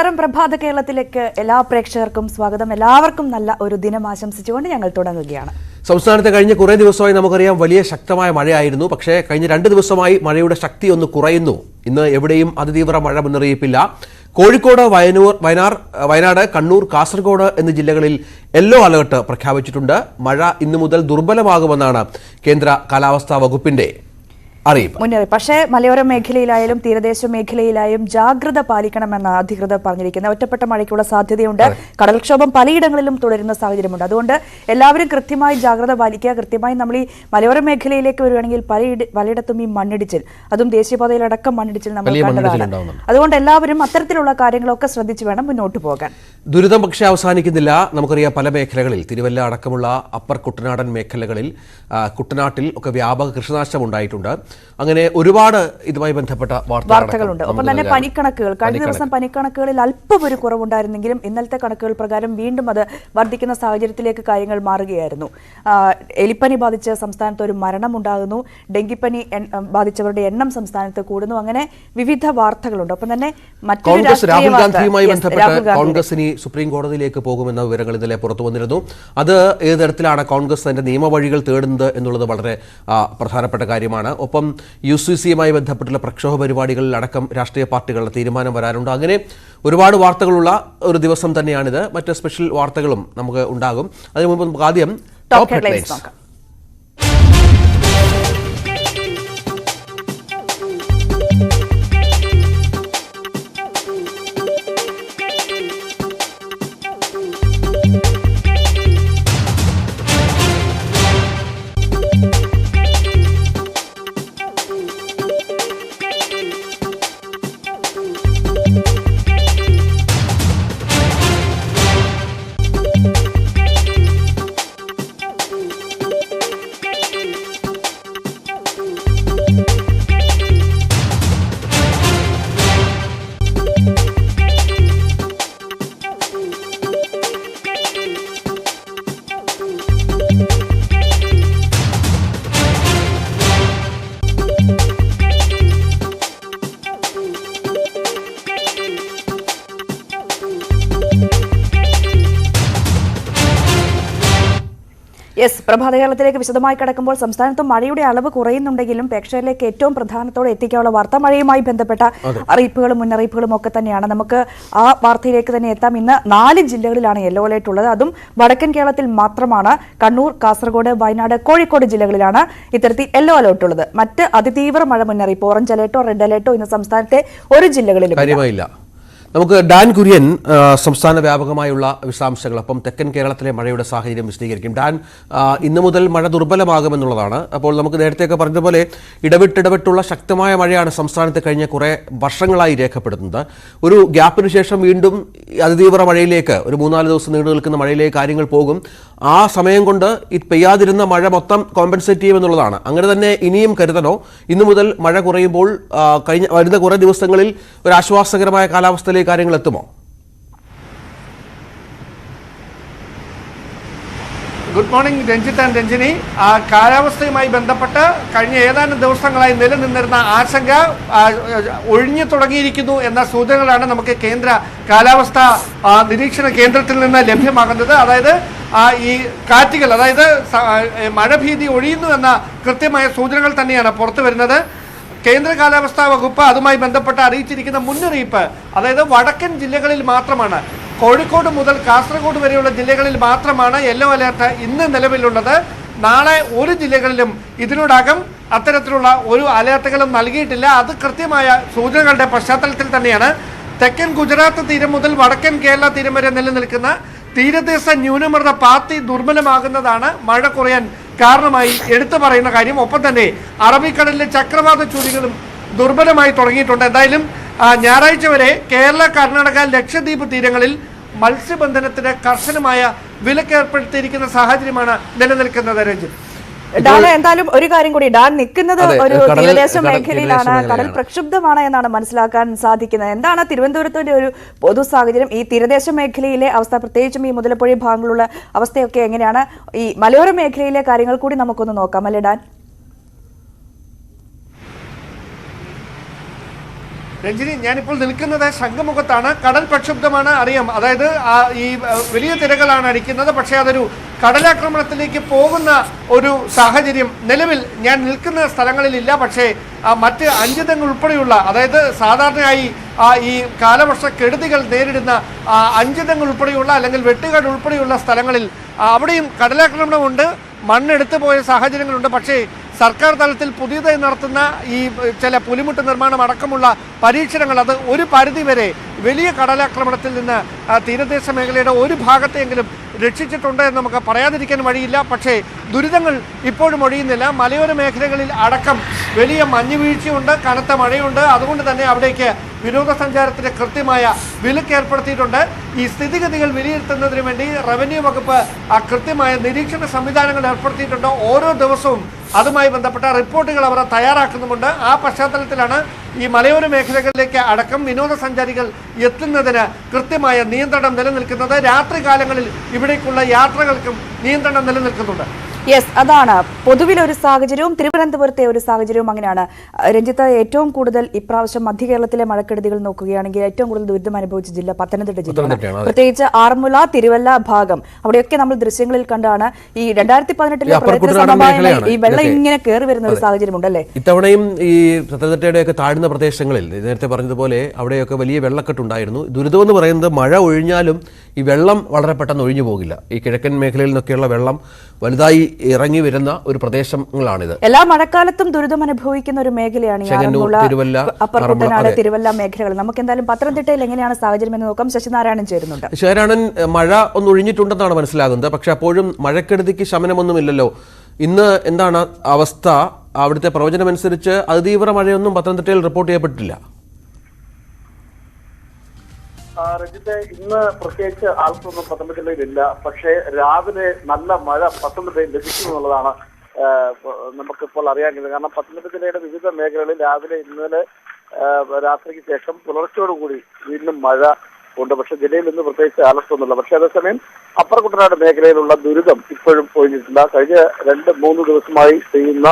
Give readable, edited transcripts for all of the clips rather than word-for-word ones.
നമസ്കാരം. പ്രഭാത കേരളത്തിലേക്ക് എല്ലാ പ്രേക്ഷകർക്കും സ്വാഗതം. എല്ലാവർക്കും നല്ല ഒരു ദിനം ആശംസിച്ചുകൊണ്ട് ഞങ്ങൾ തുടങ്ങുകയാണ്. സംസ്ഥാനത്തെ കഴിഞ്ഞ കുറേ ദിവസമായി നമുക്കറിയാം വലിയ ശക്തമായ മഴയായിരുന്നു. പക്ഷേ കഴിഞ്ഞ 2 ദിവസമായി മഴയുടെ ശക്തി ഒന്ന് കുറയുന്നു. ഇന്ന് എവിടെയും അതിതീവ്ര മഴ മുന്നറിയിപ്പില്ല. കോഴിക്കോട്, വയനാട്, കണ്ണൂർ, കാസർഗോഡ് എന്നീ ജില്ലകളിൽ യെല്ലോ അലർട്ട് പ്രഖ്യാപിച്ചിട്ടുണ്ട്. മഴ ഇന്നു മുതൽ ദുർബലമാകുമെന്നാണ് കേന്ദ്ര കാലാവസ്ഥാ വകുപ്പിന്റെ മുന്നറിയിപ്പ്. പക്ഷേ മലയോര മേഖലയിലായാലും തീരദേശ മേഖലയിലായും ജാഗ്രത പാലിക്കണമെന്ന് അധികൃതർ പറഞ്ഞിരിക്കുന്നത്. ഒറ്റപ്പെട്ട മഴയ്ക്കുള്ള സാധ്യതയുണ്ട്. കടൽക്ഷോഭം പലയിടങ്ങളിലും തുടരുന്ന സാഹചര്യമുണ്ട്. അതുകൊണ്ട് എല്ലാവരും കൃത്യമായി ജാഗ്രത പാലിക്കുക. കൃത്യമായി നമ്മൾ ഈ മലയോര മേഖലയിലേക്ക് വരുവാണെങ്കിൽ പലയിടത്തും ഈ മണ്ണിടിച്ചിൽ, അതും ദേശീയപാതയിലടക്കം മണ്ണിടിച്ചിൽ നമ്മൾ കണ്ടതാണ്. അതുകൊണ്ട് എല്ലാവരും അത്തരത്തിലുള്ള കാര്യങ്ങളൊക്കെ ശ്രദ്ധിച്ചു വേണം മുന്നോട്ട് പോകാൻ. ദുരിതം പക്ഷേ അവസാനിക്കുന്നില്ല. നമുക്കറിയാം പല മേഖലകളിൽ, തിരുവല്ല അടക്കമുള്ള അപ്പർ കുട്ടനാടൻ മേഖലകളിൽ, കുട്ടനാട്ടിൽ ഒക്കെ വ്യാപക കൃഷിനാശം ഉണ്ടായിട്ടുണ്ട്. അങ്ങനെ ഒരുപാട് ഇതുമായി ബന്ധപ്പെട്ട വാർത്തകളുണ്ട്. ഒപ്പം തന്നെ പനിക്കണക്കുകൾ, കഴിഞ്ഞ ദിവസം പനിക്കണക്കുകളിൽ അല്പം ഒരു കുറവുണ്ടായിരുന്നെങ്കിലും ഇന്നലത്തെ കണക്കുകൾ പ്രകാരം വീണ്ടും അത് വർദ്ധിക്കുന്ന സാഹചര്യത്തിലേക്ക് കാര്യങ്ങൾ മാറുകയായിരുന്നു. എലിപ്പനി ബാധിച്ച് സംസ്ഥാനത്ത് ഒരു മരണമുണ്ടാകുന്നു. ഡെങ്കിപ്പനി ബാധിച്ചവരുടെ എണ്ണം സംസ്ഥാനത്ത് കൂടുന്നു. അങ്ങനെ വിവിധ വാർത്തകളുണ്ട്. ഒപ്പം തന്നെ രാഹുൽ ഗാന്ധിയുമായി ബന്ധപ്പെട്ട് കോൺഗ്രസ് ഇനി സുപ്രീം കോടതിയിലേക്ക് പോകുമെന്ന വിവരങ്ങൾ ഇന്നലെ പുറത്തു വന്നിരുന്നു. അത് ഏത് തരത്തിലാണ് കോൺഗ്രസ് തന്റെ നിയമവഴികൾ തേടുന്നത് എന്നുള്ളത് വളരെ പ്രധാനപ്പെട്ട കാര്യമാണ്. ഒപ്പം UCCയുമായി ബന്ധപ്പെട്ടുള്ള പ്രക്ഷോഭ പരിപാടികളിൽ അടക്കം രാഷ്ട്രീയ പാർട്ടികളുടെ തീരുമാനം വരാനുണ്ട്. അങ്ങനെ ഒരുപാട് വാർത്തകളുള്ള ഒരു ദിവസം തന്നെയാണിത്. മറ്റ് സ്പെഷ്യൽ വാർത്തകളും നമുക്ക് ഉണ്ടാകും. അതിനു മുമ്പ് നമുക്ക് ആദ്യം ടോപ്പ് ഹെഡ്ലൈൻസ് നോക്കാം. പ്രഭാത കേരളത്തിലേക്ക് വിശദമായി കടക്കുമ്പോൾ സംസ്ഥാനത്ത് മഴയുടെ അളവ് കുറയുന്നുണ്ടെങ്കിലും പ്രേക്ഷകരിലേക്ക് ഏറ്റവും പ്രധാനത്തോടെ എത്തിക്കാനുള്ള വാർത്ത മഴയുമായി ബന്ധപ്പെട്ട അറിയിപ്പുകളും മുന്നറിയിപ്പുകളും ഒക്കെ തന്നെയാണ്. നമുക്ക് ആ വാർത്തയിലേക്ക് തന്നെ എത്താം. ഇന്ന് 4 ജില്ലകളിലാണ് യെല്ലോ അലേർട്ട് ഉള്ളത്. അതും വടക്കൻ കേരളത്തിൽ മാത്രമാണ്. കണ്ണൂർ, കാസർഗോഡ്, വയനാട്, കോഴിക്കോട് ജില്ലകളിലാണ് ഇത്തരത്തിൽ യെല്ലോ അലേർട്ട് ഉള്ളത്. മറ്റ് അതിതീവ്ര മഴ മുന്നറിയിപ്പ്, ഓറഞ്ച് അലേർട്ടോ റെഡ് അലേർട്ടോ ഇന്ന് സംസ്ഥാനത്തെ ഒരു ജില്ലകളിലും നമുക്ക് ഡാൻ കുര്യൻ സംസ്ഥാന വ്യാപകമായുള്ള വിശദാംശങ്ങൾ, അപ്പം തെക്കൻ കേരളത്തിലെ മഴയുടെ സാഹചര്യം വിശദീകരിക്കും. ഡാൻ, ഇന്നു മുതൽ മഴ ദുർബലമാകുമെന്നുള്ളതാണ്. അപ്പോൾ നമുക്ക് നേരത്തെയൊക്കെ പറഞ്ഞതുപോലെ ഇടവിട്ടിടവിട്ടുള്ള ശക്തമായ മഴയാണ് സംസ്ഥാനത്ത് കഴിഞ്ഞ കുറേ വർഷങ്ങളായി രേഖപ്പെടുത്തുന്നത്. ഒരു ഗ്യാപ്പിന് ശേഷം വീണ്ടും അതിതീവ്ര മഴയിലേക്ക്, ഒരു 3-4 ദിവസം നീണ്ടു നിൽക്കുന്ന മഴയിലേക്ക് കാര്യങ്ങൾ പോകും. ആ സമയം കൊണ്ട് ഈ പെയ്യാതിരുന്ന മഴ മൊത്തം കോമ്പൻസേറ്റ് ചെയ്യുമെന്നുള്ളതാണ്. അങ്ങനെ തന്നെ ഇനിയും കരുതണോ? ഇന്നു മുതൽ മഴ കുറയുമ്പോൾ വരുന്ന കുറേ ദിവസങ്ങളിൽ ഒരു ആശ്വാസകരമായ കാലാവസ്ഥയിലേക്ക് കാര്യങ്ങൾ എത്തുമോ? Good morning Ranjith and Ranjini. കാലാവസ്ഥയുമായി ബന്ധപ്പെട്ട് കഴിഞ്ഞ ഏതാനും ദിവസങ്ങളായി നിലനിന്നിരുന്ന ആശങ്ക ഒഴിഞ്ഞു തുടങ്ങിയിരിക്കുന്നു എന്ന സൂചനകളാണ് നമുക്ക് കേന്ദ്ര കാലാവസ്ഥാ നിരീക്ഷണ കേന്ദ്രത്തിൽ നിന്ന് ലഭ്യമാകുന്നത്. അതായത് ഈ കാറ്റുകൾ, അതായത് മഴഭീതി ഒഴിയുന്നു എന്ന കൃത്യമായ സൂചനകൾ തന്നെയാണ് പുറത്തു വരുന്നത്. കേന്ദ്ര കാലാവസ്ഥാ വകുപ്പ് അതുമായി ബന്ധപ്പെട്ട് അറിയിച്ചിരിക്കുന്ന മുന്നറിയിപ്പ്, അതായത് വടക്കൻ ജില്ലകളിൽ മാത്രമാണ്. കോഴിക്കോട് മുതൽ കാസർഗോഡ് വരെയുള്ള ജില്ലകളിൽ മാത്രമാണ് യെല്ലോ അലേർട്ട് ഇന്ന് നിലവിലുള്ളത്. നാളെ ഒരു ജില്ലകളിലും ഇതിനോടകം അത്തരത്തിലുള്ള ഒരു അലേർട്ടുകളും നൽകിയിട്ടില്ല. അത് കൃത്യമായ സൂചനകളുടെ പശ്ചാത്തലത്തിൽ തന്നെയാണ്. തെക്കൻ ഗുജറാത്ത് തീരം മുതൽ വടക്കൻ കേരള തീരം വരെ നിലനിൽക്കുന്ന തീരദേശ ന്യൂനമർദ്ദ പാത്തി ദുർബലമാകുന്നതാണ് മഴ കുറയാൻ കാരണമായി എടുത്തു പറയുന്ന കാര്യം. ഒപ്പം തന്നെ അറബിക്കടലിലെ ചക്രവാത ചുഴികളും ദുർബലമായി തുടങ്ങിയിട്ടുണ്ട്. എന്തായാലും ഞായറാഴ്ച വരെ കേരള, കർണാടക, ലക്ഷദ്വീപ് തീരങ്ങളിൽ മത്സ്യബന്ധനത്തിന് കർശനമായ വിലക്ക് ഏർപ്പെടുത്തിയിരിക്കുന്ന സാഹചര്യമാണ് നിലനിൽക്കുന്നത്. രഞ്ജിത്ത്, ഡാൻ, എന്തായാലും ഒരു കാര്യം കൂടി, ഡാൻ നിൽക്കുന്നത് ഒരു തീരദേശ മേഖലയിലാണ്. കടൽ പ്രക്ഷുബ്ധമാണ് എന്നാണ് മനസ്സിലാക്കാൻ സാധിക്കുന്നത്. എന്താണ് തിരുവനന്തപുരത്തിന്റെ ഒരു പൊതു സാഹചര്യം? ഈ തീരദേശ മേഖലയിലെ അവസ്ഥ, പ്രത്യേകിച്ചും ഈ മുതലപ്പുഴ ഭാഗങ്ങളുള്ള അവസ്ഥയൊക്കെ എങ്ങനെയാണ്? ഈ മലയോര മേഖലയിലെ കാര്യങ്ങൾ കൂടി നമുക്കൊന്ന് നോക്കാം അല്ലേ ഡാൻ? രഞ്ജിനി, ഞാനിപ്പോൾ നിൽക്കുന്നത് ശംഖുമുഖത്താണ്. കടൽ പ്രക്ഷുബ്ധമാണ്, അറിയാം. അതായത് ഈ വലിയ തിരകളാണ് അടിക്കുന്നത്. പക്ഷേ അതൊരു കടലാക്രമണത്തിലേക്ക് പോകുന്ന ഒരു സാഹചര്യം നിലവിൽ ഞാൻ നിൽക്കുന്ന സ്ഥലങ്ങളിലില്ല. പക്ഷേ മറ്റ് അഞ്ചുതെങ്ങ് ഉൾപ്പെടെയുള്ള, അതായത് സാധാരണയായി ഈ കാലവർഷക്കെടുതികൾ നേരിടുന്ന അഞ്ചുതെങ്ങ് ഉൾപ്പെടെയുള്ള അല്ലെങ്കിൽ വെട്ടുകാട് ഉൾപ്പെടെയുള്ള സ്ഥലങ്ങളിൽ അവിടെയും കടലാക്രമണമുണ്ട്, മണ്ണെടുത്തു പോയ സാഹചര്യങ്ങളുണ്ട്. പക്ഷേ സർക്കാർ തലത്തിൽ പുതിയതായി നടത്തുന്ന ഈ ചില പുലിമുട്ട് നിർമ്മാണം അടക്കമുള്ള പരീക്ഷണങ്ങൾ അത് ഒരു പരിധിവരെ വലിയ കടലാക്രമണത്തിൽ നിന്ന് തീരദേശ മേഖലയുടെ ഒരു ഭാഗത്തെങ്കിലും രക്ഷിച്ചിട്ടുണ്ട് എന്ന് നമുക്ക് പറയാതിരിക്കാൻ വഴിയില്ല. പക്ഷേ ദുരിതങ്ങൾ ഇപ്പോഴും ഒഴിയുന്നില്ല. മലയോര മേഖലകളിൽ അടക്കം വലിയ മഞ്ഞുവീഴ്ചയുണ്ട്, കനത്ത മഴയുണ്ട്. അതുകൊണ്ട് തന്നെ അവിടേക്ക് വിനോദസഞ്ചാരത്തിന് കൃത്യമായ വിലക്ക് ഏർപ്പെടുത്തിയിട്ടുണ്ട്. ഈ സ്ഥിതിഗതികൾ വിലയിരുത്തുന്നതിന് വേണ്ടി റവന്യൂ വകുപ്പ് കൃത്യമായ നിരീക്ഷണ സംവിധാനങ്ങൾ ഏർപ്പെടുത്തിയിട്ടുണ്ട്. ഓരോ ദിവസവും അതുമായി ബന്ധപ്പെട്ട റിപ്പോർട്ടുകൾ അവർ തയ്യാറാക്കുന്നുമുണ്ട്. ആ പശ്ചാത്തലത്തിലാണ് ഈ മലയോര മേഖലകളിലേക്ക് അടക്കം വിനോദസഞ്ചാരികൾ എത്തുന്നതിന് കൃത്യമായ നിയന്ത്രണം നിലനിൽക്കുന്നത്. രാത്രി കാലങ്ങളിൽ ഇവിടേക്കുള്ള യാത്രകൾക്കും നിയന്ത്രണം നിലനിൽക്കുന്നുണ്ട്. യെസ്, അതാണ് പൊതുവിലൊരു സാഹചര്യവും തിരുവനന്തപുരത്തെ ഒരു സാഹചര്യവും അങ്ങനെയാണ്. രഞ്ജിത്ത്, ഏറ്റവും കൂടുതൽ ഇപ്രാവശ്യം മധ്യ കേരളത്തിലെ മഴക്കെടുതികൾ നോക്കുകയാണെങ്കിൽ ഏറ്റവും കൂടുതൽ ദുരിതം അനുഭവിച്ച ജില്ല പത്തനംതിട്ട ജില്ലയാണ്. പ്രത്യേകിച്ച് ആറന്മുള, തിരുവല്ല ഭാഗം, അവിടെയൊക്കെ നമ്മൾ ദൃശ്യങ്ങളിൽ കണ്ടാണ് ഈ 2018 പ്രളയത്തിന് സമാനമായി ഈ വെള്ളം ഇങ്ങനെ കയറി വരുന്ന ഒരു സാഹചര്യം ഉണ്ടല്ലേ. ഇത്തവണയും ഈ പത്തനംതിട്ടയുടെയൊക്കെ താഴ്ന്ന പ്രദേശങ്ങളിൽ നേരത്തെ പറഞ്ഞതുപോലെ അവിടെയൊക്കെ വലിയ വെള്ളക്കെട്ടുണ്ടായിരുന്നു. ദുരിതമെന്ന് പറയുന്നത് മഴ ഒഴിഞ്ഞാലും ഈ വെള്ളം വളരെ പെട്ടെന്ന് ഒഴിഞ്ഞു പോകില്ല. ഈ കിഴക്കൻ മേഖലയിൽ നിന്നൊക്കെയുള്ള വെള്ളം വലുതായി ഇറങ്ങി വരുന്ന ഒരു പ്രദേശങ്ങളാണിത്. എല്ലാ മഴക്കാലത്തും ദുരിതം അനുഭവിക്കുന്ന ഒരു മേഖലയാണ് അപ്പർകുട്ടനാട്, തിരുവല്ല മേഖലകൾ. നമുക്ക് എന്തായാലും പത്തനംതിട്ടയിൽ എങ്ങനെയാണ് സാഹചര്യം എന്ന് നോക്കാം. ശശിനാരായണൻ ചേരുന്നുണ്ട്. ശശിനാരായണൻ, മഴ ഒന്ന് ഒഴിഞ്ഞിട്ടുണ്ടെന്നാണ് മനസ്സിലാകുന്നത്. പക്ഷെ അപ്പോഴും മഴക്കെടുതിക്ക് ശമനമൊന്നുമില്ലല്ലോ. ഇന്ന് എന്താണ് അവസ്ഥ? അവിടുത്തെ പ്രവചനമനുസരിച്ച് അതിതീവ്ര മഴയൊന്നും പത്തനംതിട്ടയിൽ റിപ്പോർട്ട് ചെയ്യപ്പെട്ടില്ല. രഞ്ജിത്തെ, ഇന്ന് പ്രത്യേകിച്ച് ആൾക്കൊന്നും പത്തനംതിട്ടയിലില്ല. പക്ഷേ രാവിലെ നല്ല മഴ പത്തനംതിട്ടയിൽ ലഭിക്കും എന്നുള്ളതാണ് നമുക്കിപ്പോൾ അറിയാൻ കഴിയുന്നത്. കാരണം പത്തനംതിട്ട ജില്ലയുടെ വിവിധ മേഖലകളിൽ രാവിലെ ഇന്നലെ രാത്രിക്ക് ശേഷം പുലർച്ചയോടുകൂടി വീണ്ടും മഴ ഉണ്ട്. പക്ഷെ ജില്ലയിൽ ഇന്ന് പ്രത്യേകിച്ച് അലർട്ടൊന്നുമില്ല. പക്ഷേ അതേസമയം അപ്പർ കുട്ടനാട് മേഖലയിലുള്ള ദുരിതം ഇപ്പോഴും ഒഴിഞ്ഞിട്ടില്ല. കഴിഞ്ഞ 2-3 ദിവസമായി പെയ്യുന്ന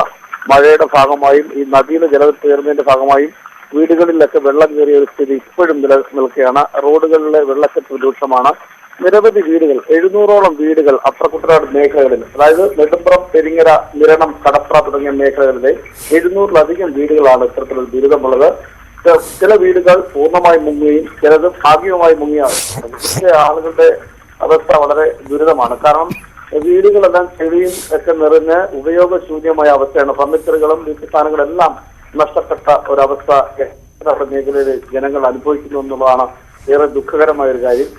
മഴയുടെ ഭാഗമായും ഈ നദിയിലെ ജലനിരപ്പ് ഉയർന്നതിന്റെ ഭാഗമായും വീടുകളിലൊക്കെ വെള്ളം കയറിയ ഒരു സ്ഥിതി ഇപ്പോഴും നിലനിൽക്കുകയാണ്. റോഡുകളിലെ വെള്ളക്കെട്ട് രൂക്ഷമാണ്. നിരവധി വീടുകൾ, 700ഓളം വീടുകൾ അപ്പർ കുട്ടനാട് മേഖലകളിൽ, അതായത് നെടുമ്പ്രം, പെരിങ്ങര, നിരണം, കടപ്ര തുടങ്ങിയ മേഖലകളിലെ 700-ലധികം വീടുകളാണ് ഇത്തരത്തിലുള്ള ദുരിതമുള്ളത്. ചില വീടുകൾ പൂർണ്ണമായി മുങ്ങുകയും ചിലത് ഭാഗികമായി മുങ്ങിയ ആളുകളുടെ അവസ്ഥ വളരെ ദുരിതമാണ്. കാരണം വീടുകളെല്ലാം ചെളിയും ഒക്കെ നിറഞ്ഞ് ഉപയോഗശൂന്യമായ അവസ്ഥയാണ്. ഫർണിച്ചറുകളും വീട്ടുസാധനങ്ങളും എല്ലാം നഷ്ടപ്പെട്ട ഒരവസ്ഥ മേഖലയിലെ ജനങ്ങൾ അനുഭവിക്കുന്നു എന്നുള്ളതാണ് ഏറെ ദുഃഖകരമായ ഒരു കാര്യം.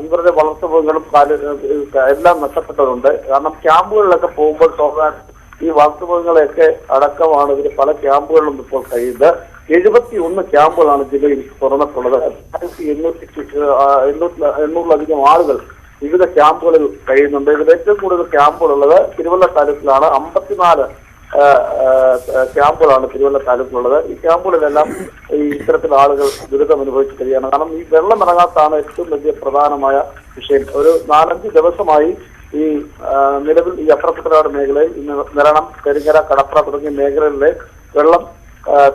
ഇവരുടെ വളർത്തുമൃഗങ്ങളും എല്ലാം നഷ്ടപ്പെട്ടവരുണ്ട്. കാരണം ക്യാമ്പുകളിലൊക്കെ പോകുമ്പോൾ തോന്നാൻ ഈ വളർത്തുമൃഗങ്ങളെയൊക്കെ അടക്കമാണ് ഇവർ പല ക്യാമ്പുകളിലും ഇപ്പോൾ കഴിയുന്നത്. 71 ക്യാമ്പുകളാണ് ജില്ലയിൽ തുറന്നിട്ടുള്ളത്. 800-ലധികം ആളുകൾ വിവിധ ക്യാമ്പുകളിൽ കഴിയുന്നുണ്ട്. ഇതിൽ ഏറ്റവും കൂടുതൽ ക്യാമ്പുകളുള്ളത് തിരുവല്ല താലൂക്കിലാണ്. 54 ക്യാമ്പുകളാണ് തിരുവല്ല താലൂക്കിലുള്ളത്. ഈ ക്യാമ്പുകളിലെല്ലാം ഈ ഇത്തരത്തിൽ ആളുകൾ ദുരിതം അനുഭവിച്ച് കഴിയാണ്. കാരണം ഈ വെള്ളം ഇറങ്ങാത്താണ് ഏറ്റവും വലിയ പ്രധാനമായ വിഷയം. ഒരു 4-5 ദിവസമായി ഈ നിലവിൽ ഈ അപ്പർ കുട്ടനാട് മേഖലയിൽ ഇന്ന് നിരണം, പെരിങ്ങര, കടപ്ര തുടങ്ങിയ മേഖലകളിലെ വെള്ളം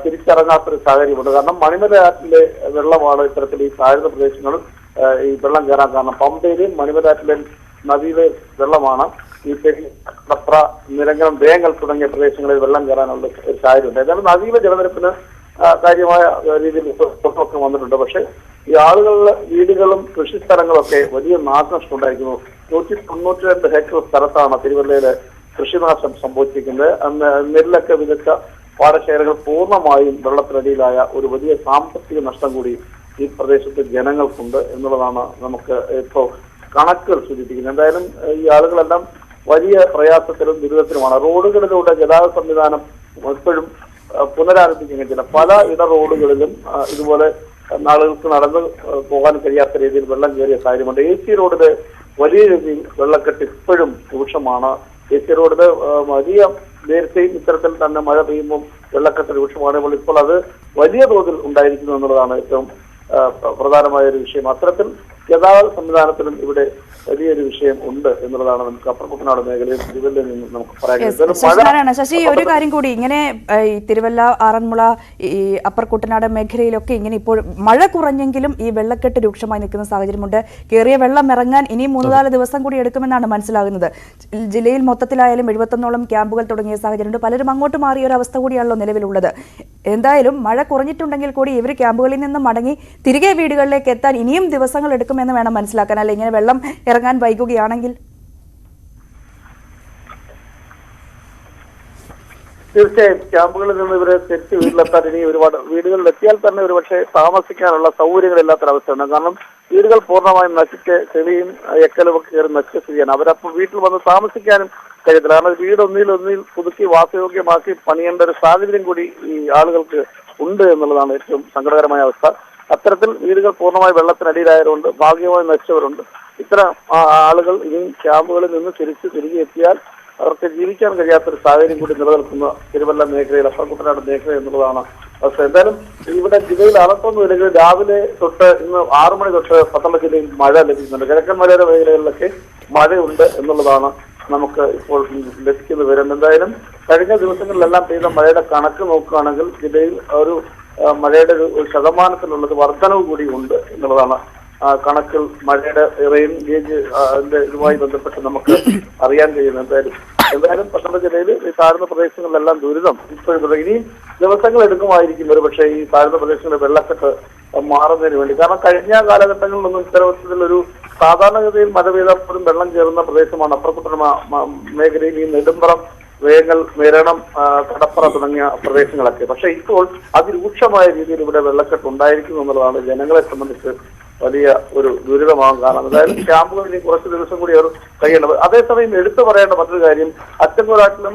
തിരിച്ചിറങ്ങാത്തൊരു സാഹചര്യമുണ്ട്. കാരണം മണിമല ആറ്റിലെ വെള്ളമാണ് ഇത്തരത്തിൽ ഈ താഴ്ന്ന പ്രദേശങ്ങളിൽ ഈ വെള്ളം കയറാൻ കാരണം. പമ്പയിലെയും മണിമലാറ്റിലെയും നദിയിലെ വെള്ളമാണ് ഈ കടപ്ര, നിരങ്ങം, വേങ്ങൽ തുടങ്ങിയ പ്രദേശങ്ങളിൽ വെള്ളം കയറാനുള്ള ഒരു സാഹചര്യമുണ്ട്. ഏതായാലും നദിയിലെ ജലനിരപ്പിന് കാര്യമായ രീതിയിൽ ഒക്കെ വന്നിട്ടുണ്ട്. പക്ഷെ ഈ ആളുകളുടെ വീടുകളും കൃഷിസ്ഥലങ്ങളൊക്കെ വലിയ നാശനഷ്ടം ഉണ്ടായിരിക്കുന്നു. 192 ഹെക്ടർ സ്ഥലത്താണ് തിരുവല്ലയിലെ കൃഷിനാശം സംഭവിച്ചിരിക്കുന്നത്. നെല്ലൊക്കെ വിതച്ച പാടശേഖരങ്ങൾ പൂർണ്ണമായും വെള്ളത്തിനടിയിലായ ഒരു വലിയ സാമ്പത്തിക നഷ്ടം കൂടി ഈ പ്രദേശത്തെ ജനങ്ങൾക്കുണ്ട് എന്നുള്ളതാണ് നമുക്ക് ഇപ്പോൾ കണക്കുകൾ സൂചിപ്പിക്കുന്നത്. എന്തായാലും ഈ ആളുകളെല്ലാം വലിയ പ്രയാസത്തിലും ദുരിതത്തിലുമാണ്. റോഡുകളിലൂടെ ഗതാഗത സംവിധാനം ഇപ്പോഴും പുനരാരംഭിക്കാൻ കഴിയില്ല. പല ഇട റോഡുകളിലും ഇതുപോലെ ആളുകൾക്ക് നടന്നു പോകാൻ കഴിയാത്ത രീതിയിൽ വെള്ളം കയറിയ സാഹചര്യമുണ്ട്. AC റോഡില് വലിയ രീതിയിൽ വെള്ളക്കെട്ട് ഇപ്പോഴും രൂക്ഷമാണ്. AC റോഡില് വലിയ നേരത്തെയും ഇത്തരത്തിൽ തന്നെ മഴ പെയ്യുമ്പോൾ വെള്ളക്കെട്ട് രൂക്ഷമാണ്. ഇപ്പോൾ അത് വലിയ തോതിൽ ഉണ്ടായിരിക്കുന്നു എന്നുള്ളതാണ് ഏറ്റവും പ്രധാനമായ ഒരു വിഷയം. അത്തരത്തിൽ ഗതാഗത സംവിധാനത്തിലും ഇവിടെ വലിയൊരു വിഷയം ഉണ്ട് എന്നുള്ളതാണ് നമുക്ക് അപ്പർ കുട്ടനാട് മേഖലയിൽ തിരുവല്ലയിൽ നിന്ന് നമുക്ക് പറയാൻ. ശശി, ഒരു കാര്യം കൂടി, ഇങ്ങനെ ഈ തിരുവല്ല, ആറന്മുള, ഈ അപ്പർ കുട്ടനാട് മേഖലയിലൊക്കെ ഇങ്ങനെ ഇപ്പോൾ മഴ കുറഞ്ഞെങ്കിലും ഈ വെള്ളക്കെട്ട് രൂക്ഷമായി നിൽക്കുന്ന സാഹചര്യമുണ്ട്. കയറിയ വെള്ളം ഇറങ്ങാൻ ഇനി 3-4 ദിവസം കൂടി എടുക്കുമെന്നാണ് മനസ്സിലാകുന്നത്. ജില്ലയിൽ മൊത്തത്തിലായാലും 71ഓളം ക്യാമ്പുകൾ തുടങ്ങിയ സാഹചര്യമുണ്ട്. പലരും അങ്ങോട്ട് മാറിയ ഒരു അവസ്ഥ കൂടിയാണല്ലോ നിലവിലുള്ളത്. എന്തായാലും മഴ കുറഞ്ഞിട്ടുണ്ടെങ്കിൽ കൂടി ഇവർ ക്യാമ്പുകളിൽ നിന്ന് മടങ്ങി തിരികെ വീടുകളിലേക്ക് എത്താൻ ഇനിയും ദിവസങ്ങൾ എടുക്കുമെന്ന് വേണം മനസ്സിലാക്കാൻ. അല്ലെ ഇങ്ങനെ വെള്ളം ഇറങ്ങാൻ വൈകുകയാണെങ്കിൽ? തീർച്ചയായും ക്യാമ്പുകളിൽ നിന്ന് ഇവരെ തിരിച്ച് വീട്ടിലെത്താൻ ഇനി ഒരുപാട് വീടുകളിൽ എത്തിയാൽ തന്നെ ഒരുപക്ഷെ താമസിക്കാനുള്ള സൗകര്യങ്ങളില്ലാത്തൊരവസ്ഥയുണ്ട്. കാരണം വീടുകൾ പൂർണ്ണമായും നശിച്ച് ചെളിയും എക്കലും ഒക്കെ കയറി നശിച്ച സ്ഥിതിയാണ്. അവരപ്പോൾ വീട്ടിൽ വന്ന് താമസിക്കാനും കഴിയത്തില്ല. കാരണം വീട് ഒന്നിൽ പുതുക്കി വാസയോഗ്യമാക്കി പണിയേണ്ട ഒരു സാഹചര്യം കൂടി ഈ ആളുകൾക്ക് ഉണ്ട് എന്നുള്ളതാണ് ഏറ്റവും സങ്കടകരമായ അവസ്ഥ. അത്തരത്തിൽ വീടുകൾ പൂർണ്ണമായി വെള്ളത്തിനടിയിലായതുകൊണ്ട് ഭാഗികമായി നശിച്ചവരുണ്ട്. ഇത്തരം ആളുകൾ ഇനി ക്യാമ്പുകളിൽ നിന്ന് തിരികെ എത്തിയാൽ അവർക്ക് ജീവിക്കാൻ കഴിയാത്തൊരു സാഹചര്യം കൂടി നിലനിൽക്കുന്ന തിരുവല്ല മേഖലയിൽ, അപ്പർ കുട്ടനാട് മേഖല എന്നുള്ളതാണ് അവസ്ഥ. എന്തായാലും ഇവിടെ ജില്ലയിൽ അളത്തൊന്നുമില്ലെങ്കിൽ രാവിലെ തൊട്ട് ഇന്ന് 6 മണി തൊട്ട് പത്തനംതിട്ട ജില്ലയിൽ മഴ ലഭിക്കുന്നുണ്ട്. കിഴക്കൻ മലയോര മേഖലകളിലൊക്കെ മഴയുണ്ട് എന്നുള്ളതാണ് നമുക്ക് ഇപ്പോൾ ലഭിക്കുന്ന വിവരം. എന്തായാലും കഴിഞ്ഞ ദിവസങ്ങളിലെല്ലാം പെയ്ത മഴയുടെ കണക്ക് നോക്കുകയാണെങ്കിൽ ജില്ലയിൽ ഒരു മഴയുടെ ഒരു ശതമാനത്തിലുള്ളത് വർധനവ് കൂടി ഉണ്ട് എന്നുള്ളതാണ് കണക്കിൽ മഴയുടെ റെയിൻ ഗേജ് ഇതുമായി ബന്ധപ്പെട്ട് നമുക്ക് അറിയാൻ കഴിയുന്നത്. എന്തായാലും പത്തനംതിട്ട ജില്ലയിൽ ഈ താഴ്ന്ന പ്രദേശങ്ങളിലെല്ലാം ദുരിതം ഇപ്പോഴും ഇനിയും ദിവസങ്ങൾ എടുക്കുമായിരിക്കും ഒരു പക്ഷേ ഈ താഴ്ന്ന പ്രദേശങ്ങളിലെ വെള്ളക്കെട്ട് മാറുന്നതിന് വേണ്ടി. കാരണം കഴിഞ്ഞ കാലഘട്ടങ്ങളിലൊന്നും ഇത്തരത്തിലൊരു സാധാരണഗതിയിൽ മഴ പെയ്തപ്പോഴും വെള്ളം കയറുന്ന പ്രദേശമാണ് അപ്പർ കുട്ടനാട് മേഖലയിൽ ഈ നെടുമ്പ്രം, വേങ്ങൽ, നിരണം, കടപ്പുറ തുടങ്ങിയ പ്രദേശങ്ങളൊക്കെ. പക്ഷെ ഇപ്പോൾ അതിരൂക്ഷമായ രീതിയിൽ ഇവിടെ വെള്ളക്കെട്ട് ഉണ്ടായിരിക്കുന്നു എന്നുള്ളതാണ് ജനങ്ങളെ സംബന്ധിച്ച് വലിയ ഒരു ദുരിതമാകും. കാരണം എന്തായാലും ക്യാമ്പുകൾ ഇനി കുറച്ച് ദിവസം കൂടി അവർ കഴിയേണ്ടത്. അതേസമയം എടുത്തു പറയേണ്ട മറ്റൊരു കാര്യം, അച്ചൻകോലാറ്റിലും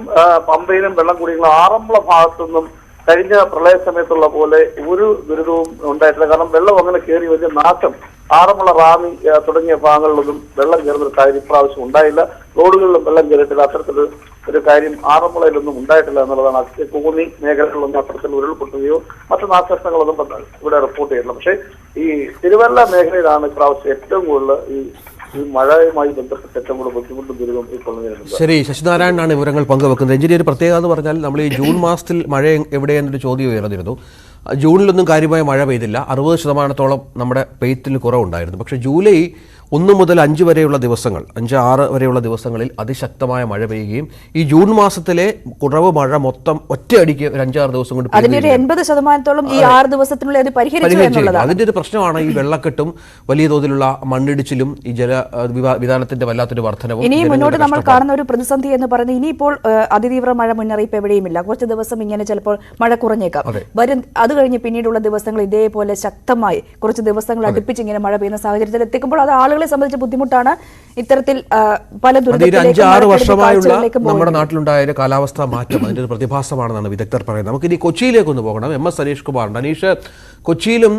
പമ്പയിലും വെള്ളം കൂടിയുള്ള ആറന്മുള ഭാഗത്തുനിന്നും കഴിഞ്ഞ പ്രളയ സമയത്തുള്ള പോലെ ഒരു ദുരിതവും ഉണ്ടായിട്ടില്ല. കാരണം വെള്ളം അങ്ങനെ കയറി വലിയ നാശം ആറന്മുള, റാന്നി തുടങ്ങിയ ഭാഗങ്ങളിലൊന്നും വെള്ളം കയറുന്ന ഒരു കാര്യം ഇപ്രാവശ്യം ഉണ്ടായില്ല. റോഡുകളിലും വെള്ളം കയറിയിട്ടില്ല. അത്തരത്തില് ഒരു കാര്യം ആറന്മുളയിലൊന്നും ഉണ്ടായിട്ടില്ല എന്നുള്ളതാണ്. കോന്നി മേഖലകളിലൊന്നും അത്തരത്തിൽ ഉരുൾപൊട്ടുകയോ മറ്റു നാശനഷ്ടങ്ങളൊന്നും ഇവിടെ റിപ്പോർട്ട് ചെയ്തില്ല. പക്ഷേ ഈ തിരുവല്ല മേഖലയിലാണ് ഇപ്രാവശ്യം ഏറ്റവും കൂടുതൽ ഈ മഴയുമായി ബന്ധപ്പെട്ട് ഏറ്റവും കൂടുതൽ ബുദ്ധിമുട്ടും ദുരിതം ഇപ്പോൾ നേരിടുന്നത്. ശരി, ശശിനാരായണനാണ് വിവരങ്ങൾ പങ്കുവെക്കുന്നത്. രഞ്ജിനി, ഒരു പ്രത്യേകത എന്ന് പറഞ്ഞാൽ നമ്മൾ ഈ ജൂൺ മാസത്തിൽ മഴ എവിടെയെന്നൊരു ചോദ്യം ഉയർന്നിരുന്നു. ജൂണിലൊന്നും കാര്യമായ മഴ പെയ്തില്ല. 60% നമ്മുടെ പെയ്ത്തിന് കുറവുണ്ടായിരുന്നു. പക്ഷേ ജൂലൈ 1 മുതൽ 5 വരെയുള്ള ദിവസങ്ങൾ, 5-6 വരെയുള്ള ദിവസങ്ങളിൽ അതിശക്തമായ മഴ പെയ്യുകയും ഈ ജൂൺ മാസത്തിലെ കുറവ് മഴ മൊത്തം ഒറ്റയടിക്ക് ഒരു 5-6 ദിവസം കൊണ്ട് അതിന്റെ 80% ഈ 6 ദിവസത്തിനുള്ളിൽ അത് പരിഹരിച്ചു. അതിന്റെ ഒരു പ്രശ്നമാണ് ഈ വെള്ളക്കെട്ടും വലിയ തോതിലുള്ള മണ്ണിടിച്ചിലും ഈ ജലവിധാനത്തിന്റെ വല്ലാത്തൊരു വർധനവും. ഇനി മുന്നോട്ട് നമ്മൾ കാണുന്ന ഒരു പ്രതിസന്ധി എന്ന് പറയുന്നത്, ഇനിയിപ്പോൾ അതിതീവ്ര മഴ മുന്നറിയിപ്പ് എവിടെയുമില്ല. കുറച്ച് ദിവസം ഇങ്ങനെ ചിലപ്പോൾ മഴ കുറഞ്ഞേക്കാം. അത് കഴിഞ്ഞ് പിന്നീടുള്ള ദിവസങ്ങൾ ഇതേപോലെ ശക്തമായി കുറച്ച് ദിവസങ്ങൾ അടുപ്പിച്ച് ഇങ്ങനെ മഴ പെയ്യുന്ന സാഹചര്യത്തിൽ എത്തിക്കുമ്പോൾ അത് ആളുകളെ സംബന്ധിച്ച ബുദ്ധിമുട്ടാണ്. ഇത്തരത്തിൽ പല 5-6 വർഷമായുള്ള നമ്മുടെ നാട്ടിലുണ്ടായ കാലാവസ്ഥാ മാറ്റം അതിന്റെ ഒരു പ്രതിഭാസമാണെന്നാണ് വിദഗ്ധർ പറയുന്നത്. നമുക്കിനി കൊച്ചിയിലേക്ക് ഒന്ന് പോകണം. MS അനീഷ് കുമാറുണ്ട്. അനീഷ്, കൊച്ചിയിലും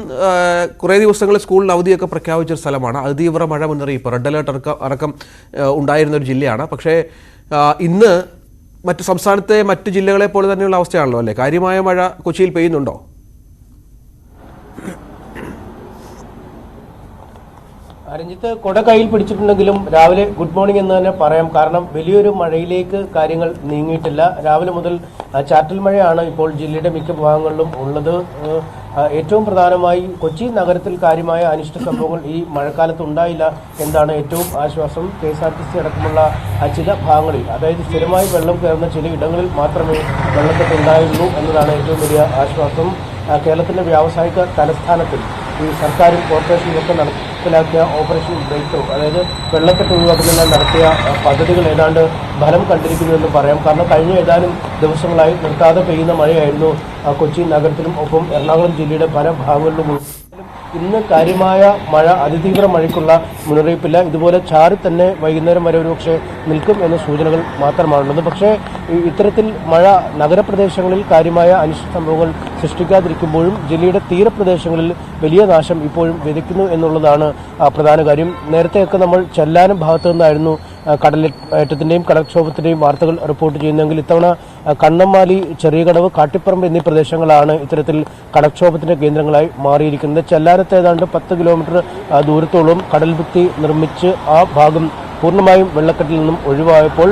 കുറേ ദിവസങ്ങൾ സ്കൂളിൽ അവധിയൊക്കെ പ്രഖ്യാപിച്ചൊരു സ്ഥലമാണ്. അതിതീവ്ര മഴ മുന്നറിയിപ്പ്, റെഡ് അലേർട്ട് അടക്കം ഉണ്ടായിരുന്ന ഒരു ജില്ലയാണ്. പക്ഷേ ഇന്ന് മറ്റ് സംസ്ഥാനത്തെ മറ്റ് ജില്ലകളെ പോലെ തന്നെയുള്ള അവസ്ഥയാണല്ലോ അല്ലേ? കാര്യമായ മഴ കൊച്ചിയിൽ പെയ്യുന്നുണ്ടോ? രഞ്ജിത്ത്, കൊട കയ്യിൽ പിടിച്ചിട്ടുണ്ടെങ്കിലും രാവിലെ ഗുഡ് മോർണിംഗ് എന്ന് തന്നെ പറയാം. കാരണം വലിയൊരു മഴയിലേക്ക് കാര്യങ്ങൾ നീങ്ങിയിട്ടില്ല. രാവിലെ മുതൽ ചാറ്റൽ മഴയാണ് ഇപ്പോൾ ജില്ലയുടെ മിക്ക ഭാഗങ്ങളിലും ഉള്ളത്. ഏറ്റവും പ്രധാനമായി കൊച്ചി നഗരത്തിൽ കാര്യമായ അനിഷ്ട സംഭവങ്ങൾ ഈ മഴക്കാലത്ത് ഉണ്ടായില്ല എന്നാണ് ഏറ്റവും ആശ്വാസം. KSRTC അടക്കമുള്ള ചില ഭാഗങ്ങളിൽ, അതായത് സ്ഥിരമായി വെള്ളം കയറുന്ന ചില ഇടങ്ങളിൽ മാത്രമേ വെള്ളക്കെട്ട് ഉണ്ടായുള്ളൂ എന്നതാണ് ഏറ്റവും വലിയ ആശ്വാസം. കേരളത്തിന്റെ വ്യാവസായിക തലസ്ഥാനത്തിൽ ഈ സർക്കാരും കോർപ്പറേഷനും ഒക്കെ നടപ്പിലാക്കിയ ഓപ്പറേഷൻ ബ്രേക്ക് ത്രൂ, അതായത് വെള്ളക്കെട്ട് ഒഴിവാക്കുന്നതിനാൽ നടത്തിയ പദ്ധതികൾ ഏതാണ്ട് ഫലം കണ്ടിരിക്കുന്നുവെന്ന് പറയാം. കാരണം കഴിഞ്ഞ ഏതാനും ദിവസങ്ങളായി നിർത്താതെ പെയ്യുന്ന മഴയായിരുന്നു കൊച്ചി നഗരത്തിലും ഒപ്പം എറണാകുളം ജില്ലയുടെ പല ഭാഗങ്ങളിലും. ഇന്ന് കാര്യമായ മഴ, അതിതീവ്ര മഴയ്ക്കുള്ള മുന്നറിയിപ്പില്ല. ഇതുപോലെ ചാറി തന്നെ വൈകുന്നേരം വരെ ഒരുപക്ഷെ നിൽക്കും എന്ന സൂചനകൾ മാത്രമാണുള്ളത്. പക്ഷേ ഇത്തരത്തിൽ മഴ നഗരപ്രദേശങ്ങളിൽ കാര്യമായ അനിഷ്ട സംഭവങ്ങൾ സൃഷ്ടിക്കാതിരിക്കുമ്പോഴും ജില്ലയുടെ തീരപ്രദേശങ്ങളിൽ വലിയ നാശം ഇപ്പോഴും വിതയ്ക്കുന്നു എന്നുള്ളതാണ് പ്രധാന കാര്യം. നേരത്തെയൊക്കെ നമ്മൾ ചെല്ലാനം ഭാഗത്തു നിന്നായിരുന്നു കടലേറ്റത്തിന്റെയും കടൽക്ഷോഭത്തിന്റെയും വാർത്തകൾ റിപ്പോർട്ട് ചെയ്യുന്നെങ്കിൽ ഇത്തവണ കണ്ണമ്മാലി, ചെറിയകടവ്, കാട്ടിപ്പറമ്പ് എന്നീ പ്രദേശങ്ങളാണ് ഇത്തരത്തിൽ കടൽക്ഷോഭത്തിന്റെ കേന്ദ്രങ്ങളായി മാറിയിരിക്കുന്നത്. ചെല്ലാനത്ത് ഏതാണ്ട് 10 കിലോമീറ്റർ ദൂരത്തോളം കടൽഭിത്തി നിർമ്മിച്ച് ആ ഭാഗം പൂർണ്ണമായും വെള്ളക്കെട്ടിൽ നിന്നും ഒഴിവായപ്പോൾ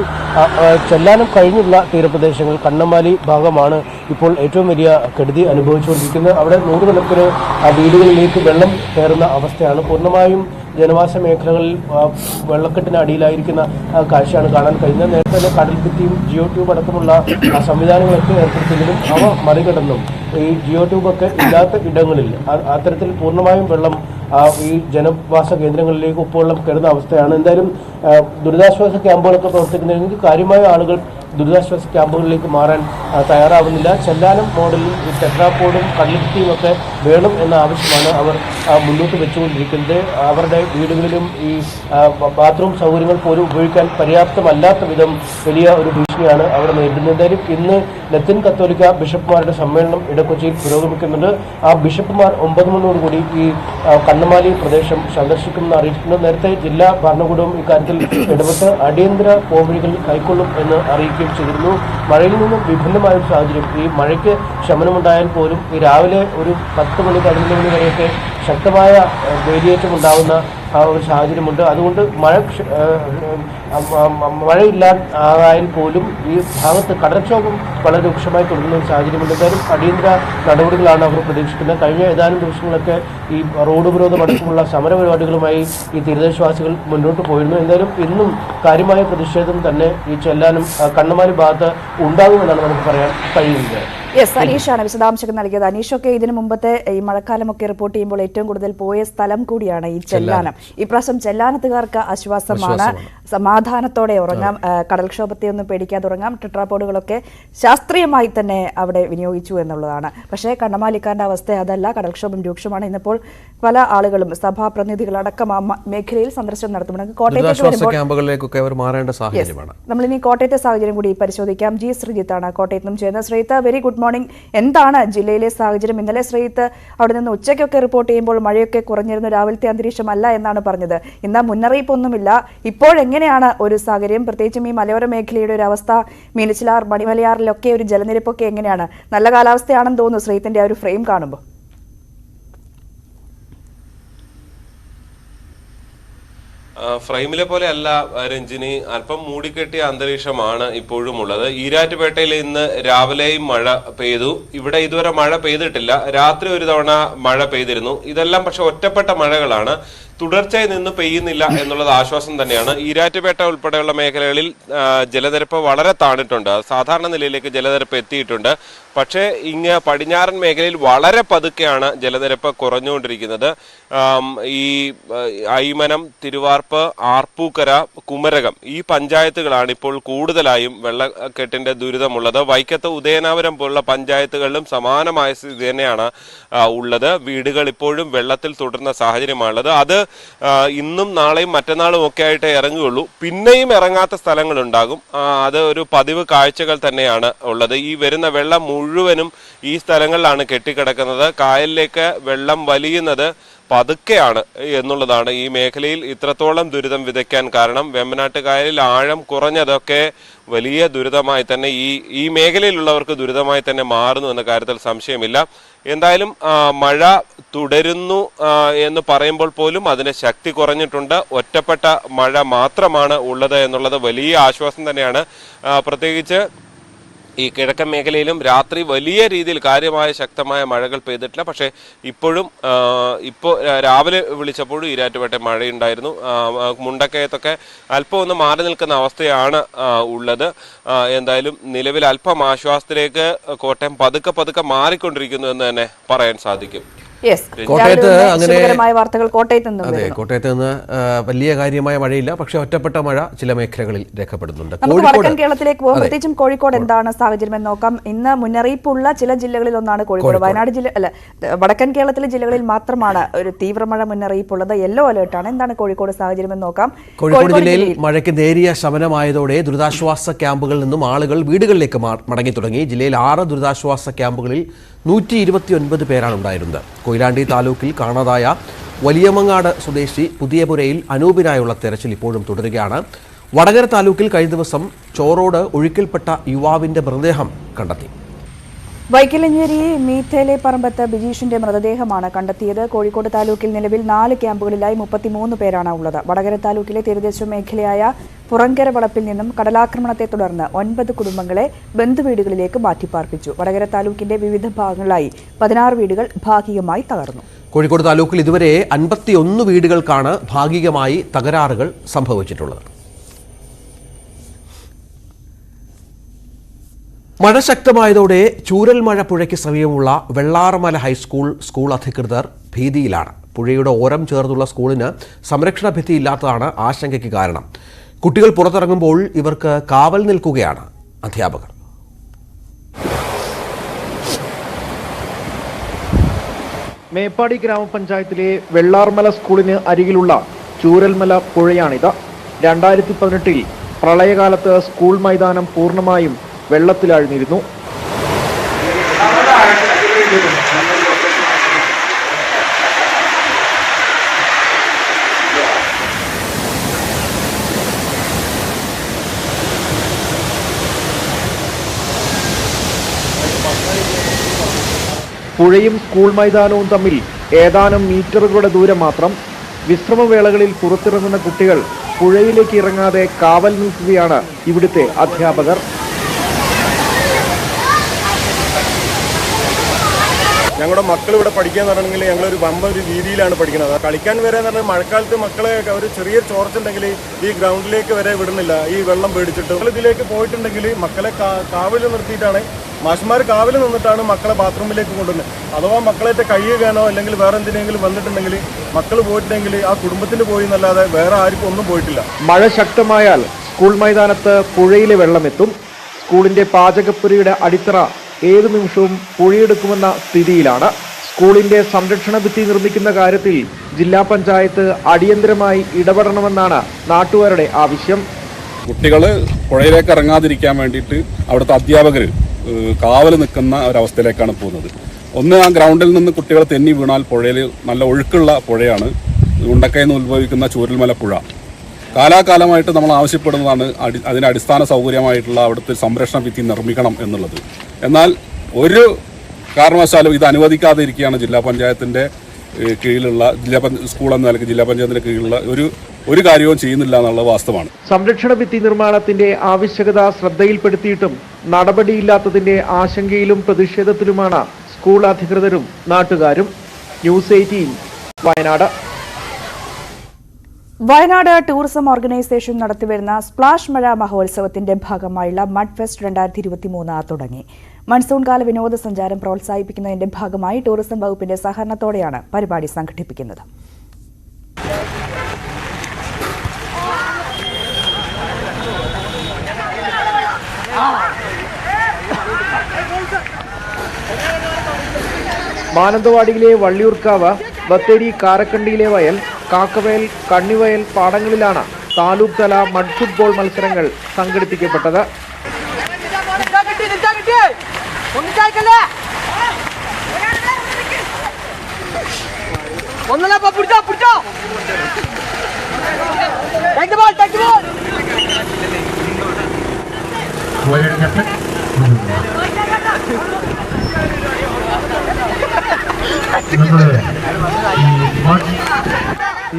ചെല്ലാനം കഴിഞ്ഞുള്ള തീരപ്രദേശങ്ങൾ കണ്ണമ്മാലി ഭാഗമാണ് ഇപ്പോൾ ഏറ്റവും വലിയ കെടുതി അനുഭവിച്ചുകൊണ്ടിരിക്കുന്നത്. അവിടെ 100 കണക്കിന് വീടുകളിലേക്ക് വെള്ളം കയറുന്ന അവസ്ഥയാണ്. പൂർണ്ണമായും ജനവാസ മേഖലകളിൽ വെള്ളക്കെട്ടിന് അടിയിലായിരിക്കുന്ന കാഴ്ചയാണ് കാണാൻ കഴിയുന്നത്. നേരത്തെ തന്നെ കടൽഭിത്തിയും ജിയോ ട്യൂബ് അടക്കമുള്ള സംവിധാനങ്ങളൊക്കെ ഏർപ്പെടുത്തിയെങ്കിലും അവ മറികടന്നും ഈ ജിയോ ട്യൂബൊക്കെ ഇല്ലാത്ത ഇടങ്ങളിൽ അത്തരത്തിൽ പൂർണ്ണമായും വെള്ളം ഈ ജനവാസ കേന്ദ്രങ്ങളിലേക്ക് ഉപ്പുവെള്ളം കയറുന്ന അവസ്ഥയാണ്. എന്തായാലും ദുരിതാശ്വാസ ക്യാമ്പുകളൊക്കെ പ്രവർത്തിക്കുന്നതിന് കാര്യമായ ആളുകൾ ദുരിതാശ്വാസ ക്യാമ്പുകളിലേക്ക് മാറാൻ തയ്യാറാവുന്നില്ല. ചെല്ലാനം മോഡലിൽ ഈ ടെട്രാപോഡും കടൽഭിത്തിയും ഒക്കെ വേണം എന്ന ആവശ്യമാണ് അവർ മുന്നോട്ട് വെച്ചുകൊണ്ടിരിക്കുന്നത്. അവരുടെ വീടുകളിലും ഈ ബാത്റൂം സൗകര്യങ്ങൾ പോലും ഉപയോഗിക്കാൻ പര്യാപ്തമല്ലാത്ത വിധം വലിയ ഒരു ഭീഷണിയാണ് അവിടെ നേരിടുന്നത്. എന്തായാലും ഇന്ന് ലത്തീൻ കത്തോലിക്ക ബിഷപ്പുമാരുടെ സമ്മേളനം ഇടക്കൊച്ചിയിൽ പുരോഗമിക്കുന്നുണ്ട്. ആ ബിഷപ്പുമാർ 9 മണിയോടുകൂടി ഈ കണ്ണമാലി പ്രദേശം സന്ദർശിക്കുമെന്ന് അറിയിച്ചിട്ടുണ്ട്. നേരത്തെ ജില്ലാ ഭരണകൂടവും ഇക്കാര്യത്തിൽ ഇടപെട്ട് അടിയന്തര പോംവഴികൾ കൈക്കൊള്ളും എന്ന് അറിയിക്കുകയും ചെയ്തിരുന്നു. മഴയിൽ നിന്നും വിഭിന്നമായ ഒരു സാഹചര്യം, ഈ മഴയ്ക്ക് ശമനമുണ്ടായാൽ പോലും ഈ രാവിലെ ഒരു 10 മണി 11 മണി വരെയൊക്കെ ശക്തമായ വേലിയേറ്റം ഉണ്ടാകുന്ന ഒരു സാഹചര്യമുണ്ട്. അതുകൊണ്ട് മഴയില്ലാതായാൽ പോലും ഈ ഭാഗത്ത് കടൽക്ഷോഭം വളരെ രൂക്ഷമായി തുടരുന്ന ഒരു സാഹചര്യമുണ്ട്. എന്തായാലും അടിയന്തര നടപടികളാണ് അവർ പ്രതീക്ഷിക്കുന്നത്. കഴിഞ്ഞ ഏതാനും ദിവസങ്ങളൊക്കെ ഈ റോഡ് ഉപരോധം അടക്കമുള്ള സമരപരിപാടികളുമായി ഈ തീരദേശവാസികൾ മുന്നോട്ട് പോയിരുന്നു. എന്തായാലും ഇന്നും കാര്യമായ പ്രതിഷേധം തന്നെ ഈ ചെല്ലാനും കണ്ണമാലി ഭാഗത്ത് ഉണ്ടാകുമെന്നാണ് നമുക്ക് പറയാൻ കഴിയുന്നത്. യെസ്, അനീഷാണ് വിശദാംശങ്ങൾ നൽകിയത്. അനീഷൊക്കെ ഇതിനു മുമ്പത്തെ ഈ മഴക്കാലമൊക്കെ റിപ്പോർട്ട് ചെയ്യുമ്പോൾ ഏറ്റവും കൂടുതൽ പോയ സ്ഥലം കൂടിയാണ് ഈ ചെല്ലാനം. ഇപ്രാവശ്യം ചെല്ലാനത്തുകാർക്ക് ആശ്വാസമാണ്, സമാധാനത്തോടെ ഉറങ്ങാം, കടൽക്ഷോഭത്തെ ഒന്നും പേടിക്കാതെ ഉറങ്ങാം. ടെട്രാപോഡുകളൊക്കെ ശാസ്ത്രീയമായി തന്നെ അവിടെ വിനിയോഗിച്ചു എന്നുള്ളതാണ്. പക്ഷേ കണ്ണമാലിക്കാരന്റെ അവസ്ഥ അതല്ല, കടൽക്ഷോഭം രൂക്ഷമാണ്. ഇന്നിപ്പോൾ പല ആളുകളും സഭാപ്രതിനിധികളടക്കം ആ മേഖലയിൽ സന്ദർശനം നടത്തുന്നുണ്ട്. കോട്ടയത്തേക്ക് നമ്മളിനി കോട്ടയത്തെ സാഹചര്യം കൂടി പരിശോധിക്കാം. ജി ശ്രീജിത്താണ് കോട്ടയത്ത് നിന്നും ചെയ്യുന്നത്. Sreejith, very good morning. എന്താണ് ജില്ലയിലെ സാഹചര്യം? ഇന്നലെ ശ്രീജിത്ത് അവിടെ നിന്ന് ഉച്ചയ്ക്കൊക്കെ റിപ്പോർട്ട് ചെയ്യുമ്പോൾ മഴയൊക്കെ കുറഞ്ഞിരുന്നു, രാവിലത്തെ അന്തരീക്ഷമല്ല എന്നാണ് പറഞ്ഞത്. ഇന്ന് മുന്നറിയിപ്പൊന്നുമില്ല. ഇപ്പോഴെങ്ങനെയാണ് ഒരു സാഹചര്യം? പ്രത്യേകിച്ചും ഈ മലയോര മേഖലയുടെ ഒരു അവസ്ഥ, മീനച്ചിലാർ, മണിമലയാറിലൊക്കെ ഒരു ജലനിരപ്പൊക്കെ എങ്ങനെയാണ്? നല്ല കാലാവസ്ഥയാണെന്ന് തോന്നുന്നു ശ്രീജിത്തിന്റെ ആ ഒരു ഫ്രെയിം കാണുമ്പോൾ. ഫ്രെയിമിലെ പോലെ അല്ല രഞ്ജിനി, അല്പം മൂടിക്കെട്ടിയ അന്തരീക്ഷമാണ് ഇപ്പോഴും ഉള്ളത്. ഈരാറ്റുപേട്ടയിൽ ഇന്ന് രാവിലെയും മഴ പെയ്തു. ഇവിടെ ഇതുവരെ മഴ പെയ്തിട്ടില്ല. രാത്രി ഒരു തവണ മഴ പെയ്തിരുന്നു. ഇതെല്ലാം പക്ഷെ ഒറ്റപ്പെട്ട മഴകളാണ്, തുടർച്ചയായി നിന്ന് പെയ്യുന്നില്ല എന്നുള്ളത് ആശ്വാസം തന്നെയാണ്. ഈരാറ്റുപേട്ട ഉൾപ്പെടെയുള്ള മേഖലകളിൽ ജലനിരപ്പ് വളരെ താണിട്ടുണ്ട്. സാധാരണ നിലയിലേക്ക് ജലനിരപ്പ് എത്തിയിട്ടുണ്ട്. പക്ഷേ ഇങ്ങ് പടിഞ്ഞാറൻ മേഖലയിൽ വളരെ പതുക്കെയാണ് ജലനിരപ്പ് കുറഞ്ഞുകൊണ്ടിരിക്കുന്നത്. ഈ അയ്മനം, തിരുവാർപ്പ്, ആർപ്പൂക്കര, കുമരകം ഈ പഞ്ചായത്തുകളാണ് ഇപ്പോൾ കൂടുതലായും വെള്ളക്കെട്ടിന്റെ ദുരിതമുള്ളത്. വൈക്കത്ത്, ഉദയനാപുരം പോലുള്ള പഞ്ചായത്തുകളിലും സമാനമായ സ്ഥിതി തന്നെയാണ് ഉള്ളത്. വീടുകൾ ഇപ്പോഴും വെള്ളത്തിൽ തുടരുന്ന സാഹചര്യമാണുള്ളത്. അത് ഇന്നും നാളെയും മറ്റന്നാളും ഒക്കെ ആയിട്ട് ഇറങ്ങുകയുള്ളൂ. പിന്നെയും ഇറങ്ങാത്ത സ്ഥലങ്ങളുണ്ടാകും. അത് ഒരു പതിവ് കാഴ്ചകൾ തന്നെയാണ് ഉള്ളത്. ഈ വരുന്ന വെള്ളം മുഴുവനും ഈ സ്ഥലങ്ങളിലാണ് കെട്ടിക്കിടക്കുന്നത്. കായലിലേക്ക് വെള്ളം വലിയുന്നത് പതുക്കെയാണ് എന്നുള്ളതാണ് ഈ മേഖലയിൽ ഇത്രത്തോളം ദുരിതം വിതയ്ക്കാൻ കാരണം. വെമ്പനാട്ട് കായലിൽ ആഴം കുറഞ്ഞതൊക്കെ വലിയ ദുരിതമായി തന്നെ ഈ മേഖലയിലുള്ളവർക്ക് ദുരിതമായി തന്നെ മാറുന്നു എന്ന കാര്യത്തിൽ സംശയമില്ല. എന്തായാലും മഴ തുടരുന്നു എന്ന് പറയുമ്പോൾ പോലും അതിന് ശക്തി കുറഞ്ഞിട്ടുണ്ട്. ഒറ്റപ്പെട്ട മഴ മാത്രമാണ് ഉള്ളത് എന്നുള്ളത് വലിയ ആശ്വാസം തന്നെയാണ്. പ്രത്യേകിച്ച് ഈ കിഴക്കൻ മേഖലയിലും രാത്രി വലിയ രീതിയിൽ കാര്യമായ ശക്തമായ മഴകൾ പെയ്തിട്ടില്ല. പക്ഷേ ഇപ്പോൾ രാവിലെ വിളിച്ചപ്പോഴും ഈരാറ്റുപേട്ട മഴയുണ്ടായിരുന്നു. മുണ്ടക്കയത്തൊക്കെ അല്പം ഒന്ന് മാറി നിൽക്കുന്ന അവസ്ഥയാണ് ഉള്ളത്. എന്തായാലും നിലവിൽ അല്പം ആശ്വാസത്തിലേക്ക് കോട്ടയം പതുക്കെ മാറിക്കൊണ്ടിരിക്കുന്നു എന്ന് തന്നെ പറയാൻ സാധിക്കും. കോട്ടയത്ത് കോട്ടയത്ത് നിന്ന് വലിയ കാര്യമായ മഴയില്ല, പക്ഷെ ഒറ്റപ്പെട്ട മഴ ചില മേഖലകളിൽ രേഖപ്പെടുന്നുണ്ട്. വടക്കൻ കേരളത്തിലേക്ക് പോകും. പ്രത്യേകിച്ചും കോഴിക്കോട് എന്താണ് സാഹചര്യം എന്ന് നോക്കാം. ഇന്ന് മുന്നറിയിപ്പുള്ള ചില ജില്ലകളിൽ ഒന്നാണ് കോഴിക്കോട്. വയനാട് വടക്കൻ കേരളത്തിലെ ജില്ലകളിൽ മാത്രമാണ് ഒരു തീവ്രമഴ മുന്നറിയിപ്പുള്ളത്. യെല്ലോ അലേർട്ടാണ്. എന്താണ് കോഴിക്കോട് സാഹചര്യം എന്ന് നോക്കാം. കോഴിക്കോട് ജില്ലയിൽ മഴയ്ക്ക് നേരിയ ശമനമായതോടെ ദുരിതാശ്വാസ ക്യാമ്പുകളിൽ നിന്നും ആളുകൾ വീടുകളിലേക്ക് മടങ്ങി തുടങ്ങി. ജില്ലയിൽ 6 ദുരിതാശ്വാസ ക്യാമ്പുകളിൽ 129 പേരാണ് ഉണ്ടായിരുന്നത്. കൊയിലാണ്ടി താലൂക്കിൽ കാണാതായ വലിയമങ്ങാട് സ്വദേശി പുതിയപുരയിൽ അനൂപിനായുള്ള തെരച്ചിൽ ഇപ്പോഴും തുടരുകയാണ്. വടകര താലൂക്കിൽ കഴിഞ്ഞ ദിവസം ചോറോട് ഒഴുക്കിൽപ്പെട്ട യുവാവിന്റെ മൃതദേഹം കണ്ടെത്തി. വൈക്കലഞ്ഞേരി മീത്തേലെ പറമ്പത്ത് ബിജീഷിന്റെ മൃതദേഹമാണ് കണ്ടെത്തിയത്. കോഴിക്കോട് താലൂക്കിൽ നിലവിൽ 4 ക്യാമ്പുകളിലായി 33 പേരാണ് ഉള്ളത്. വടകര താലൂക്കിലെ തീരദേശ മേഖലയായ പുറങ്കര വളപ്പിൽ നിന്നും കടലാക്രമണത്തെ തുടർന്ന് 9 കുടുംബങ്ങളെ ബന്ധുവീടുകളിലേക്ക് മാറ്റിപ്പാർപ്പിച്ചു. വടകര താലൂക്കിന്റെ വിവിധ ഭാഗങ്ങളായി 16 വീടുകൾ ഭാഗികമായി തകർന്നു. കോഴിക്കോട് താലൂക്കിൽ ഇതുവരെ 51 വീടുകൾക്കാണ് ഭാഗികമായി തകരാറുകൾ സംഭവിച്ചിട്ടുള്ളത്. മഴ ശക്തമായതോടെ ചൂരൽമഴ പുഴയ്ക്ക് സമീപമുള്ള വെള്ളാർമല ഹൈസ്കൂൾ സ്കൂൾ അധികൃതർ ഭീതിയിലാണ്. പുഴയുടെ ഓരം ചേർന്നുള്ള സ്കൂളിന് സംരക്ഷണ ഭിത്തിയില്ലാത്തതാണ് ആശങ്കയ്ക്ക് കാരണം. കുട്ടികൾ പുറത്തിറങ്ങുമ്പോൾ ഇവർക്ക് കാവൽ നിൽക്കുകയാണ് അധ്യാപകർ. മേപ്പാടി ഗ്രാമപഞ്ചായത്തിലെ വെള്ളാർമല സ്കൂളിന് അരികിലുള്ള ചൂരൽമല പുഴയാണിത്. 2018-ൽ പ്രളയകാലത്ത് സ്കൂൾ മൈതാനം പൂർണ്ണമായും വെള്ളത്തിലാഴ്ന്നിരുന്നു. പുഴയും സ്കൂൾ മൈതാനവും തമ്മിൽ ഏതാനും മീറ്ററുകളുടെ ദൂരം മാത്രം. വിശ്രമവേളകളിൽ പുറത്തിറങ്ങുന്ന കുട്ടികൾ പുഴയിലേക്ക് ഇറങ്ങാതെ കാവൽ നിൽക്കുകയാണ് ഇവിടുത്തെ അധ്യാപകർ. ഞങ്ങളുടെ മക്കൾ ഇവിടെ പഠിക്കാൻ പറഞ്ഞെങ്കിൽ ഞങ്ങളൊരു ഒരു രീതിയിലാണ് പഠിക്കുന്നത്. കളിക്കാൻ വരെ എന്ന് പറഞ്ഞാൽ മഴക്കാലത്ത് മക്കളെ ഒരു ചെറിയ ചോർച്ചുണ്ടെങ്കിൽ ഈ ഗ്രൗണ്ടിലേക്ക് വരെ വിടുന്നില്ല, ഈ വെള്ളം പേടിച്ചിട്ട്. നമ്മൾ ഇതിലേക്ക് പോയിട്ടുണ്ടെങ്കിൽ മക്കളെ കാവൽ നിർത്തിയിട്ടാണ്, മാഷ്മാർ കാവൽ നിന്നിട്ടാണ് മക്കളെ ബാത്റൂമിലേക്ക് കൊണ്ടുവന്നത്. അഥവാ മക്കളായിട്ട് കഴിയുകയാണോ അല്ലെങ്കിൽ വേറെ എന്തിനെങ്കിലും വന്നിട്ടുണ്ടെങ്കിൽ മക്കൾ പോയിട്ടുണ്ടെങ്കിൽ ആ കുടുംബത്തിന് പോയി എന്നല്ലാതെ വേറെ ആർക്കും ഒന്നും പോയിട്ടില്ല. മഴ ശക്തമായാൽ സ്കൂൾ മൈതാനത്ത് പുഴയിലെ വെള്ളമെത്തും. സ്കൂളിന്റെ പാചകപ്പുരയുടെ അടിത്തറ ഏതു നിമിഷവും പുഴയെടുക്കുമെന്ന സ്ഥിതിയിലാണ്. സ്കൂളിന്റെ സംരക്ഷണ ഭിത്തി നിർമ്മിക്കുന്ന കാര്യത്തിൽ ജില്ലാ പഞ്ചായത്ത് അടിയന്തരമായി ഇടപെടണമെന്നാണ് നാട്ടുകാരുടെ ആവശ്യം. കുട്ടികൾ പുഴയിലേക്ക് ഇറങ്ങാതിരിക്കാൻ വേണ്ടിയിട്ട് അവിടുത്തെ അധ്യാപകർ കാവൽ നിൽക്കുന്ന ഒരവസ്ഥയിലേക്കാണ് പോകുന്നത്. ഒന്ന്, ആ ഗ്രൗണ്ടിൽ നിന്ന് കുട്ടികൾ തെന്നി വീണാൽ പുഴയിൽ നല്ല ഒഴുക്കുള്ള പുഴയാണ് ഉണ്ടക്കയിൽ നിന്ന് ഉത്ഭവിക്കുന്ന ചൂരൽമല പുഴ. കാലാകാലമായിട്ട് നമ്മൾ ആവശ്യപ്പെടുന്നതാണ് അതിന് അടിസ്ഥാന സൗകര്യമായിട്ടുള്ള അവിടുത്തെ സംരക്ഷണ ഭിത്തി നിർമ്മിക്കണം എന്നുള്ളത്. എന്നാൽ ഒരു കാരണവശാലും ഇത് അനുവദിക്കാതെ ഇരിക്കുകയാണ് ജില്ലാ പഞ്ചായത്തിൻ്റെ കീഴിലുള്ള സ്കൂൾ എന്ന നിലയ്ക്ക് ജില്ലാ പഞ്ചായത്തിൻ്റെ കീഴിലുള്ള ഒരു കാര്യവും ചെയ്യുന്നില്ല എന്നുള്ള വാസ്തവമാണ്. സംരക്ഷണ ഭിത്തി നിർമ്മാണത്തിന്റെ ആവശ്യകത ശ്രദ്ധയിൽപ്പെടുത്തിയിട്ടും നടപടിയില്ലാത്തതിന്റെ ആശങ്കയിലും പ്രതിഷേധത്തിലുമാണ് സ്കൂൾ അധികൃതരും നാട്ടുകാരും. News 18 Wayanad. Wayanad tourism organisation നടത്തിവരുന്ന സ്പ്ലാഷ് മഴ മഹോത്സവത്തിന്റെ ഭാഗമായുള്ള മഡ് ഫെസ്റ്റ് 2023 തുടങ്ങി. മൺസൂൺ കാല വിനോദസഞ്ചാരം പ്രോത്സാഹിപ്പിക്കുന്നതിന്റെ ഭാഗമായി ടൂറിസം വകുപ്പിന്റെ സഹകരണത്തോടെയാണ് പരിപാടി സംഘടിപ്പിക്കുന്നത്. മാനന്തവാടിയിലെ വള്ളിയൂർക്കാവ്, ബത്തേരി കാരക്കണ്ടിയിലെ വയൽ, കാക്കവയൽ, കണ്ണിവയൽ പാടങ്ങളിലാണ് താലൂക്ക് തല മഡ് ഫുട്ബോൾ മത്സരങ്ങൾ സംഘടിപ്പിക്കപ്പെട്ടത്.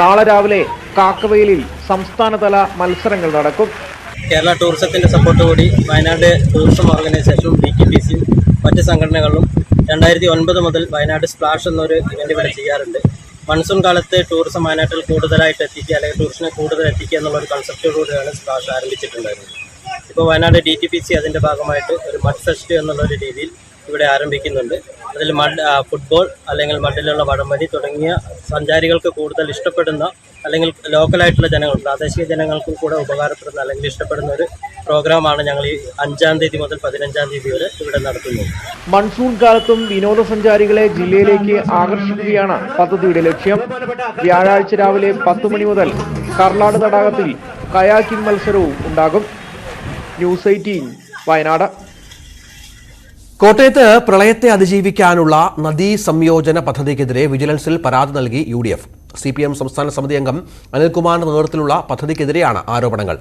നാളെ രാവിലെ കാക്കവയലിൽ സംസ്ഥാനതല മത്സരങ്ങൾ നടക്കും. കേരള ടൂറിസത്തിന്റെ സപ്പോർട്ടോടുകൂടി വയനാട് ടൂറിസം ഓർഗനൈസേഷനും DTPCയും മറ്റ് സംഘടനകളും 2009 മുതൽ വയനാട് സ്പ്ലാഷ് എന്നൊരു ഇവന്റ് ഇവിടെ ചെയ്യാറുണ്ട്. മൺസൂൺ കാലത്ത് ടൂറിസം വയനാട്ടിൽ കൂടുതലായിട്ട് എത്തിക്കുക അല്ലെങ്കിൽ ടൂറിസ്റ്റിനെ കൂടുതൽ എത്തിക്കുക എന്നുള്ളൊരു കൺസെപ്റ്റോടുകൂടിയാണ് സ്പ്ലാഷ് ആരംഭിച്ചിട്ടുണ്ടായിരുന്നത്. ഇപ്പോൾ വയനാട് DTPC അതിൻ്റെ ഭാഗമായിട്ട് ഒരു മഡ് ഫെസ്റ്റ് എന്നുള്ളൊരു രീതിയിൽ ഇവിടെ ആരംഭിക്കുന്നുണ്ട്. അതിൽ ഫുട്ബോൾ അല്ലെങ്കിൽ മഡിലുള്ള വടംവലി തുടങ്ങിയ സഞ്ചാരികൾക്ക് കൂടുതൽ ഇഷ്ടപ്പെടുന്ന അല്ലെങ്കിൽ ലോക്കലായിട്ടുള്ള ജനങ്ങൾ, പ്രാദേശിക ജനങ്ങൾക്കും കൂടെ ഉപകാരപ്പെടുന്ന അല്ലെങ്കിൽ ഇഷ്ടപ്പെടുന്ന ഒരു പ്രോഗ്രാമാണ് ഞങ്ങൾ ഈ 5-ാം തീയതി മുതൽ 15-ാം തീയതി വരെ ഇവിടെ നടത്തുന്നത്. മൺസൂൺ കാലത്തും വിനോദസഞ്ചാരികളെ ജില്ലയിലേക്ക് ആകർഷിക്കുകയാണ് പദ്ധതിയുടെ ലക്ഷ്യം. വ്യാഴാഴ്ച രാവിലെ 10 മണി മുതൽ കർലാട് തടാകത്തിൽ കയാക്കിംഗ് മത്സരവും ഉണ്ടാകും. ന്യൂസ് 18 വയനാട്. കോട്ടയത്ത് പ്രളയത്തെ അതിജീവിക്കാനുള്ള നദീ സംയോജന പദ്ധതിക്കെതിരെ വിജിലൻസിൽ പരാതി നൽകി UDF. CPM സംസ്ഥാന സമിതി അംഗം അനിൽകുമാറിന്റെ നേതൃത്വത്തിലുള്ള പദ്ധതിക്കെതിരെയാണ് ആരോപണങ്ങൾ.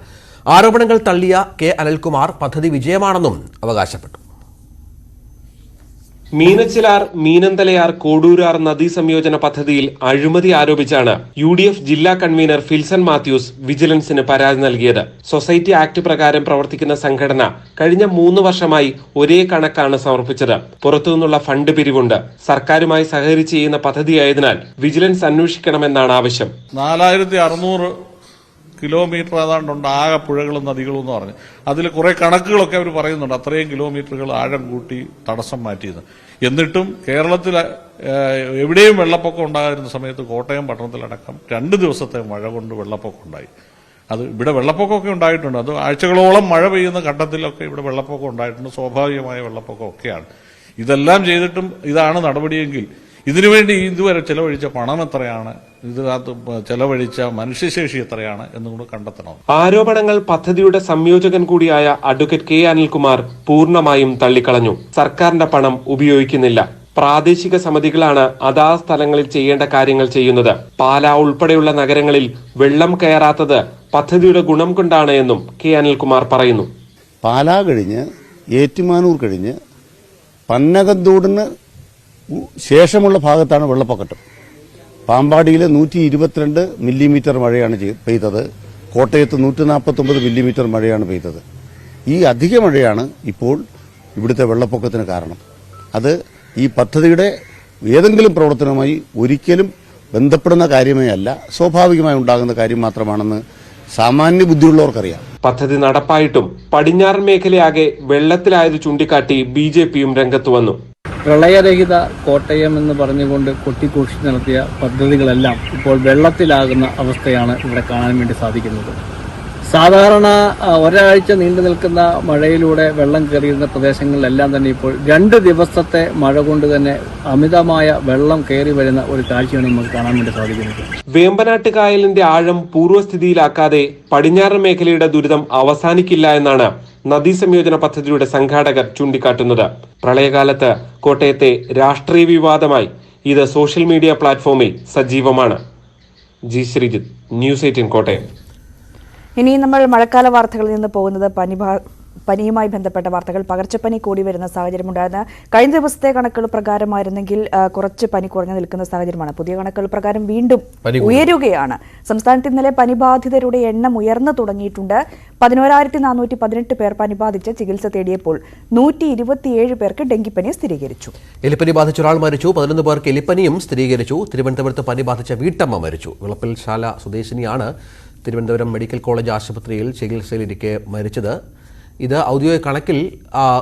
ആരോപണങ്ങൾ തള്ളിയ കെ അനിൽകുമാർ പദ്ധതി വിജയമാണെന്നും അവകാശപ്പെട്ടു. മീനച്ചിലാർ, മീനന്തലയാർ, കോഡൂരാർ നദീ സംയോജന പദ്ധതിയിൽ അഴിമതി ആരോപിച്ചാണ് UDF ജില്ലാ കൺവീനർ ഫിൽസൺ മാത്യൂസ് വിജിലൻസിന് പരാതി നൽകിയത്. സൊസൈറ്റി ആക്ട് പ്രകാരം പ്രവർത്തിക്കുന്ന സംഘടന കഴിഞ്ഞ 3 വർഷമായി ഒരേ കണക്കാണ് സമർപ്പിച്ചത്. പുറത്തുനിന്നുള്ള ഫണ്ട് പിരിവുണ്ട്. സർക്കാരുമായി സഹകരിച്ച് ചെയ്യുന്ന പദ്ധതിയായതിനാൽ വിജിലൻസ് അന്വേഷിക്കണമെന്നാണ് ആവശ്യം. 4600 കിലോമീറ്റർ ഏതാണ്ടുണ്ട് ആകെ പുഴകളും നദികളും എന്ന് പറഞ്ഞ് അതിൽ കുറെ കണക്കുകളൊക്കെ അവർ പറയുന്നുണ്ട്. അത്രയും കിലോമീറ്ററുകൾ ആഴം കൂട്ടി തടസ്സം മാറ്റിയത്. എന്നിട്ടും കേരളത്തിൽ എവിടെയും വെള്ളപ്പൊക്കം ഉണ്ടായിരുന്ന സമയത്ത് കോട്ടയം പട്ടണത്തിലടക്കം 2 ദിവസത്തെ മഴ കൊണ്ട് വെള്ളപ്പൊക്കം ഉണ്ടായി. അത് ഇവിടെ വെള്ളപ്പൊക്കമൊക്കെ ഉണ്ടായിട്ടുണ്ട്. അത് ആഴ്ചകളോളം മഴ പെയ്യുന്ന ഘട്ടത്തിലൊക്കെ ഇവിടെ വെള്ളപ്പൊക്കം ഉണ്ടായിട്ടുണ്ട്. സ്വാഭാവികമായ വെള്ളപ്പൊക്കം ഒക്കെയാണ്. ഇതെല്ലാം ചെയ്തിട്ടും ഇതാണ് നടപടിയെങ്കിൽ ഇതിനുവേണ്ടി ഇതുവരെ ചെലവഴിച്ച പണം എത്രയാണ്, ഇതിനകത്ത് ചെലവഴിച്ച മനുഷ്യശേഷി എത്രയാണ് എന്നുകൂടെ കണ്ടെത്തണം. ആരോപണങ്ങൾ പദ്ധതിയുടെ സംയോജകൻ കൂടിയായ അഡ്വക്കേറ്റ് കെ അനിൽകുമാർ പൂർണ്ണമായും തള്ളിക്കളഞ്ഞു. സർക്കാരിന്റെ പണം ഉപയോഗിക്കുന്നില്ല. പ്രാദേശിക സമിതികളാണ് അതാത് സ്ഥലങ്ങളിൽ ചെയ്യേണ്ട കാര്യങ്ങൾ ചെയ്യുന്നത്. പാലാ ഉൾപ്പെടെയുള്ള നഗരങ്ങളിൽ വെള്ളം കയറാത്തത് പദ്ധതിയുടെ ഗുണം കൊണ്ടാണ് എന്നും കെ അനിൽകുമാർ പറയുന്നു. പാലാ കഴിഞ്ഞ് ഏറ്റുമാനൂർ കഴിഞ്ഞ് പന്നകന്തോടിന് ശേഷമുള്ള ഭാഗത്താണ് വെള്ളപ്പൊക്കം. പാമ്പാടിയിൽ 122 മില്ലിമീറ്റർ മഴയാണ് പെയ്തത്. കോട്ടയത്ത് 149 മില്ലിമീറ്റർ മഴയാണ് പെയ്തത്. ഈ അധിക മഴയാണ് ഇപ്പോൾ ഇവിടുത്തെ വെള്ളപ്പൊക്കത്തിന് കാരണം. അത് ഈ പദ്ധതിയുടെ ഏതെങ്കിലും പ്രവർത്തനവുമായി ഒരിക്കലും ബന്ധപ്പെടുന്ന കാര്യമേ അല്ല, സ്വാഭാവികമായി ഉണ്ടാകുന്ന കാര്യം മാത്രമാണെന്ന് സാമാന്യ ബുദ്ധിയുള്ളവർക്കറിയാം. പദ്ധതി നടപ്പായിട്ടും പടിഞ്ഞാറൻ മേഖലയാകെ വെള്ളത്തിലായത് ചൂണ്ടിക്കാട്ടി BJPയും രംഗത്ത് വന്നു. പ്രളയരഹിത കോട്ടയം എന്ന് പറഞ്ഞുകൊണ്ട് കൊട്ടിഘോഷിച്ച് നടത്തിയ പദ്ധതികളെല്ലാം ഇപ്പോൾ വെള്ളത്തിലാകുന്ന അവസ്ഥയാണ് ഇവിടെ കാണാൻ വേണ്ടി സാധിക്കുന്നത്. സാധാരണ ഒരാഴ്ച നീണ്ടു നിൽക്കുന്ന മഴയിലൂടെ വെള്ളം കയറിയിരുന്ന പ്രദേശങ്ങളിലെല്ലാം തന്നെ ഇപ്പോൾ 2 ദിവസത്തെ മഴ കൊണ്ട് തന്നെ അമിതമായ വെള്ളം കയറി വരുന്ന ഒരു കാഴ്ചയാണ് നമുക്ക് കാണാൻ വേണ്ടി സാധിക്കുന്നത്. വേമ്പനാട്ട് കായലിന്റെ ആഴം പൂർവ്വസ്ഥിതിയിലാക്കാതെ പടിഞ്ഞാറൻ മേഖലയുടെ ദുരിതം അവസാനിക്കില്ല എന്നാണ് നദീ സംയോജന പദ്ധതിയുടെ സംഘാടകർ ചൂണ്ടിക്കാട്ടുന്നത്. പ്രളയകാലത്ത് കോട്ടയത്തെ രാഷ്ട്രീയ വിവാദമായി ഇത് സോഷ്യൽ മീഡിയ പ്ലാറ്റ്ഫോമിൽ സജീവമാണ്. G Sreejith, news 18 Kottayam. ഇനി നമ്മൾ മഴക്കാല വാർത്തകളിൽ നിന്ന് പോകുന്നത് പനിയുമായി ബന്ധപ്പെട്ട വാർത്തകൾ. പകർച്ചപ്പനി കൂടി വരുന്ന സാഹചര്യമുണ്ടായിരുന്നു. കഴിഞ്ഞ ദിവസത്തെ കണക്കുകൾ പ്രകാരമായിരുന്നെങ്കിൽ കുറച്ച് പനി കുറഞ്ഞു നിൽക്കുന്ന സാഹചര്യമാണ്. പുതിയ കണക്കുകൾ പ്രകാരം വീണ്ടും ഉയരുകയാണ്. സംസ്ഥാനത്ത് ഇന്നലെ പനിബാധിതരുടെ എണ്ണം ഉയർന്നു തുടങ്ങിയിട്ടുണ്ട്. 11,418 പേർ പനി ബാധിച്ച് ചികിത്സ തേടിയപ്പോൾ 127 പേർക്ക് ഡെങ്കിപ്പനി സ്ഥിരീകരിച്ചു. എലിപ്പനി ബാധിച്ച ഒരാൾ മരിച്ചു. 11 പേർക്ക് എലിപ്പനിയും സ്ഥിരീകരിച്ചു. തിരുവനന്തപുരത്ത് പനി ബാധിച്ച വീട്ടമ്മ മരിച്ചു. വിളപ്പിൽശാല സ്വദേശിനിയാണ് തിരുവനന്തപുരം മെഡിക്കൽ കോളേജ് ആശുപത്രിയിൽ ചികിത്സയിലിരിക്കെ മരിച്ചത്. ഇത് ഔദ്യോഗിക കണക്കിൽ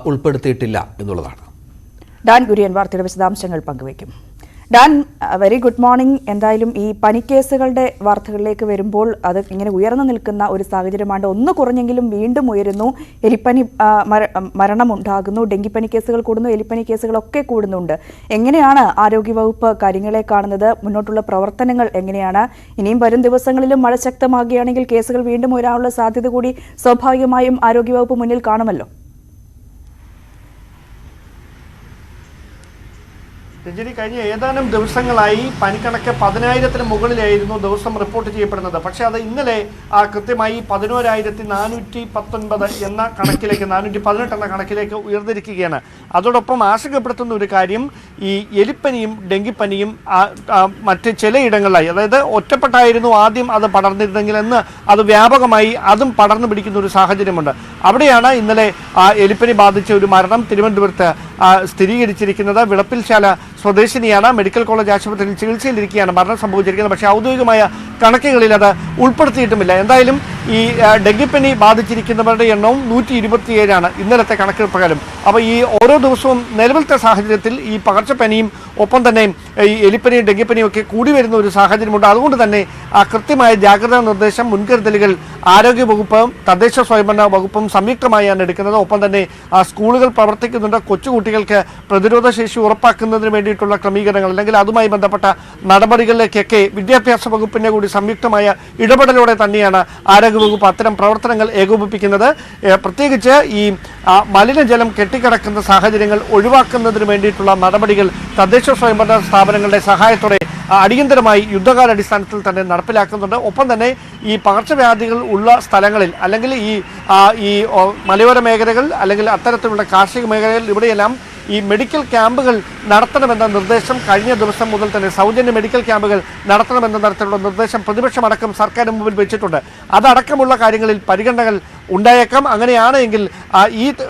ഉൾപ്പെടുത്തിയിട്ടില്ല എന്നുള്ളതാണ്. ഡാൻ കുര്യൻ വാർത്തയുടെ വിശദാംശങ്ങൾ പങ്കുവയ്ക്കും. Dan, very good morning. എന്തായാലും ഈ പനിക്കേസുകളുടെ വാർത്തകളിലേക്ക് വരുമ്പോൾ അത് ഇങ്ങനെ ഉയർന്നു നിൽക്കുന്ന ഒരു സാഹചര്യമാണ്. ഒന്ന് കുറഞ്ഞെങ്കിലും വീണ്ടും ഉയരുന്നു. എലിപ്പനി മരണമുണ്ടാകുന്നു, ഡെങ്കിപ്പനി കേസുകൾ കൂടുന്നു, എലിപ്പനി കേസുകളൊക്കെ കൂടുന്നുണ്ട്. എങ്ങനെയാണ് ആരോഗ്യവകുപ്പ് കാര്യങ്ങളെ കാണുന്നത്? മുന്നോട്ടുള്ള പ്രവർത്തനങ്ങൾ എങ്ങനെയാണ്? ഇനിയും വരും ദിവസങ്ങളിലും മഴ ശക്തമാകുകയാണെങ്കിൽ കേസുകൾ വീണ്ടും ഉയരാനുള്ള സാധ്യത കൂടി സ്വാഭാവികമായും ആരോഗ്യവകുപ്പ് മുന്നിൽ കാണുമല്ലോ. രഞ്ജിനി, കഴിഞ്ഞ ഏതാനും ദിവസങ്ങളായി പനിക്കണക്ക് 10,000-ന് മുകളിലായിരുന്നു ദിവസം റിപ്പോർട്ട് ചെയ്യപ്പെടുന്നത്. പക്ഷേ അത് ഇന്നലെ കൃത്യമായി 11,419 എന്ന കണക്കിലേക്ക്, 418 എന്ന കണക്കിലേക്ക് ഉയർന്നിരിക്കുകയാണ്. അതോടൊപ്പം ആശങ്കപ്പെടുത്തുന്ന ഒരു കാര്യം, ഈ എലിപ്പനിയും ഡെങ്കിപ്പനിയും മറ്റ് ചിലയിടങ്ങളിലായി, അതായത് ഒറ്റപ്പെട്ടായിരുന്നു ആദ്യം അത് പടർന്നിരുന്നെങ്കിൽ എന്ന് അത് വ്യാപകമായി അതും പടർന്നു പിടിക്കുന്ന ഒരു സാഹചര്യമുണ്ട്. അവിടെയാണ് ഇന്നലെ എലിപ്പനി ബാധിച്ച ഒരു മരണം തിരുവനന്തപുരത്ത് സ്ഥിരീകരിച്ചിരിക്കുന്നത്. വിളപ്പിൽശാല സ്വദേശിനിയാണ്. മെഡിക്കൽ കോളേജ് ആശുപത്രിയിൽ ചികിത്സയിലിരിക്കുകയാണ് മരണം സംഭവിച്ചിരിക്കുന്നത്. പക്ഷേ ഔദ്യോഗികമായ കണക്കുകളിൽ അത് ഉൾപ്പെടുത്തിയിട്ടുമില്ല. എന്തായാലും ഈ ഡെങ്കിപ്പനി ബാധിച്ചിരിക്കുന്നവരുടെ എണ്ണവും 127 ഇന്നലത്തെ കണക്കുകൾ പ്രകാരം. അപ്പോൾ ഈ ഓരോ ദിവസവും നിലവിലത്തെ സാഹചര്യത്തിൽ ഈ പകർച്ചപ്പനിയും ഒപ്പം തന്നെ ഈ എലിപ്പനിയും ഡെങ്കിപ്പനിയും ഒക്കെ കൂടി വരുന്ന ഒരു സാഹചര്യമുണ്ട്. അതുകൊണ്ട് തന്നെ കൃത്യമായ ജാഗ്രതാ നിർദ്ദേശം, മുൻകരുതലുകൾ ആരോഗ്യവകുപ്പും തദ്ദേശ സ്വയംഭരണ വകുപ്പും സംയുക്തമായാണ് എടുക്കുന്നത്. ഒപ്പം തന്നെ സ്കൂളുകൾ പ്രവർത്തിക്കുന്നുണ്ട്. കൊച്ചുകുട്ടികൾക്ക് പ്രതിരോധ ശേഷി ഉറപ്പാക്കുന്നതിന് വേണ്ടിയിട്ടുള്ള ക്രമീകരണങ്ങൾ അല്ലെങ്കിൽ അതുമായി ബന്ധപ്പെട്ട നടപടികളിലേക്കൊക്കെ വിദ്യാഭ്യാസ വകുപ്പിന്റെ കൂടി സംയുക്തമായ ഇടപെടലോടെ തന്നെയാണ് ആരോഗ്യവകുപ്പ് അത്തരം പ്രവർത്തനങ്ങൾ ഏകോപിപ്പിക്കുന്നത്. പ്രത്യേകിച്ച് ഈ മലിനജലം കെട്ടിക്കിടക്കുന്ന സാഹചര്യങ്ങൾ ഒഴിവാക്കുന്നതിന് വേണ്ടിയിട്ടുള്ള നടപടികൾ തദ്ദേശ സ്വയംഭരണ സ്ഥാപനങ്ങളുടെ സഹായത്തോടെ അടിയന്തരമായി യുദ്ധകാലാടിസ്ഥാനത്തിൽ തന്നെ നടപ്പിലാക്കുന്നുണ്ട്. ഒപ്പം തന്നെ ഈ പകർച്ചവ്യാധികൾ ഉള്ള സ്ഥലങ്ങളിൽ അല്ലെങ്കിൽ ഈ മലയോര മേഖലകൾ അല്ലെങ്കിൽ അത്തരത്തിലുള്ള കാർഷിക മേഖലകൾ ഇവിടെയെല്ലാം ഈ മെഡിക്കൽ ക്യാമ്പുകൾ നടത്തണമെന്ന നിർദ്ദേശം കഴിഞ്ഞ ദിവസം മുതൽ തന്നെ സൗജന്യ മെഡിക്കൽ ക്യാമ്പുകൾ നടത്തണമെന്ന തരത്തിലുള്ള നിർദ്ദേശം പ്രതിപക്ഷമടക്കം സർക്കാരിന് മുമ്പിൽ വെച്ചിട്ടുണ്ട്. അതടക്കമുള്ള കാര്യങ്ങളിൽ പരിഗണനകൾ ഉണ്ടായേക്കാം. അങ്ങനെയാണെങ്കിൽ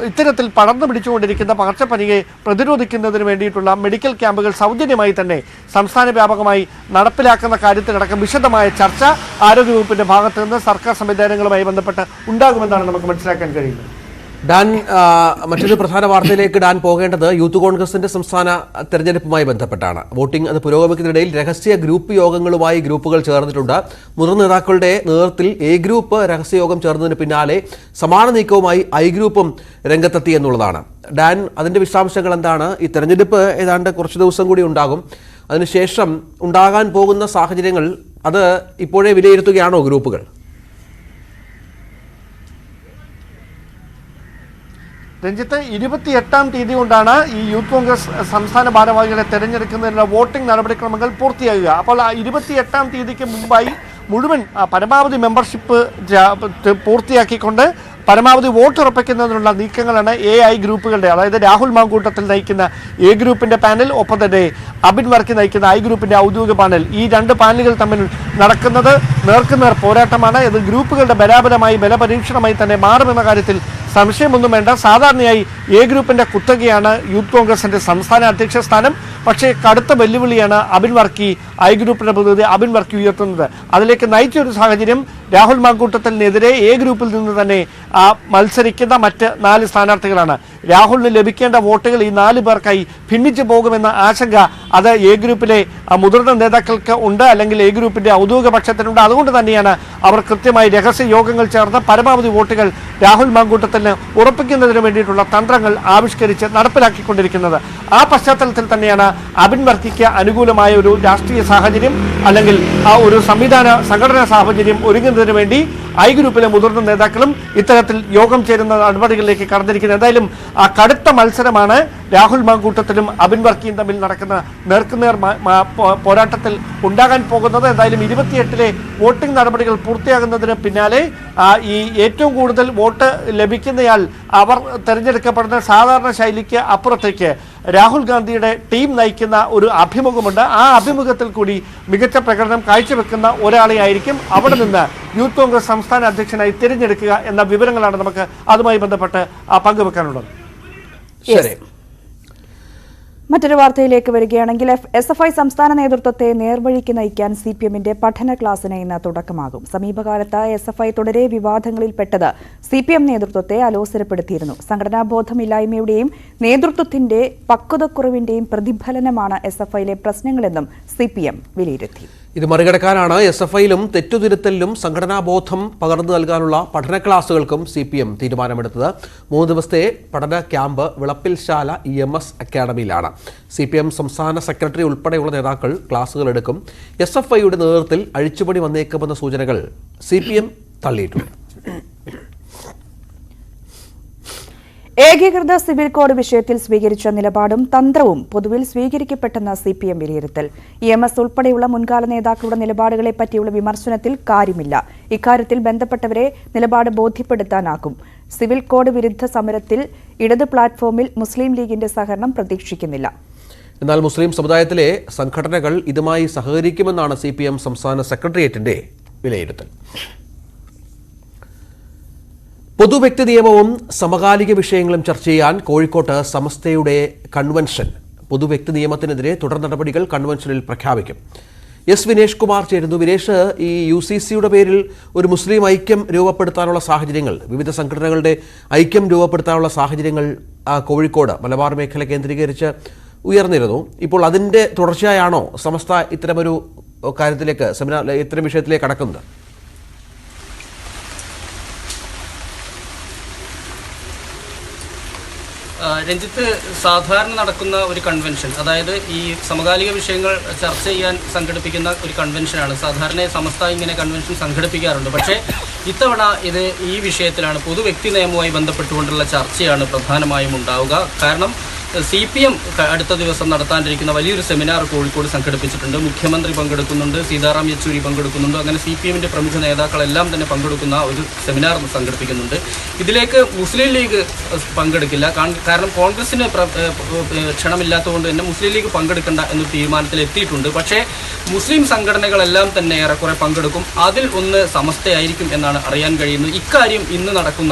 ഇത്തരത്തിൽ പടർന്നു പിടിച്ചുകൊണ്ടിരിക്കുന്ന പകർച്ചപ്പനിയെ പ്രതിരോധിക്കുന്നതിന് വേണ്ടിയിട്ടുള്ള മെഡിക്കൽ ക്യാമ്പുകൾ സൗജന്യമായി തന്നെ സംസ്ഥാന വ്യാപകമായി നടപ്പിലാക്കുന്ന കാര്യത്തിലടക്കം വിശദമായ ചർച്ച ആരോഗ്യവകുപ്പിന്റെ ഭാഗത്ത് നിന്ന് സർക്കാർ സംവിധാനങ്ങളുമായി ബന്ധപ്പെട്ട് ഉണ്ടാകുമെന്നാണ് നമുക്ക് മനസ്സിലാക്കാൻ കഴിയുന്നത്. ഡാൻ, മറ്റൊരു പ്രധാന വാർത്തയിലേക്ക് ഡാൻ പോകേണ്ടത് യൂത്ത് കോൺഗ്രസിന്റെ സംസ്ഥാന തെരഞ്ഞെടുപ്പുമായി ബന്ധപ്പെട്ടാണ്. വോട്ടിംഗ് അത് പുരോഗമിക്കുന്നതിനിടയിൽ രഹസ്യ ഗ്രൂപ്പ് യോഗങ്ങളുമായി ഗ്രൂപ്പുകൾ ചേർന്നിട്ടുണ്ട്. മുതിർന്ന നേതാക്കളുടെ നേതൃത്വത്തിൽ എ ഗ്രൂപ്പ് രഹസ്യയോഗം ചേർന്നതിന് പിന്നാലെ സമാന നീക്കവുമായി ഐ ഗ്രൂപ്പും രംഗത്തെത്തി എന്നുള്ളതാണ്. ഡാൻ, അതിന്റെ വിശദാംശങ്ങൾ എന്താണ്? ഈ തെരഞ്ഞെടുപ്പ് ഏതാണ്ട് കുറച്ച് ദിവസം കൂടി ഉണ്ടാകും. അതിനുശേഷം ഉണ്ടാകാൻ പോകുന്ന സാഹചര്യങ്ങൾ അത് ഇപ്പോഴേ വിലയിരുത്തുകയാണോ ഗ്രൂപ്പുകൾ? രഞ്ജിത്ത്, 28-ാം തീയതി കൊണ്ടാണ് ഈ യൂത്ത് കോൺഗ്രസ് സംസ്ഥാന ഭാരവാഹികളെ തെരഞ്ഞെടുക്കുന്നതിനുള്ള വോട്ടിംഗ് നടപടിക്രമങ്ങൾ പൂർത്തിയാകുക. അപ്പോൾ 28-ാം തീയതിക്ക് മുമ്പായി മുഴുവൻ പരമാവധി മെമ്പർഷിപ്പ് പൂർത്തിയാക്കിക്കൊണ്ട് പരമാവധി വോട്ട് ഉറപ്പിക്കുന്നതിനുള്ള നീക്കങ്ങളാണ് AI ഗ്രൂപ്പുകളുടെ, അതായത് രാഹുൽ മാങ്കൂട്ടത്തിൽ നയിക്കുന്ന എ ഗ്രൂപ്പിന്റെ പാനൽ, ഒപ്പം തന്നെ അബിൻ വർക്കി നയിക്കുന്ന ഐ ഗ്രൂപ്പിന്റെ ഔദ്യോഗിക പാനൽ. ഈ രണ്ട് പാനലുകൾ തമ്മിൽ നടക്കുന്നത് നേർക്കുനേർ പോരാട്ടമാണ്. ഇത് ഗ്രൂപ്പുകളുടെ ബലാബലമായി ബലപരീക്ഷണമായി തന്നെ മാറുമെന്ന കാര്യത്തിൽ സംശയമൊന്നും വേണ്ട. സാധാരണയായി എ ഗ്രൂപ്പിന്റെ കുത്തകയാണ് യൂത്ത് കോൺഗ്രസിന്റെ സംസ്ഥാന അധ്യക്ഷ സ്ഥാനം. പക്ഷേ കടുത്ത വെല്ലുവിളിയാണ് അബിൻ വർക്കി, ഐ ഗ്രൂപ്പിന്റെ പ്രതിനിധി അബിൻ വർക്കി ഉയർത്തുന്നത്. അതിലേക്ക് നയിച്ചൊരു സാഹചര്യം രാഹുൽ മാങ്കൂട്ടത്തിനെതിരെ എ ഗ്രൂപ്പിൽ നിന്ന് തന്നെ മത്സരിക്കുന്ന മറ്റ് 4 സ്ഥാനാർത്ഥികളാണ്. രാഹുലിന് ലഭിക്കേണ്ട വോട്ടുകൾ ഈ 4 പേർക്കായി ഭിന്നിച്ചു പോകുമെന്ന ആശങ്ക അത് എ ഗ്രൂപ്പിലെ മുതിർന്ന നേതാക്കൾക്ക് ഉണ്ട്, അല്ലെങ്കിൽ എ ഗ്രൂപ്പിന്റെ ഔദ്യോഗിക പക്ഷത്തിനുണ്ട്. അതുകൊണ്ട് തന്നെയാണ് അവർ കൃത്യമായി രഹസ്യ യോഗങ്ങൾ ചേർന്ന് പരമാവധി വോട്ടുകൾ രാഹുൽ മാങ്കൂട്ടത്തിന് ഉറപ്പിക്കുന്നതിന് വേണ്ടിയിട്ടുള്ള തന്ത്രങ്ങൾ ആവിഷ്കരിച്ച് നടപ്പിലാക്കിക്കൊണ്ടിരിക്കുന്നത്. ആ പശ്ചാത്തലത്തിൽ തന്നെയാണ് അബിൻ വർക്കിക്ക് അനുകൂലമായ ഒരു രാഷ്ട്രീയ സാഹചര്യം അല്ലെങ്കിൽ ഒരു സംഘടനാ സാഹചര്യം ഒരുങ്ങുന്നതിന് വേണ്ടി ഐ ഗ്രൂപ്പിലെ മുതിർന്ന നേതാക്കളും ഇത്തരത്തിൽ യോഗം ചേരുന്ന നടപടികളിലേക്ക് കടന്നിരിക്കുന്നത്. എന്തായാലും കടുത്ത മത്സരമാണ് രാഹുൽ മാങ്കൂട്ടത്തിലും അബിൻ വർക്കിയും തമ്മിൽ നടക്കുന്ന നേർക്കുനേർ പോരാട്ടത്തിൽ ഉണ്ടാകാൻ പോകുന്നത്. എന്തായാലും 28-ലെ വോട്ടിംഗ് നടപടികൾ പൂർത്തിയാകുന്നതിന് പിന്നാലെ ഈ ഏറ്റവും കൂടുതൽ വോട്ട് ലഭിക്കുന്നയാൾ അവർ തെരഞ്ഞെടുക്കപ്പെടുന്ന സാധാരണ ശൈലിക്ക് അപ്പുറത്തേക്ക് രാഹുൽ ഗാന്ധിയുടെ ടീം നയിക്കുന്ന ഒരു അഭിമുഖമുണ്ട്. ആ അഭിമുഖത്തിൽ കൂടി മികച്ച പ്രകടനം കാഴ്ചവെക്കുന്ന ഒരാളെ ആയിരിക്കും അവിടെ നിന്ന് യൂത്ത് കോൺഗ്രസ് സംസ്ഥാന അധ്യക്ഷനായി തിരഞ്ഞെടുക്കുക എന്ന വിവരങ്ങളാണ് നമുക്ക് അതുമായി ബന്ധപ്പെട്ട് പങ്കുവെക്കാനുള്ളത്. ശരി, മറ്റൊരു വാർത്തയിലേക്ക് വരികയാണെങ്കിൽ SFI സംസ്ഥാന നേതൃത്വത്തെ നേർവഴിക്ക് നയിക്കാൻ CPMന്റെ പഠന ക്ലാസ്സിന് ഇന്ന് തുടക്കമാകും. സമീപകാലത്ത് SFI തുടരെ വിവാദങ്ങളിൽപ്പെട്ടത് CPM നേതൃത്വത്തെ അലോസരപ്പെടുത്തിയിരുന്നു. സംഘടനാബോധമില്ലായ്മയുടെയും നേതൃത്വത്തിന്റെ പക്വതക്കുറവിന്റെയും പ്രതിഫലനമാണ് SFIയിലെ പ്രശ്നങ്ങളെന്നും CPM വിലയിരുത്തി. ഇത് മറികടക്കാനാണ് SFIയിലും തെറ്റുതിരുത്തലിലും സംഘടനാബോധം പകർന്നു നൽകാനുള്ള പഠന ക്ലാസുകൾക്കും CPM തീരുമാനമെടുത്തത്. 3 ദിവസത്തെ പഠന ക്യാമ്പ് വിളപ്പിൽശാല EMS അക്കാഡമിയിലാണ്. CPM സംസ്ഥാന സെക്രട്ടറി ഉൾപ്പെടെയുള്ള നേതാക്കൾ ക്ലാസുകൾ എടുക്കും. SFIയുടെ നേതൃത്വത്തിൽ അഴിച്ചുപണി വന്നേക്കുമെന്ന സൂചനകൾ CPM തള്ളിയിട്ടുണ്ട്. ഏകീകൃത സിവിൽ കോഡ് വിഷയത്തിൽ സ്വീകരിച്ച നിലപാടും തന്ത്രവും പൊതുവിൽ സ്വീകരിക്കപ്പെട്ടെന്ന CPM വിലയിരുത്തൽ. EMS ഉൾപ്പെടെയുള്ള മുൻകാല നേതാക്കളുടെ നിലപാടുകളെ പറ്റിയുള്ള വിമർശനത്തിൽ കാര്യമില്ല. ഇക്കാര്യത്തിൽ ബന്ധപ്പെട്ടവരെ നിലപാട് ബോധ്യപ്പെടുത്താനാകും. സിവിൽ കോഡ് വിരുദ്ധ സമരത്തിൽ ഇടത് പ്ലാറ്റ്ഫോമിൽ മുസ്ലിം ലീഗിന്റെ സഹകരണം പ്രതീക്ഷിക്കുന്നില്ല. എന്നാൽ മുസ്ലിം സമുദായത്തിലെ സംഘടനകൾ ഇതുമായി സഹകരിക്കുമെന്നാണ് CPM സംസ്ഥാന സെക്രട്ടേറിയറ്റിന്റെ വിലയിരുത്തൽ. പൊതുവ്യക്തി നിയമവും സമകാലിക വിഷയങ്ങളും ചർച്ച ചെയ്യാൻ കോഴിക്കോട്ട് സമസ്തയുടെ കൺവെൻഷൻ. പൊതുവ്യക്തി നിയമത്തിനെതിരെ തുടർ നടപടികൾ കൺവെൻഷനിൽ പ്രഖ്യാപിക്കും. S. വിനേഷ് കുമാർ ചേരുന്നു. വിനേഷ്, ഈ UCCയുടെ പേരിൽ ഒരു മുസ്ലിം ഐക്യം രൂപപ്പെടുത്താനുള്ള സാഹചര്യങ്ങൾ, വിവിധ സംഘടനകളുടെ ഐക്യം രൂപപ്പെടുത്താനുള്ള സാഹചര്യങ്ങൾ കോഴിക്കോട് മലബാർ മേഖല കേന്ദ്രീകരിച്ച് ഉയർന്നിരുന്നു. ഇപ്പോൾ അതിൻ്റെ തുടർച്ചയായാണോ സമസ്ത ഇത്തരമൊരു കാര്യത്തിലേക്ക് ഇത്തരം വിഷയത്തിലേക്ക് കടക്കുന്നത്? രഞ്ജിത്ത്, സാധാരണ നടക്കുന്ന ഒരു കൺവെൻഷൻ, അതായത് ഈ സമകാലിക വിഷയങ്ങൾ ചർച്ച ചെയ്യാൻ സംഘടിപ്പിക്കുന്ന ഒരു കൺവെൻഷനാണ്. സാധാരണ സമസ്ത ഇങ്ങനെ കൺവെൻഷൻ സംഘടിപ്പിക്കാറുണ്ട്. പക്ഷേ ഇത്തവണ ഇത് ഈ വിഷയത്തിലാണ്, പൊതു വ്യക്തി നിയമവുമായി ബന്ധപ്പെട്ടുകൊണ്ടുള്ള ചർച്ചയാണ് പ്രധാനമായും ഉണ്ടാവുക. കാരണം CPM അടുത്ത ദിവസം നടത്താനിരിക്കുന്ന വലിയൊരു സെമിനാർ കോഴിക്കോട് സംഘടിപ്പിച്ചിട്ടുണ്ട്. മുഖ്യമന്ത്രി പങ്കെടുക്കുന്നുണ്ട്, സീതാറാം യെച്ചൂരി പങ്കെടുക്കുന്നുണ്ട്. അങ്ങനെ CPMന്റെ പ്രമുഖ നേതാക്കളെല്ലാം തന്നെ പങ്കെടുക്കുന്ന ഒരു സെമിനാർ സംഘടിപ്പിക്കുന്നുണ്ട്. ഇതിലേക്ക് മുസ്ലിം ലീഗ് പങ്കെടുക്കില്ല. കാരണം കോൺഗ്രസിന് ക്ഷണമില്ലാത്തതുകൊണ്ട് തന്നെ മുസ്ലിം ലീഗ് പങ്കെടുക്കേണ്ട എന്നൊരു തീരുമാനത്തിൽ എത്തിയിട്ടുണ്ട്. പക്ഷേ മുസ്ലിം സംഘടനകളെല്ലാം തന്നെ ഏറെക്കുറെ പങ്കെടുക്കും. അതിൽ ഒന്ന് സമസ്തയായിരിക്കും എന്നാണ് അറിയാൻ കഴിയുന്നത്. ഇക്കാര്യം ഇന്ന്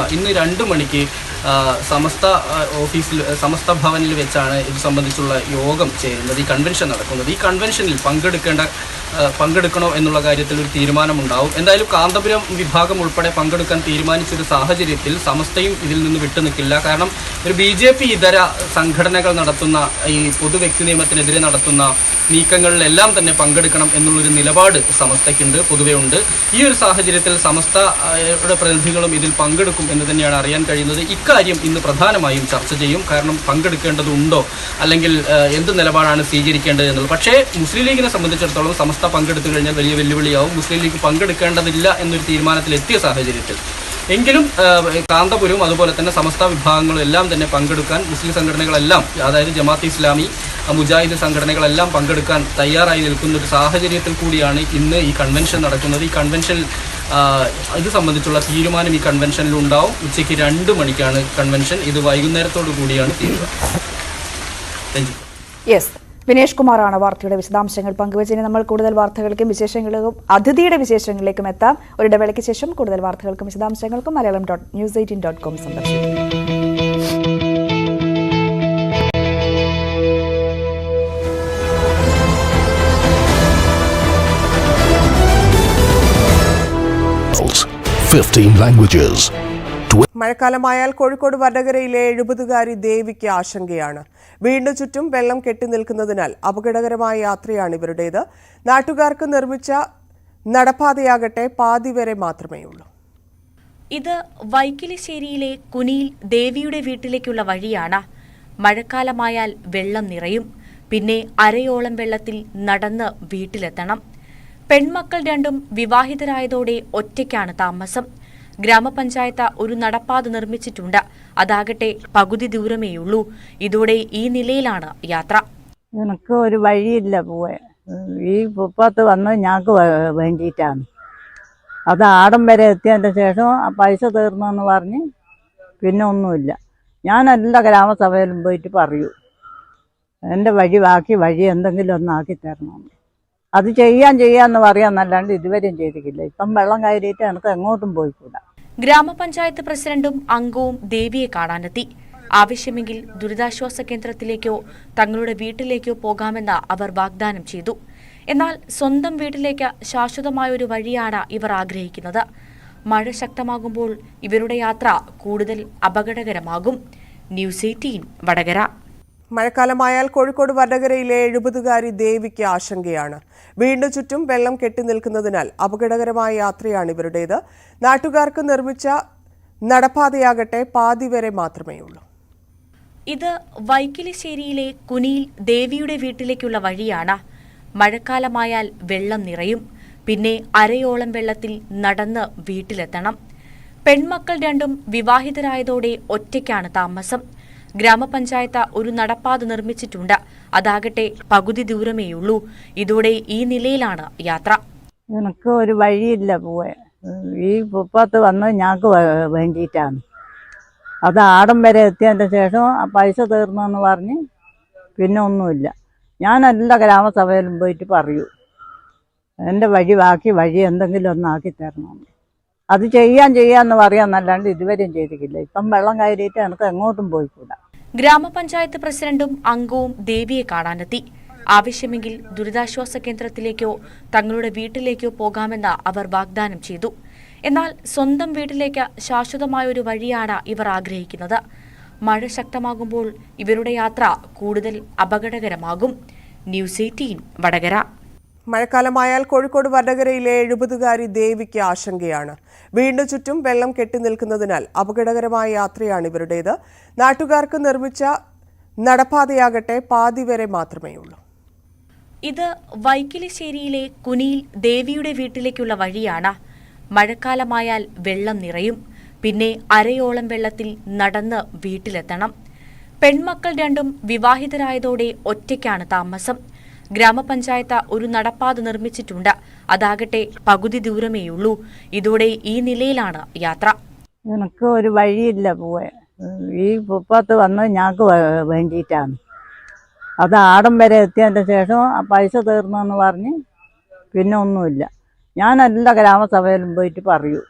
2 മണിക്ക് സമസ്ത ഭവനിൽ വെച്ചാണ് ഇത് സംബന്ധിച്ചുള്ള യോഗം ചേരുന്നത്, ഈ കൺവെൻഷൻ നടക്കുന്നത്. ഈ കൺവെൻഷനിൽ പങ്കെടുക്കണോ എന്നുള്ള കാര്യത്തിൽ ഒരു തീരുമാനമുണ്ടാവും. എന്തായാലും കാന്തപുരം വിഭാഗം ഉൾപ്പെടെ പങ്കെടുക്കാൻ തീരുമാനിച്ചൊരു സാഹചര്യത്തിൽ സമസ്തയും ഇതിൽ നിന്ന് വിട്ടുനിൽക്കില്ല. കാരണം ഒരു BJP ഇതര സംഘടനകൾ നടത്തുന്ന ഈ പൊതുവ്യക്തി നിയമത്തിനെതിരെ നടത്തുന്ന നീക്കങ്ങളിലെല്ലാം തന്നെ പങ്കെടുക്കണം എന്നുള്ളൊരു നിലപാട് സമസ്തയ്ക്കുണ്ട്, പൊതുവെ ഉണ്ട്. ഈ ഒരു സാഹചര്യത്തിൽ സമസ്തയുടെ പ്രതിനിധികളും ഇതിൽ പങ്കെടുക്കും എന്ന് തന്നെയാണ് അറിയാൻ കഴിയുന്നത്. ഇക്കാര്യം ഇന്ന് പ്രധാനമായും ചർച്ച ചെയ്യും. കാരണം പങ്കെടുക്കേണ്ടതുണ്ടോ അല്ലെങ്കിൽ എന്ത് നിലപാടാണ് സ്വീകരിക്കേണ്ടത് എന്നുള്ളത്. പക്ഷേ മുസ്ലിം ലീഗിനെ സംബന്ധിച്ചിടത്തോളം സമസ്ത പങ്കെടുത്തു കഴിഞ്ഞാൽ വലിയ വെല്ലുവിളിയാവും. മുസ്ലിം ലീഗ് പങ്കെടുക്കേണ്ടതില്ല എന്നൊരു തീരുമാനത്തിലെത്തിയ സാഹചര്യത്തിൽ എങ്കിലും കാന്തപുരവും അതുപോലെ തന്നെ സമസ്ത വിഭാഗങ്ങളും എല്ലാം തന്നെ പങ്കെടുക്കാൻ മുസ്ലിം സംഘടനകളെല്ലാം, അതായത് ജമാഅത്ത് ഇസ്ലാമി, മുജാഹിദ് സംഘടനകളെല്ലാം പങ്കെടുക്കാൻ തയ്യാറായി നിൽക്കുന്ന ഒരു സാഹചര്യത്തിൽ കൂടിയാണ് ഇന്ന് ഈ കൺവെൻഷൻ നടക്കുന്നത്. ഈ കൺവെൻഷൻ ഇത് സംബന്ധിച്ചുള്ള തീരുമാനം ഈ കൺവെൻഷനിൽ ഉണ്ടാവും. ഉച്ചയ്ക്ക് 2 മണിക്കാണ് കൺവെൻഷൻ. ഇത് വൈകുന്നേരത്തോടു കൂടിയാണ് തീരുക. യെസ്, വിനേഷ് കുമാറാണ് വാർത്തയുടെ വിശദാംശങ്ങൾ പങ്കുവച്ചതിന്. നമ്മൾ കൂടുതൽ വാർത്തകൾക്കും വിശേഷങ്ങൾക്കും അതിഥിയുടെ വിശേഷങ്ങളിലേക്കും എത്താം. ഒരു ഇടവേളയ്ക്ക് ശേഷം കൂടുതൽ വാർത്തകൾക്കും വിശദാംശങ്ങൾക്കും malayalam.news18.com സന്ദർശിക്കും. മഴക്കാലമായാൽ കോഴിക്കോട് വടകരയിലെ 70-കാരി ദേവിക്ക് ആശങ്കയാണ്. വീടിനു ചുറ്റും വെള്ളം കെട്ടിനിൽക്കുന്നതിനാൽ അപകടകരമായ യാത്രയാണ് ഇവരുടേത്. നാട്ടുകാർക്ക് നിർമ്മിച്ച നടപ്പാതയാകട്ടെ പാതി വരെ മാത്രമേ ഉള്ളൂ. ഇത് വൈക്കിലിശ്ശേരിയിലെ കുനിയിൽ ദേവിയുടെ വീട്ടിലേക്കുള്ള വഴിയാണ്. മഴക്കാലമായാൽ വെള്ളം നിറയും. പിന്നെ അരയോളം വെള്ളത്തിൽ നടന്ന് വീട്ടിലെത്തണം. പെൺമക്കൾ 2 വിവാഹിതരായതോടെ ഒറ്റയ്ക്കാണ് താമസം. ഗ്രാമപഞ്ചായത്ത് ഒരു നടപ്പാത നിർമ്മിച്ചിട്ടുണ്ട്. അതാകട്ടെ പകുതി ദൂരമേയുള്ളൂ. ഇതോടെ ഈ നിലയിലാണ് യാത്ര. എനിക്ക് ഒരു വഴിയില്ല പോവാൻ. ഈ ഫുട്പാത്ത് വന്ന് ഞങ്ങൾക്ക് വേണ്ടിയിട്ടാണ്. അത് ആടം വരെ എത്തിയതിൻ്റെ ശേഷം ആ പൈസ തീർന്നെന്ന് പറഞ്ഞ് പിന്നെ ഒന്നുമില്ല. ഞാൻ എല്ലാ ഗ്രാമസഭയിലും പോയിട്ട് പറയൂ, എൻ്റെ ബാക്കി വഴി എന്തെങ്കിലും ഒന്നാക്കി തരണം. അത് ചെയ്യാന്ന് പറയാന്നല്ലാണ്ട് ഇതുവരെയും ചെയ്തിട്ടില്ല. ഇപ്പം വെള്ളം കയറിയിട്ട് എനിക്ക് എങ്ങോട്ടും പോയിക്കൂടാ. ഗ്രാമപഞ്ചായത്ത് പ്രസിഡന്റും അംഗവും ദേവിയെ കാണാനെത്തി. ആവശ്യമെങ്കിൽ ദുരിതാശ്വാസ കേന്ദ്രത്തിലേക്കോ തങ്ങളുടെ വീട്ടിലേക്കോ പോകാമെന്ന് അവർ വാഗ്ദാനം ചെയ്തു. എന്നാൽ സ്വന്തം വീട്ടിലേക്ക് ശാശ്വതമായ ഒരു വഴിയാണ് ഇവർ ആഗ്രഹിക്കുന്നത്. മഴ ശക്തമാകുമ്പോൾ ഇവരുടെ യാത്ര കൂടുതൽ അപകടകരമാകും. ന്യൂസ് 18 വടകര. മഴക്കാലമായാൽ കോഴിക്കോട് വടകരയിലെ 70-കാരി ദേവിക്ക് ആശങ്കയാണ്. വീടിനു ചുറ്റും വെള്ളം കെട്ടിനിൽക്കുന്നതിനാൽ അപകടകരമായ യാത്രയാണ് ഇവരുടേത്. നാട്ടുകാർക്ക് നിർമ്മിച്ച നടപ്പാതയാകട്ടെ പാതി വരെ മാത്രമേ ഉള്ളൂ. ഇത് വൈക്കിലിശ്ശേരിയിലെ കുനിയിൽ ദേവിയുടെ വീട്ടിലേക്കുള്ള വഴിയാണ്. മഴക്കാലമായാൽ വെള്ളം നിറയും. പിന്നെ അരയോളം വെള്ളത്തിൽ നടന്ന് വീട്ടിലെത്തണം. പെൺമക്കൾ 2 വിവാഹിതരായതോടെ ഒറ്റയ്ക്കാണ് താമസം. ഗ്രാമപഞ്ചായത്ത് ഒരു നടപ്പാത നിർമ്മിച്ചിട്ടുണ്ട്. അതാകട്ടെ പകുതി ദൂരമേയുള്ളൂ. ഇതോടെ ഈ നിലയിലാണ് യാത്ര. എനിക്ക് ഒരു വഴിയില്ല പോവാൻ. ഈ ഫുട്പാത്ത് വന്ന് ഞങ്ങൾക്ക് വേണ്ടിയിട്ടാണ്. അത് ആടം വരെ എത്തിയതിൻ്റെ ശേഷം ആ പൈസ തീർന്നെന്ന് പറഞ്ഞ് പിന്നെ ഒന്നുമില്ല. ഞാൻ എല്ലാ ഗ്രാമസഭയിലും പോയിട്ട് പറയൂ, എൻ്റെ ബാക്കി വഴി എന്തെങ്കിലും ഒന്നാക്കി തരണം. അത് ചെയ്യാന്ന് പറയാന്നല്ലാണ്ട് ഇതുവരെയും ചെയ്തിട്ടില്ല. ഇപ്പം വെള്ളം കയറിയിട്ട് എനിക്ക് എങ്ങോട്ടും പോയിക്കൂടാ. ഗ്രാമപഞ്ചായത്ത് പ്രസിഡന്റും അംഗവും ദേവിയെ കാണാനെത്തി. ആവശ്യമെങ്കിൽ ദുരിതാശ്വാസ കേന്ദ്രത്തിലേക്കോ തങ്ങളുടെ വീട്ടിലേക്കോ പോകാമെന്ന് അവർ വാഗ്ദാനം ചെയ്തു. എന്നാൽ സ്വന്തം വീട്ടിലേക്ക് ശാശ്വതമായ ഒരു വഴിയാണ് ഇവർ ആഗ്രഹിക്കുന്നത്. മഴ ശക്തമാകുമ്പോൾ ഇവരുടെ യാത്ര കൂടുതൽ അപകടകരമാകും. ന്യൂസ് 18 വടകര. മഴക്കാലമായാൽ കോഴിക്കോട് വടകരയിലെ 70-കാരി ദേവിക്ക് ആശങ്കയാണ്. വീടിനു ചുറ്റും വെള്ളം കെട്ടിനിൽക്കുന്നതിനാൽ അപകടകരമായ യാത്രയാണ് ഇവരുടേത്. നാട്ടുകാർക്ക് നിർമ്മിച്ച നടപ്പാതയാകട്ടെ പാതി വരെ മാത്രമേ ഉള്ളൂ. ഇത് വൈക്കിലിശ്ശേരിയിലെ കുനിയിൽ ദേവിയുടെ വീട്ടിലേക്കുള്ള വഴിയാണ്. മഴക്കാലമായാൽ വെള്ളം നിറയും. പിന്നെ അരയോളം വെള്ളത്തിൽ നടന്ന് വീട്ടിലെത്തണം. പെൺമക്കൾ രണ്ടും വിവാഹിതരായതോടെ ഒറ്റയ്ക്കാണ് താമസം. ഗ്രാമപഞ്ചായത്ത് ഒരു നടപ്പാത നിർമ്മിച്ചിട്ടുണ്ട്. അതാകട്ടെ പകുതി ദൂരമേയുള്ളൂ. ഇതോടെ ഈ നിലയിലാണ് യാത്ര. എനിക്ക് ഒരു വഴിയില്ല പോവാൻ. ഈ ഫുട്പാത്ത് വന്നത് ഞങ്ങൾക്ക് വേണ്ടിയിട്ടാണ്. അത് ആടം വരെ എത്തിയതിൻ്റെ ശേഷം ആ പൈസ തീർന്നെന്ന് പറഞ്ഞ് പിന്നെ ഒന്നുമില്ല. ഞാൻ എല്ലാ ഗ്രാമസഭയിലും പോയിട്ട് പറയൂ,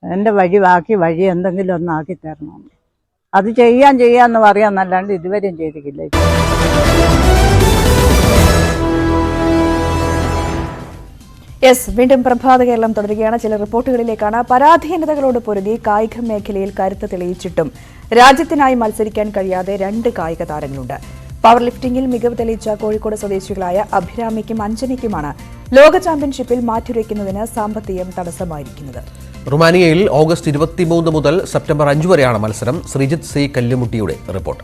എൻ്റെ ബാക്കി വഴി എന്തെങ്കിലും ഒന്നാക്കി തരണം. അത് ചെയ്യാന്ന് പറയാന്നല്ലാണ്ട് ഇതുവരെയും ചെയ്തിട്ടില്ല. വീണ്ടും പ്രഭാത കേരളം തുടരുകയാണ്. ചില റിപ്പോർട്ടുകളിലേക്കാണ്. പരാധീനതകളോട് പൊരുതി കായിക മേഖലയിൽ കരുത്ത് തെളിയിച്ചിട്ടും രാജ്യത്തിനായി മത്സരിക്കാൻ കഴിയാതെ 2 കായിക താരങ്ങളുണ്ട്. പവർ ലിഫ്റ്റിംഗിൽ മികവ് തെളിയിച്ച കോഴിക്കോട് സ്വദേശികളായ അഭിരാമിക്കും അഞ്ജനയ്ക്കുമാണ് ലോക ചാമ്പ്യൻഷിപ്പിൽ മാറ്റുരയ്ക്കുന്നതിന് സാമ്പത്തികം തടസ്സമായിരിക്കുന്നത്. റുമാനിയയിൽ ഓഗസ്റ്റ് 23 മുതൽ സെപ്റ്റംബർ 5 വരെയാണ് മത്സരം. ശ്രീജിത്ത് സി കല്ലുമുട്ടിയുടെ റിപ്പോർട്ട്.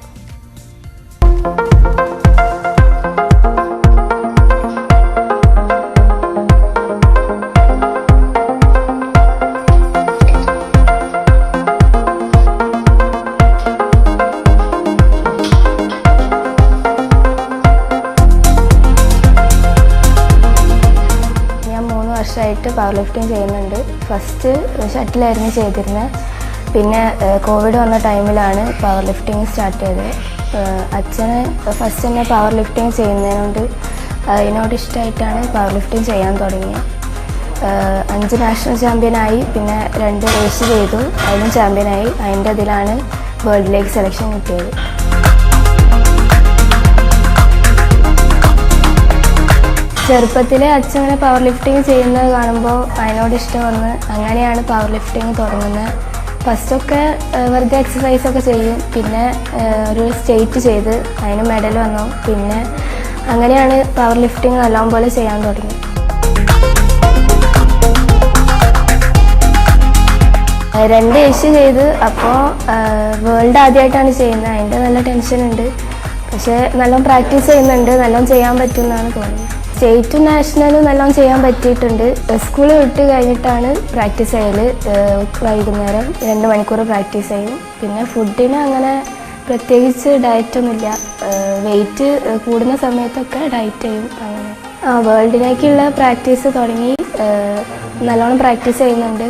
പവർ ലിഫ്റ്റിംഗ് ചെയ്യുന്നുണ്ട്. ഫസ്റ്റ് ഷട്ടിലായിരുന്നു ചെയ്തിരുന്നത്. പിന്നെ കോവിഡ് വന്ന ടൈമിലാണ് പവർ ലിഫ്റ്റിംഗ് സ്റ്റാർട്ട് ചെയ്തത്. അച്ഛന് ഫസ്റ്റ് തന്നെ പവർ ലിഫ്റ്റിംഗ് ചെയ്യുന്നതിനോട് അതിനോട് ഇഷ്ടമായിട്ടാണ് പവർ ലിഫ്റ്റിംഗ് ചെയ്യാൻ തുടങ്ങിയത്. 5 നാഷണൽ ചാമ്പ്യനായി, പിന്നെ 2 റേസ് ചെയ്തു, അതിലും ചാമ്പ്യനായി. അതിൻ്റെ ഇതിലാണ് വേൾഡിലേക്ക് സെലക്ഷൻ കിട്ടിയത്. ചെറുപ്പത്തിലെ അച്ഛനെ പവർ ലിഫ്റ്റിംഗ് ചെയ്യുന്നത് കാണുമ്പോൾ അതിനോട് ഇഷ്ടം വന്ന് അങ്ങനെയാണ് പവർ ലിഫ്റ്റിംഗ് തുടങ്ങുന്നത്. ഫസ്റ്റൊക്കെ വെറുതെ എക്സസൈസൊക്കെ ചെയ്യും. പിന്നെ ഒരു സ്റ്റേറ്റ് ചെയ്ത് അതിന് മെഡൽ വന്നു. പിന്നെ അങ്ങനെയാണ് പവർ ലിഫ്റ്റിംഗ് നല്ലോണം പോലെ ചെയ്യാൻ തുടങ്ങി. രണ്ട് ഏഷ്യ ചെയ്ത്. അപ്പോൾ വേൾഡ് ആദ്യമായിട്ടാണ് ചെയ്യുന്നത്. അതിൻ്റെ നല്ല ടെൻഷനുണ്ട്. പക്ഷേ നല്ലോണം പ്രാക്ടീസ് ചെയ്യുന്നുണ്ട്. നല്ലോണം ചെയ്യാൻ പറ്റുമെന്നാണ് തോന്നുന്നത്. സ്റ്റേറ്റും നാഷണലും നല്ലോണം ചെയ്യാൻ പറ്റിയിട്ടുണ്ട്. സ്കൂൾ വിട്ട് കഴിഞ്ഞിട്ടാണ് പ്രാക്ടീസ് ചെയ്യൽ. വൈകുന്നേരം 2 മണിക്കൂർ പ്രാക്ടീസ് ചെയ്യും. പിന്നെ ഫുഡിന് അങ്ങനെ പ്രത്യേകിച്ച് ഡയറ്റൊന്നുമില്ല. വെയിറ്റ് കൂടുന്ന സമയത്തൊക്കെ ഡയറ്റ് ചെയ്യും. അങ്ങനെ വേൾഡിലേക്കുള്ള പ്രാക്ടീസ് തുടങ്ങി. നല്ലോണം പ്രാക്ടീസ് ചെയ്യുന്നുണ്ട്.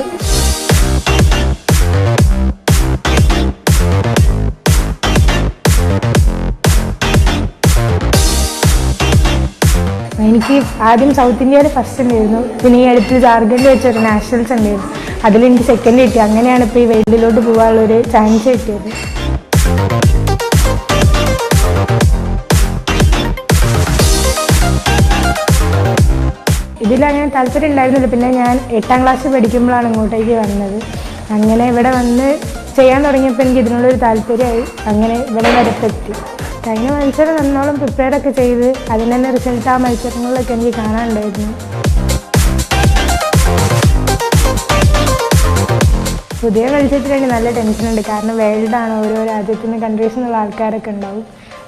എനിക്ക് ആദ്യം സൗത്ത് ഇന്ത്യയിൽ ഫസ്റ്റ് ഉണ്ടായിരുന്നു. പിന്നെ ഈ അടുത്ത് ജാർഖണ്ഡിൽ വെച്ചൊരു നാഷണൽസ് ഉണ്ടായിരുന്നു. അതിലെനിക്ക് സെക്കൻഡ് കിട്ടി. അങ്ങനെയാണ് ഇപ്പോൾ ഈ വേൾഡിലോട്ട് പോകാനുള്ളൊരു ചാൻസ് കിട്ടിയത്. ഇതിലങ്ങനെ താല്പര്യം ഉണ്ടായിരുന്നില്ല. പിന്നെ ഞാൻ 8ാം ക്ലാസ് പഠിക്കുമ്പോഴാണ് ഇങ്ങോട്ടേക്ക് വന്നത്. അങ്ങനെ ഇവിടെ വന്ന് ചെയ്യാൻ തുടങ്ങിയപ്പോൾ എനിക്ക് ഇതിനുള്ളൊരു താല്പര്യമായി. അങ്ങനെ ഇവിടെ വരപ്പെത്തി. കഴിഞ്ഞ മത്സരം നന്നോളം പ്രിപ്പയറൊക്കെ ചെയ്ത് അതിന് തന്നെ റിസൾട്ട് ആ മത്സരങ്ങളിലൊക്കെ എനിക്ക് കാണാനുണ്ടായിരുന്നു. പുതിയ മത്സരത്തിലേക്ക് നല്ല ടെൻഷനുണ്ട്. കാരണം വേൾഡാണ്, ഓരോ രാജ്യത്തു നിന്ന് കൺട്രീസിൽ നിന്നുള്ള ആൾക്കാരൊക്കെ ഉണ്ടാവും.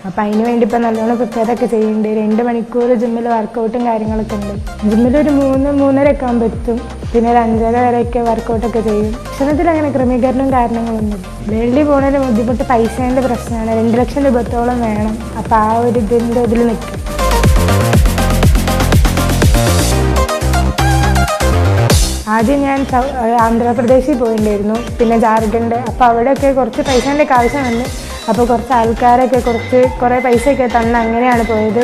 അപ്പം അതിന് വേണ്ടി ഇപ്പം നല്ലോണം പ്രിപ്പയറൊക്കെ ചെയ്യുന്നുണ്ട്. 2 മണിക്കൂർ ജിമ്മിൽ വർക്കൗട്ടും കാര്യങ്ങളൊക്കെ ഉണ്ട്. ജിമ്മിലൊരു 3-3:30 ഒക്കെ ആകുമ്പോൾ എത്തും. പിന്നെ ഒരു 5:30 വരെയൊക്കെ വർക്കൗട്ടൊക്കെ ചെയ്യും. ഭക്ഷണത്തിൽ അങ്ങനെ ക്രമീകരണവും കാരണങ്ങളൊന്നും. വേൾഡിൽ പോകുന്നതിന് ബുദ്ധിമുട്ട് പൈസേൻ്റെ പ്രശ്നമാണ്. 2 ലക്ഷം രൂപത്തോളം വേണം. അപ്പോൾ ആ ഒരു ഇതിൽ നിൽക്കും. ആദ്യം ഞാൻ ആന്ധ്രാപ്രദേശിൽ പോയിട്ടുണ്ടായിരുന്നു. പിന്നെ ജാർഖണ്ഡ്. അപ്പോൾ അവിടെയൊക്കെ കുറച്ച് പൈസേൻ്റെ ഒക്കെ ആവശ്യം വന്നു. അപ്പോൾ കുറച്ച് ആൾക്കാരൊക്കെ കുറേ പൈസയൊക്കെ തന്ന് അങ്ങനെയാണ് പോയത്.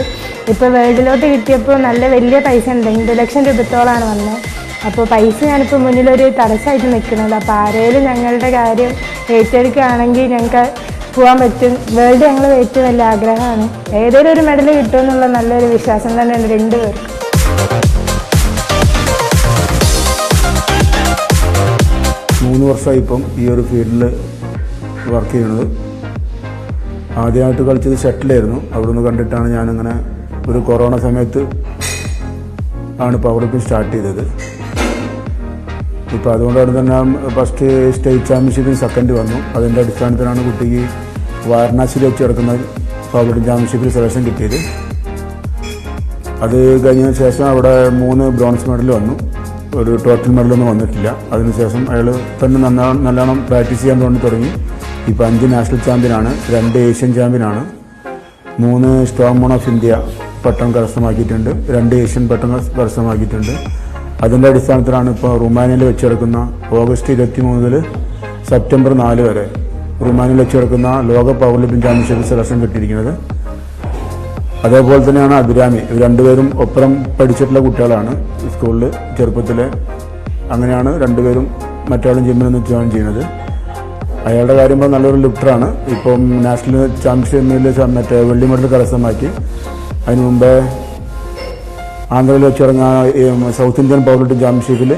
ഇപ്പോൾ വേൾഡിലോട്ട് കിട്ടിയപ്പോൾ നല്ല വലിയ പൈസ ഉണ്ട്. 2 ലക്ഷം രൂപത്തോളമാണ് വന്നത്. അപ്പോൾ പൈസ ഞാനിപ്പോൾ മുന്നിലൊരു തടസ്സമായിട്ട് നിൽക്കുന്നത്. അപ്പോൾ ആരെങ്കിലും ഞങ്ങളുടെ കാര്യം ഏറ്റെടുക്കുകയാണെങ്കിൽ ഞങ്ങൾക്ക് പോകാൻ പറ്റും. വേൾഡ് ഞങ്ങൾ ഏറ്റവും വലിയ ആഗ്രഹമാണ്. ഏതെങ്കിലും ഒരു മെഡൽ കിട്ടുമെന്നുള്ള നല്ലൊരു വിശ്വാസം തന്നെയുണ്ട് 2 പേർക്കും. മൂന്ന് വർഷമായി ഇപ്പം ഈ ഒരു ഫീൽഡിൽ വർക്ക് ചെയ്യുന്നത്. ആദ്യമായിട്ട് കളിച്ചത് ഷട്ടിലായിരുന്നു. അവിടെ നിന്ന് കണ്ടിട്ടാണ് ഞാനിങ്ങനെ ഒരു കൊറോണ സമയത്ത് ആണ് പവർ ലിഫ്റ്റിംഗ് സ്റ്റാർട്ട് ചെയ്തത്. ഇപ്പോൾ അതുകൊണ്ടാണ് തന്നെ ഫസ്റ്റ് സ്റ്റേറ്റ് ചാമ്പ്യൻഷിപ്പിന് സെക്കൻഡ് വന്നു. അതിൻ്റെ അടിസ്ഥാനത്തിലാണ് കുട്ടിക്ക് വാരണാസിയിൽ വെച്ച് കിടക്കുന്ന പവർ ലിഫ്റ്റിംഗ് ചാമ്പ്യൻഷിപ്പിൽ സെലക്ഷൻ കിട്ടിയത്. അത് കഴിഞ്ഞതിന് ശേഷം അവിടെ 3 ബ്രോൺസ് മെഡൽ വന്നു. ഒരു ടോട്ടൽ മെഡലൊന്നും വന്നിട്ടില്ല. അതിനുശേഷം അയാൾ തന്നെ നല്ലോണം പ്രാക്ടീസ് ചെയ്യാൻ തുടങ്ങി. ഇപ്പോൾ 5 നാഷണൽ ചാമ്പ്യനാണ്, 2 ഏഷ്യൻ ചാമ്പ്യനാണ്, 3 സ്ട്രോങ് മൺ ഓഫ് ഇന്ത്യ പട്ടം കരസ്ഥമാക്കിയിട്ടുണ്ട്, 2 ഏഷ്യൻ പട്ടം കരസ്ഥമാക്കിയിട്ടുണ്ട്. അതിൻ്റെ അടിസ്ഥാനത്തിലാണ് ഇപ്പോൾ റുമാനിയയിൽ വെച്ച് നടക്കുന്ന ഓഗസ്റ്റ് 23 മുതൽ സെപ്റ്റംബർ 4 വരെ റുമാനിയയിൽ വെച്ച് നടക്കുന്ന ലോക പവർ ലിഫ്റ്റിംഗ് ചാമ്പ്യൻഷിപ്പ് സെലക്ഷൻ കിട്ടിയിരിക്കുന്നത്. അതേപോലെ തന്നെയാണ് അഭിരാമി. ഇവർ രണ്ടുപേരും ഒപ്പരം പഠിച്ചിട്ടുള്ള കുട്ടികളാണ് സ്കൂളിൽ ചെറുപ്പത്തിൽ. അങ്ങനെയാണ് രണ്ടുപേരും മറ്റാളും ജിമ്മിൽ നിന്ന് ജോയിൻ ചെയ്യുന്നത്. അയാളുടെ കാര്യം നല്ലൊരു ലിഫ്റ്ററാണ്. ഇപ്പം നാഷണൽ ചാമ്പ്യൻഷിപ്പിൽ മറ്റേ വെള്ളി മെഡൽ കരസ്ഥമാക്കി. അതിന് മുമ്പേ ആന്ധ്രയിൽ വെച്ചിറങ്ങുന്ന സൗത്ത് ഇന്ത്യൻ പവർ ലിഫ്റ്റിംഗ് ചാമ്പ്യൻഷിപ്പിൽ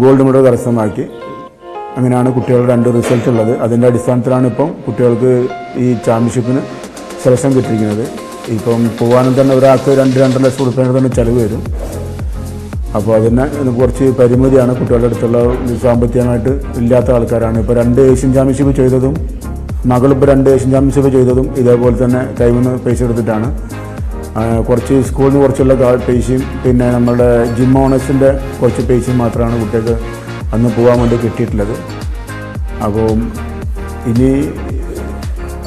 ഗോൾഡ് മെഡൽ കരസ്ഥമാക്കി. അങ്ങനെയാണ് കുട്ടികളുടെ 2 റിസൾട്ട് ഉള്ളത്. അതിൻ്റെ അടിസ്ഥാനത്തിലാണ് ഇപ്പം കുട്ടികൾക്ക് ഈ ചാമ്പ്യൻഷിപ്പിന് സെലക്ഷൻ കിട്ടിയിരിക്കുന്നത്. ഇപ്പം പോകാനും തന്നെ ഒരാൾക്ക് 2-2.5 ലക്ഷം രൂപയുടെ തന്നെ ചിലവ് വരും. അപ്പോൾ അതിന് കുറച്ച് പരിമിതിയാണ്. കുട്ടികളുടെ അടുത്തുള്ള സാമ്പത്തികമായിട്ട് ഇല്ലാത്ത ആൾക്കാരാണ്. ഇപ്പോൾ 2 ഏഷ്യൻ ചാമ്പ്യൻഷിപ്പ് ചെയ്തതും മകളിപ്പോൾ 2 ഏഷ്യൻ ചാമ്പ്യൻഷിപ്പ് ചെയ്തതും ഇതേപോലെ തന്നെ കൈവിൽ നിന്ന് പൈസ എടുത്തിട്ടാണ്. കുറച്ച് സ്കൂളിൽ നിന്ന് കുറച്ചുള്ള പൈസയും പിന്നെ നമ്മുടെ ജിം ഓണേഴ്സിൻ്റെ കുറച്ച് പൈസയും മാത്രമാണ് കുട്ടികൾക്ക് അന്ന് പോകാൻ വേണ്ടി കിട്ടിയിട്ടുള്ളത്. അപ്പോൾ ഇനി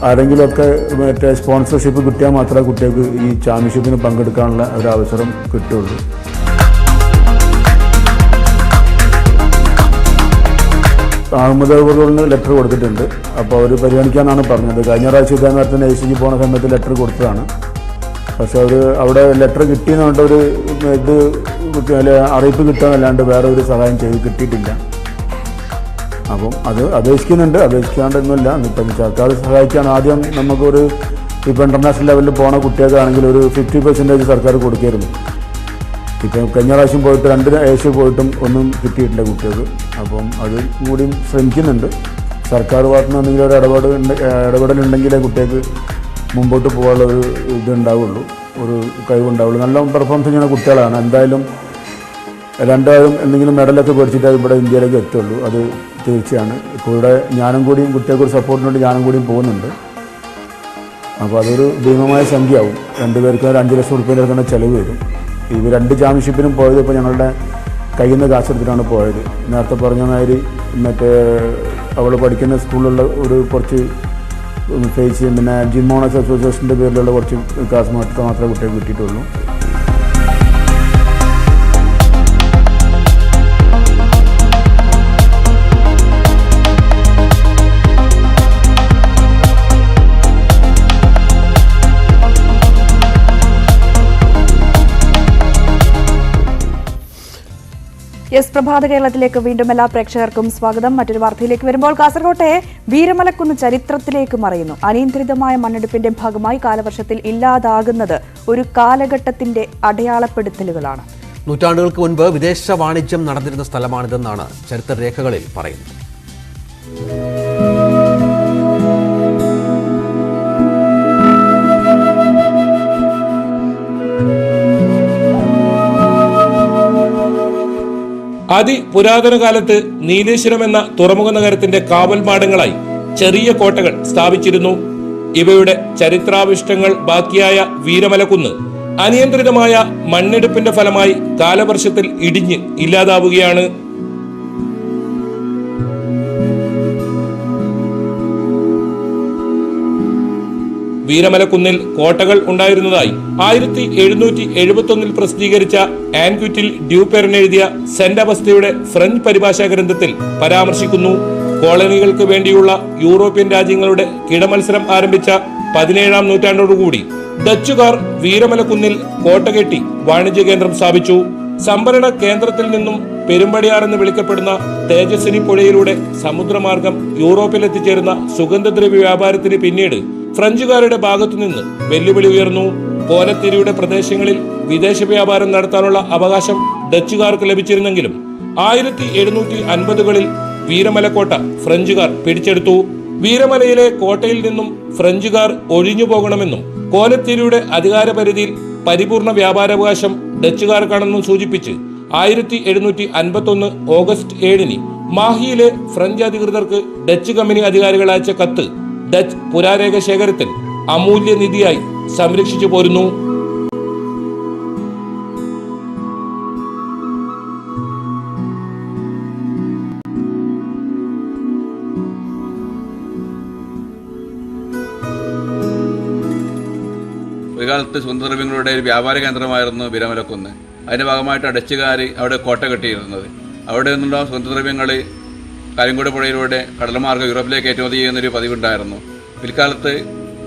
ആരെങ്കിലുമൊക്കെ മറ്റേ സ്പോൺസർഷിപ്പ് കിട്ടിയാൽ മാത്രമേ കുട്ടികൾക്ക് ഈ ചാമ്പ്യൻഷിപ്പിന് പങ്കെടുക്കാനുള്ള ഒരു അവസരം കിട്ടുള്ളൂ. അഹമ്മദ് അബൂറിന് ലെറ്റർ കൊടുത്തിട്ടുണ്ട്. അപ്പോൾ അവർ പരിഗണിക്കാമെന്നാണ് പറഞ്ഞത്. കഴിഞ്ഞ പ്രാവശ്യം ഇതേ നേരത്തിന് ACG പോകുന്ന സമയത്ത് ലെറ്റർ കൊടുത്തതാണ്. പക്ഷെ അവർ അവിടെ ലെറ്റർ കിട്ടിയെന്ന് പറഞ്ഞിട്ട് ഒരു അറിയിപ്പ് കിട്ടാന്നല്ലാണ്ട് വേറെ ഒരു സഹായം കിട്ടിയിട്ടില്ല. അപ്പം അത് അപേക്ഷിക്കാണ്ടൊന്നുമില്ല. ഇപ്പം സർക്കാർ സഹായിക്കാൻ ആദ്യം നമുക്കൊരു ഇപ്പോൾ ഇൻ്റർനാഷണൽ ലെവലിൽ പോണ കുട്ടികൾക്കാണെങ്കിൽ ഒരു 50% സർക്കാർ കൊടുക്കായിരുന്നു. ഇപ്പം കഴിഞ്ഞ പ്രാവശ്യം പോയിട്ട് 2 ഏഷ്യ പോയിട്ടും ഒന്നും കിട്ടിയിട്ടില്ല കുട്ടികൾക്ക്. അപ്പം അത് കൂടിയും ശ്രമിക്കുന്നുണ്ട്. സർക്കാർ ഭാഗത്തു നിന്ന് എന്തെങ്കിലും ഒരു ഇടപെടലുണ്ടെങ്കിലേ കുട്ടികൾക്ക് മുമ്പോട്ട് പോകാനുള്ള ഒരു ഇതുണ്ടാവുള്ളൂ, ഒരു കഴിവുണ്ടാവുള്ളൂ. നല്ല പെർഫോമൻസ് ചെയ്യുന്ന കുട്ടികളാണ്. എന്തായാലും രണ്ടാളും എന്തെങ്കിലും മെഡലൊക്കെ മേടിച്ചിട്ട് ഇവിടെ ഇന്ത്യയിലേക്ക് എത്തുള്ളൂ. അത് തീർച്ചയാണ്. കൂടെ ഞാനും കൂടിയും കുട്ടികൾക്ക് ഒരു സപ്പോർട്ടിന് വേണ്ടി ഞാനും കൂടിയും പോകുന്നുണ്ട്. അപ്പോൾ അതൊരു ഭീമമായ സംഖ്യയാവും. 2 പേർക്ക് 5 ലക്ഷം രൂപയുടെ തന്നെ ചിലവ് വരും. ഇവർ 2 ചാമ്പ്യൻഷിപ്പിനും പോയത് ഇപ്പോൾ ഞങ്ങളുടെ കയ്യിൽ നിന്ന് കാശെടുത്തിട്ടാണ് പോയത്. നേരത്തെ പറഞ്ഞ മാതിരി മറ്റേ അവൾ പഠിക്കുന്ന സ്കൂളിലുള്ള ഒരു കുറച്ച് ഫേസ് പിന്നെ ജിം ഓണേഴ്സ് അസോസിയേഷൻ്റെ പേരിലുള്ള കുറച്ച് കാശ് മാത്രമേ കുട്ടികൾക്ക് കിട്ടിയിട്ടുള്ളൂ. പ്രഭാത കേരളത്തിലേക്ക് വീണ്ടും എല്ലാ പ്രേക്ഷകർക്കും സ്വാഗതം. മറ്റൊരു വാർത്തയിലേക്ക് വരുമ്പോൾ കാസർകോട്ടെ വീരമലക്കുന്ന് ചരിത്രത്തിലേക്ക് മറയുന്നു. അനിയന്ത്രിതമായ മണ്ണെടുപ്പിന്റെ ഭാഗമായി കാലവർഷത്തിൽ ഇല്ലാതാകുന്നത് ഒരു കാലഘട്ടത്തിന്റെ അടയാളപ്പെടുത്തലുകളാണ്. നൂറ്റാണ്ടുകൾക്ക് മുൻപ് വിദേശ വാണിജ്യം നടന്നിരുന്ന സ്ഥലമാണിതെന്നാണ് ചരിത്രരേഖകളിൽ പറയുന്നത്. അതിപുരാതന കാലത്ത് നീലേശ്വരം എന്ന തുറമുഖ നഗരത്തിന്റെ കാവൽ മാടങ്ങളായി ചെറിയ കോട്ടകൾ സ്ഥാപിച്ചിരുന്നു. ഇവയുടെ ചരിത്രാവിഷ്ടങ്ങൾ ബാക്കിയായ വീരമലക്കുന്ന് അനിയന്ത്രിതമായ മണ്ണെടുപ്പിന്റെ ഫലമായി കാലവർഷത്തിൽ ഇടിഞ്ഞ് ഇല്ലാതാവുകയാണ്. വീരമലക്കുന്നിൽ കോട്ടകൾ ഉണ്ടായിരുന്നതായി 1771 പ്രസിദ്ധീകരിച്ച ആൻക്വിറ്റിൽ ഡ്യൂപെറിൻ എഴുതിയ സെന്റ് അഗസ്തയുടെ ഫ്രഞ്ച് പരിഭാഷാ ഗ്രന്ഥത്തിൽ പരാമർശിക്കുന്നു. കോളനികൾക്ക് വേണ്ടിയുള്ള യൂറോപ്യൻ രാജ്യങ്ങളുടെ കിടമത്സരം ആരംഭിച്ച 17-ാം നൂറ്റാണ്ടോടുകൂടി ഡച്ചുകാർ വീരമലക്കുന്നിൽ കോട്ട കെട്ടി വാണിജ്യ കേന്ദ്രം സ്ഥാപിച്ചു. സംഭരണ കേന്ദ്രത്തിൽ നിന്നും പെരുമ്പടിയാറെന്ന് വിളിക്കപ്പെടുന്ന തേജസ്വിനി പുഴയിലൂടെ സമുദ്രമാർഗം യൂറോപ്പിൽ എത്തിച്ചേരുന്ന സുഗന്ധദ്രവ്യ വ്യാപാരത്തിന് പിന്നീട് ഫ്രഞ്ചുകാരുടെ ഭാഗത്തുനിന്ന് വെല്ലുവിളി ഉയർന്നു. കോലത്തിരിയുടെ പ്രദേശങ്ങളിൽ വിദേശ വ്യാപാരം നടത്താനുള്ള അവകാശം ഡച്ചുകാർക്ക് ലഭിച്ചിരുന്നെങ്കിലും 1750കളിൽ വീരമലക്കോട്ട ഫ്രഞ്ചുകാർ പിടിച്ചെടുത്തു. വീരമലയിലെ കോട്ടയിൽ നിന്നും ഫ്രഞ്ചുകാർ ഒഴിഞ്ഞു പോകണമെന്നും കോലത്തിരിയുടെ അധികാരപരിധിയിൽ പരിപൂർണ വ്യാപാരാവകാശം ഡച്ചുകാർക്കാണെന്നും സൂചിപ്പിച്ച് 1751 ഓഗസ്റ്റ് 7 മാഹിയിലെ ഫ്രഞ്ച് അധികൃതർക്ക് ഡച്ച് കമ്പനി അധികാരികൾ അയച്ച കത്ത് ഡച്ച് പുരാരേഖ ശേഖരത്തിൽ അമൂല്യ നിധിയായി സംരക്ഷിച്ചു പോരുന്നു. ഒരു കാലത്ത് സുഗന്ധദ്രവ്യങ്ങളുടെ ഒരു വ്യാപാര കേന്ദ്രമായിരുന്നു വീരമലക്കുന്ന്. അതിൻ്റെ ഭാഗമായിട്ട് ഡച്ചുകാർ അവിടെ കോട്ട കെട്ടിയിരുന്നത്. അവിടെ നിന്നുള്ള സുഗന്ധദ്രവ്യങ്ങൾ കരിങ്കോട് പുഴയിലൂടെ കടൽമാർഗ്ഗം യൂറോപ്പിലേക്ക് കയറ്റുമതി ചെയ്യുന്നൊരു പതിവുണ്ടായിരുന്നു. പിൽക്കാലത്ത്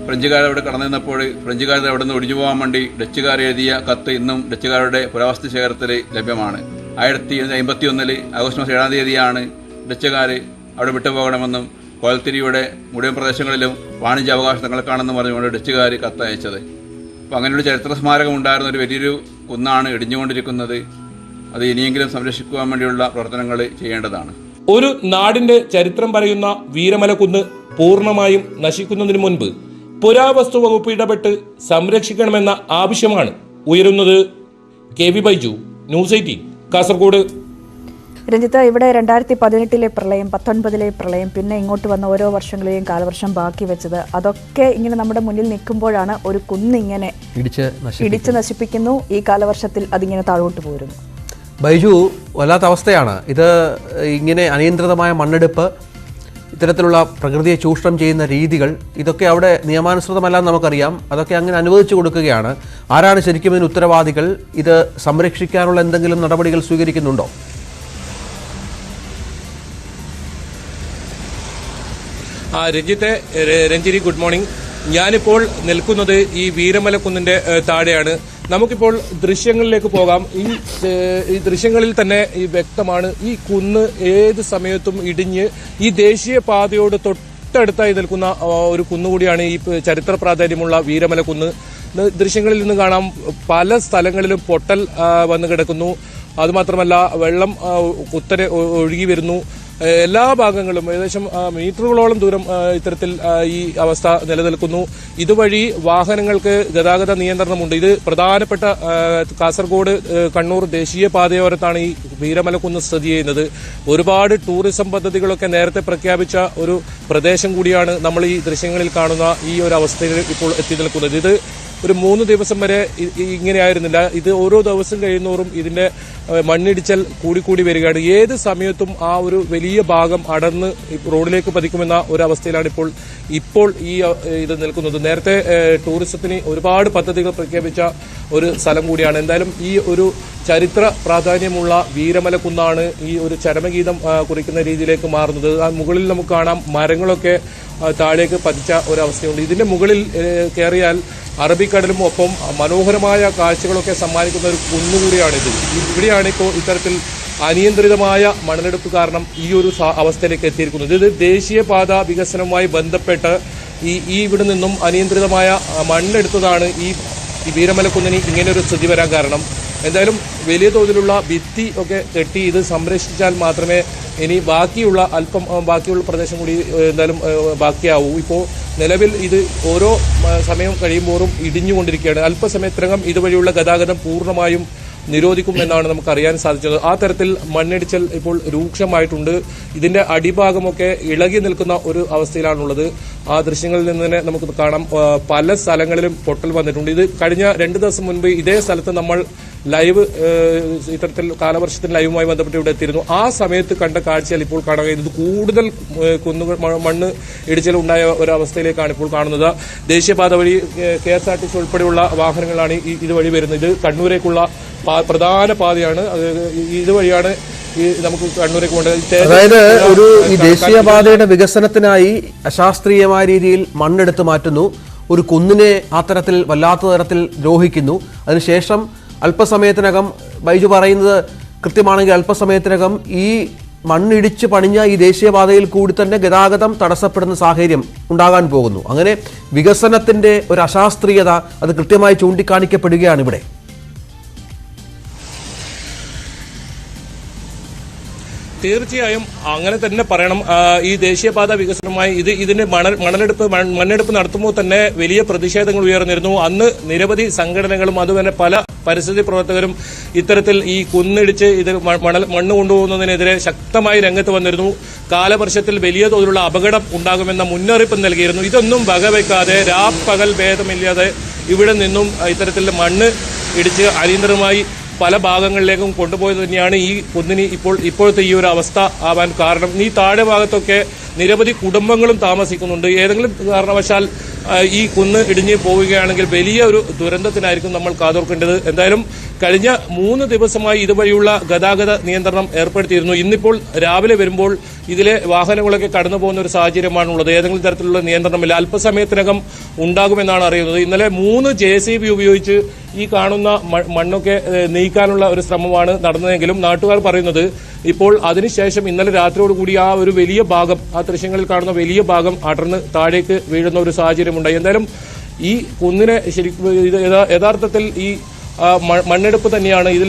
ഫ്രഞ്ചുകാർ അവിടെ കടന്നു നിന്നപ്പോൾ ഫ്രഞ്ചുകാർ അവിടെ നിന്ന് ഒഴിഞ്ഞു പോകാൻ വേണ്ടി ഡച്ചുകാർ എഴുതിയ കത്ത് ഇന്നും ഡച്ചുകാരുടെ പുരാവസ്തു ശേഖരത്തിൽ ലഭ്യമാണ്. 1951 ആഗസ്റ്റ് മാസം 7-ാം തീയതിയാണ് ഡച്ചുകാർ അവിടെ വിട്ടുപോകണമെന്നും കോലത്തിരിയുടെ മുഴുവൻ പ്രദേശങ്ങളിലും വാണിജ്യ അവകാശം തങ്ങൾക്കാണെന്ന് പറഞ്ഞുകൊണ്ട് ഡച്ചുകാർ കത്തയച്ചത്. അപ്പോൾ അങ്ങനെയൊരു ചരിത്ര സ്മാരകം ഉണ്ടായിരുന്ന ഒരു വലിയൊരു കുന്നാണ് ഇടിഞ്ഞുകൊണ്ടിരിക്കുന്നത്. അത് ഇനിയെങ്കിലും സംരക്ഷിക്കുവാൻ വേണ്ടിയുള്ള പ്രവർത്തനങ്ങൾ ചെയ്യേണ്ടതാണ്. ഒരു നാടിന്റെ ചരിത്രം പറയുന്ന വീരമലക്കുന്ന് പൂർണ്ണമായും നശിക്കുന്നതിന് മുൻപ് പുരാവസ്തു വകുപ്പ് ഇടപെട്ട് സംരക്ഷിക്കണമെന്ന ആവശ്യമാണ് ഉയരുന്നത്. K V Baiju, news 18, Kasaragod. Ranjith, ഇവിടെ 2018 പ്രളയം, 19 പ്രളയം, പിന്നെ ഇങ്ങോട്ട് വന്ന ഓരോ വർഷങ്ങളെയും കാലവർഷം ബാക്കി വെച്ചത്, അതൊക്കെ ഇങ്ങനെ നമ്മുടെ മുന്നിൽ നിൽക്കുമ്പോഴാണ് ഒരു കുന്നിങ്ങനെ ഇടിച്ച് നശിപ്പിക്കുന്നു. ഈ കാലവർഷത്തിൽ അതിങ്ങനെ താഴോട്ട് പോരുന്നു. ബൈജു, വല്ലാത്ത അവസ്ഥയാണ് ഇത്. ഇങ്ങനെ അനിയന്ത്രിതമായ മണ്ണെടുപ്പ്, ഇത്തരത്തിലുള്ള പ്രകൃതിയെ ചൂഷണം ചെയ്യുന്ന രീതികൾ, ഇതൊക്കെ അവിടെ നിയമാനുസൃതമല്ലെന്ന് നമുക്കറിയാം. അതൊക്കെ അങ്ങനെ അനുവദിച്ചു കൊടുക്കുകയാണ്. ആരാണ് ശരിക്കും ഇതിന് ഉത്തരവാദികൾ? ഇത് സംരക്ഷിക്കാനുള്ള എന്തെങ്കിലും നടപടികൾ സ്വീകരിക്കുന്നുണ്ടോ? രഞ്ജിത്തെ, രഞ്ജിനി, ഗുഡ് മോർണിംഗ്. ഞാനിപ്പോൾ നിൽക്കുന്നത് ഈ വീരമലക്കുന്നിന്റെ താഴെയാണ്. നമുക്കിപ്പോൾ ദൃശ്യങ്ങളിലേക്ക് പോകാം. ഈ ദൃശ്യങ്ങളിൽ തന്നെ ഈ വ്യക്തമാണ്, ഈ കുന്ന് ഏത് സമയത്തും ഇടിഞ്ഞ് ഈ ദേശീയപാതയോട് തൊട്ടടുത്തായി നിൽക്കുന്ന ഒരു കുന്നുകൂടിയാണ് ഈ ചരിത്ര പ്രാധാന്യമുള്ള വീരമലക്കുന്ന്. ദൃശ്യങ്ങളിൽ നിന്ന് കാണാം, പല സ്ഥലങ്ങളിലും പൊട്ടൽ വന്ന് കിടക്കുന്നു. അതുമാത്രമല്ല, വെള്ളം കുത്തനെ ഒഴുകി വരുന്നു. എല്ലാ ഭാഗങ്ങളും ഏകദേശം മീറ്ററുകളോളം ദൂരം ഇത്തരത്തിൽ ഈ അവസ്ഥ നിലനിൽക്കുന്നു. ഇതുവഴി വാഹനങ്ങൾക്ക് ഗതാഗത നിയന്ത്രണമുണ്ട്. ഇത് പ്രധാനപ്പെട്ട കാസർഗോഡ് കണ്ണൂർ ദേശീയപാതയോരത്താണ് ഈ വീരമലക്കുന്ന് സ്ഥിതി ചെയ്യുന്നത്. ഒരുപാട് ടൂറിസം പദ്ധതികളൊക്കെ നേരത്തെ പ്രഖ്യാപിച്ച ഒരു പ്രദേശം കൂടിയാണ് നമ്മൾ ഈ ദൃശ്യങ്ങളിൽ കാണുന്ന ഈ ഒരു അവസ്ഥയിൽ ഇപ്പോൾ എത്തി നിൽക്കുന്നത്. ഇത് ഒരു 3 ദിവസം വരെ ഇങ്ങനെയായിരുന്നില്ല. ഇത് ഓരോ ദിവസം കഴിയുന്നോറും ഇതിന്റെ മണ്ണിടിച്ചൽ കൂടിക്കൂടി വരികയാണ്. ഏത് സമയത്തും ആ ഒരു വലിയ ഭാഗം അടർന്ന് റോഡിലേക്ക് പതിക്കുമെന്ന ഒരു അവസ്ഥയിലാണ് ഇപ്പോൾ ഈ ഇത് നിൽക്കുന്നത്. നേരത്തെ ടൂറിസത്തിന് ഒരുപാട് പദ്ധതികൾ പ്രഖ്യാപിച്ച ഒരു സ്ഥലം കൂടിയാണ്. എന്തായാലും ഈ ഒരു ചരിത്ര പ്രാധാന്യമുള്ള വീരമലക്കുന്നാണ് ഈ ഒരു ചരമഗീതം കുറിക്കുന്ന രീതിയിലേക്ക് മാറുന്നത്. ആ മുകളിൽ നമുക്ക് കാണാം, മരങ്ങളൊക്കെ താഴേക്ക് പതിച്ച ഒരവസ്ഥയുണ്ട്. ഇതിന്റെ മുകളിൽ കയറിയാൽ അറബിക്കടലും ഒപ്പം മനോഹരമായ കാഴ്ചകളൊക്കെ സമ്മാനിക്കുന്ന ഒരു കുന്നുകൂടിയാണിത്. ഇവിടെയാണ് ഇപ്പോൾ ഇത്തരത്തിൽ അനിയന്ത്രിതമായ മണലെടുപ്പ് കാരണം ഈ ഒരു അവസ്ഥയിലേക്ക് എത്തിയിരിക്കുന്നത്. ഇത് ദേശീയപാത വികസനവുമായി ബന്ധപ്പെട്ട് ഇവിടെ നിന്നും അനിയന്ത്രിതമായ മണ്ണെടുത്തതാണ് ഈ വീരമലക്കുന്നിന് ഇങ്ങനെയൊരു സ്ഥിതി വരാൻ കാരണം. എന്തായാലും വലിയ തോതിലുള്ള ഭിത്തി ഒക്കെ കെട്ടി ഇത് സംരക്ഷിച്ചാൽ മാത്രമേ ഇനി ബാക്കിയുള്ള പ്രദേശം കൂടി എന്തായാലും ബാക്കിയാവൂ. ഇപ്പോൾ നിലവിൽ ഇത് ഓരോ സമയം കഴിയുമ്പോഴും ഇടിഞ്ഞുകൊണ്ടിരിക്കുകയാണ്. അല്പസമയത്തിനകം ഇതുവഴിയുള്ള ഗതാഗതം പൂർണ്ണമായും നിരോധിക്കും എന്നാണ് നമുക്ക് അറിയാൻ സാധിച്ചത്. ആ തരത്തിൽ മണ്ണിടിച്ചൽ ഇപ്പോൾ രൂക്ഷമായിട്ടുണ്ട്. ഇതിന്റെ അടിഭാഗമൊക്കെ ഇളകി നിൽക്കുന്ന ഒരു അവസ്ഥയിലാണുള്ളത്. ആ ദൃശ്യങ്ങളിൽ നിന്ന് തന്നെ നമുക്ക് കാണാം, പല സ്ഥലങ്ങളിലും പൊട്ടൽ വന്നിട്ടുണ്ട്. ഇത് കഴിഞ്ഞ 2 ദിവസം മുൻപ് ഇതേ സ്ഥലത്ത് നമ്മൾ ലൈവ് ഇത്തരത്തിൽ കാലവർഷത്തിന് ലൈവുമായി ബന്ധപ്പെട്ട് ഇവിടെ എത്തിയിരുന്നു. ആ സമയത്ത് കണ്ട കാഴ്ചയിൽ ഇപ്പോൾ കാണാൻ കഴിയുന്നത് കൂടുതൽ മണ്ണ് ഇടിച്ചിൽ ഉണ്ടായ ഒരവസ്ഥയിലേക്കാണ് ഇപ്പോൾ കാണുന്നത്. ദേശീയപാത വഴി KSRTC ഉൾപ്പെടെയുള്ള വാഹനങ്ങളാണ് ഇതുവഴി വരുന്നത്. ഇത് കണ്ണൂരേക്കുള്ള പ്രധാന പാതയാണ്. ഇതുവഴിയാണ് നമുക്ക് കണ്ണൂരേക്ക് പോകേണ്ടത്. അതായത് ഈ ദേശീയപാതയുടെ വികസനത്തിനായി അശാസ്ത്രീയമായ രീതിയിൽ മണ്ണെടുത്ത് മാറ്റുന്നു, ഒരു കുന്നിനെ ആ തരത്തിൽ വല്ലാത്ത തരത്തിൽ ദ്രോഹിക്കുന്നു. അതിനുശേഷം അല്പസമയത്തിനകം, ബൈജു പറയുന്നത് കൃത്യമാണെങ്കിൽ അല്പസമയത്തിനകം ഈ മണ്ണിടിച്ച് പണിഞ്ഞ ഈ ദേശീയപാതയിൽ കൂടി തന്നെ ഗതാഗതം തടസ്സപ്പെടുന്ന സാഹചര്യം ഉണ്ടാകാൻ പോകുന്നു. അങ്ങനെ വികസനത്തിന്റെ ഒരു അശാസ്ത്രീയത അത് കൃത്യമായി ചൂണ്ടിക്കാണിക്കപ്പെടുകയാണ് ഇവിടെ. തീർച്ചയായും അങ്ങനെ തന്നെ പറയണം. ഈ ദേശീയപാത വികസനമായി ഇതിന് മണ്ണെടുപ്പ് നടത്തുമ്പോൾ തന്നെ വലിയ പ്രതിഷേധങ്ങൾ ഉയർന്നിരുന്നു. അന്ന് നിരവധി സംഘടനകളും അതുപോലെ പല പരിസ്ഥിതി പ്രവർത്തകരും ഇത്തരത്തിൽ ഈ കുന്നിടിച്ച് ഇത് മണ്ണ് കൊണ്ടുപോകുന്നതിനെതിരെ ശക്തമായി രംഗത്ത് വന്നിരുന്നു. കാലവർഷത്തിൽ വലിയ തോതിലുള്ള അപകടം ഉണ്ടാകുമെന്ന മുന്നറിയിപ്പ് നൽകിയിരുന്നു. ഇതൊന്നും വകവെക്കാതെ രാപ്പകൽ ഭേദമില്ലാതെ ഇവിടെ നിന്നും ഇത്തരത്തിൽ മണ്ണ് ഇടിച്ച് അടിയന്തരമായി പല ഭാഗങ്ങളിലേക്കും കൊണ്ടുപോയത് തന്നെയാണ് ഈ കുന്നിന് ഇപ്പോഴത്തെ ഈ ഒരു അവസ്ഥ ആവാൻ കാരണം. ഈ താഴെ ഭാഗത്തൊക്കെ നിരവധി കുടുംബങ്ങളും താമസിക്കുന്നുണ്ട്. ഏതെങ്കിലും കാരണവശാൽ ഈ കുന്ന് ഇടിഞ്ഞ് പോവുകയാണെങ്കിൽ വലിയ ഒരു ദുരന്തത്തിനായിരിക്കും നമ്മൾ കാതോർക്കേണ്ടത്. എന്തായാലും കഴിഞ്ഞ 3 ദിവസമായി ഇതുവഴിയുള്ള ഗതാഗത നിയന്ത്രണം ഏർപ്പെടുത്തിയിരുന്നു. ഇന്നിപ്പോൾ രാവിലെ വരുമ്പോൾ ഇതിലെ വാഹനങ്ങളൊക്കെ കടന്നു പോകുന്ന ഒരു സാഹചര്യമാണുള്ളത്. ഏതെങ്കിലും തരത്തിലുള്ള നിയന്ത്രണമില്ല. അല്പസമയത്തിനകം ഉണ്ടാകുമെന്നാണ് അറിയുന്നത്. ഇന്നലെ 3 JCB ഉപയോഗിച്ച് ഈ കാണുന്ന മണ്ണൊക്കെ നീക്കാനുള്ള ഒരു ശ്രമമാണ് നടന്നതെങ്കിലും നാട്ടുകാർ പറയുന്നത് ഇപ്പോൾ അതിനുശേഷം ഇന്നലെ രാത്രിയോടുകൂടി ആ ഒരു വലിയ ഭാഗം, ആ ദൃശ്യങ്ങളിൽ കാണുന്ന വലിയ ഭാഗം അടർന്ന് താഴേക്ക് വീഴുന്ന ഒരു സാഹചര്യമുണ്ടായി. എന്തായാലും ഈ കുന്നിനെ യഥാർത്ഥത്തിൽ ഈ മണ്ണെടുപ്പ് തന്നെയാണ് ഇതിൽ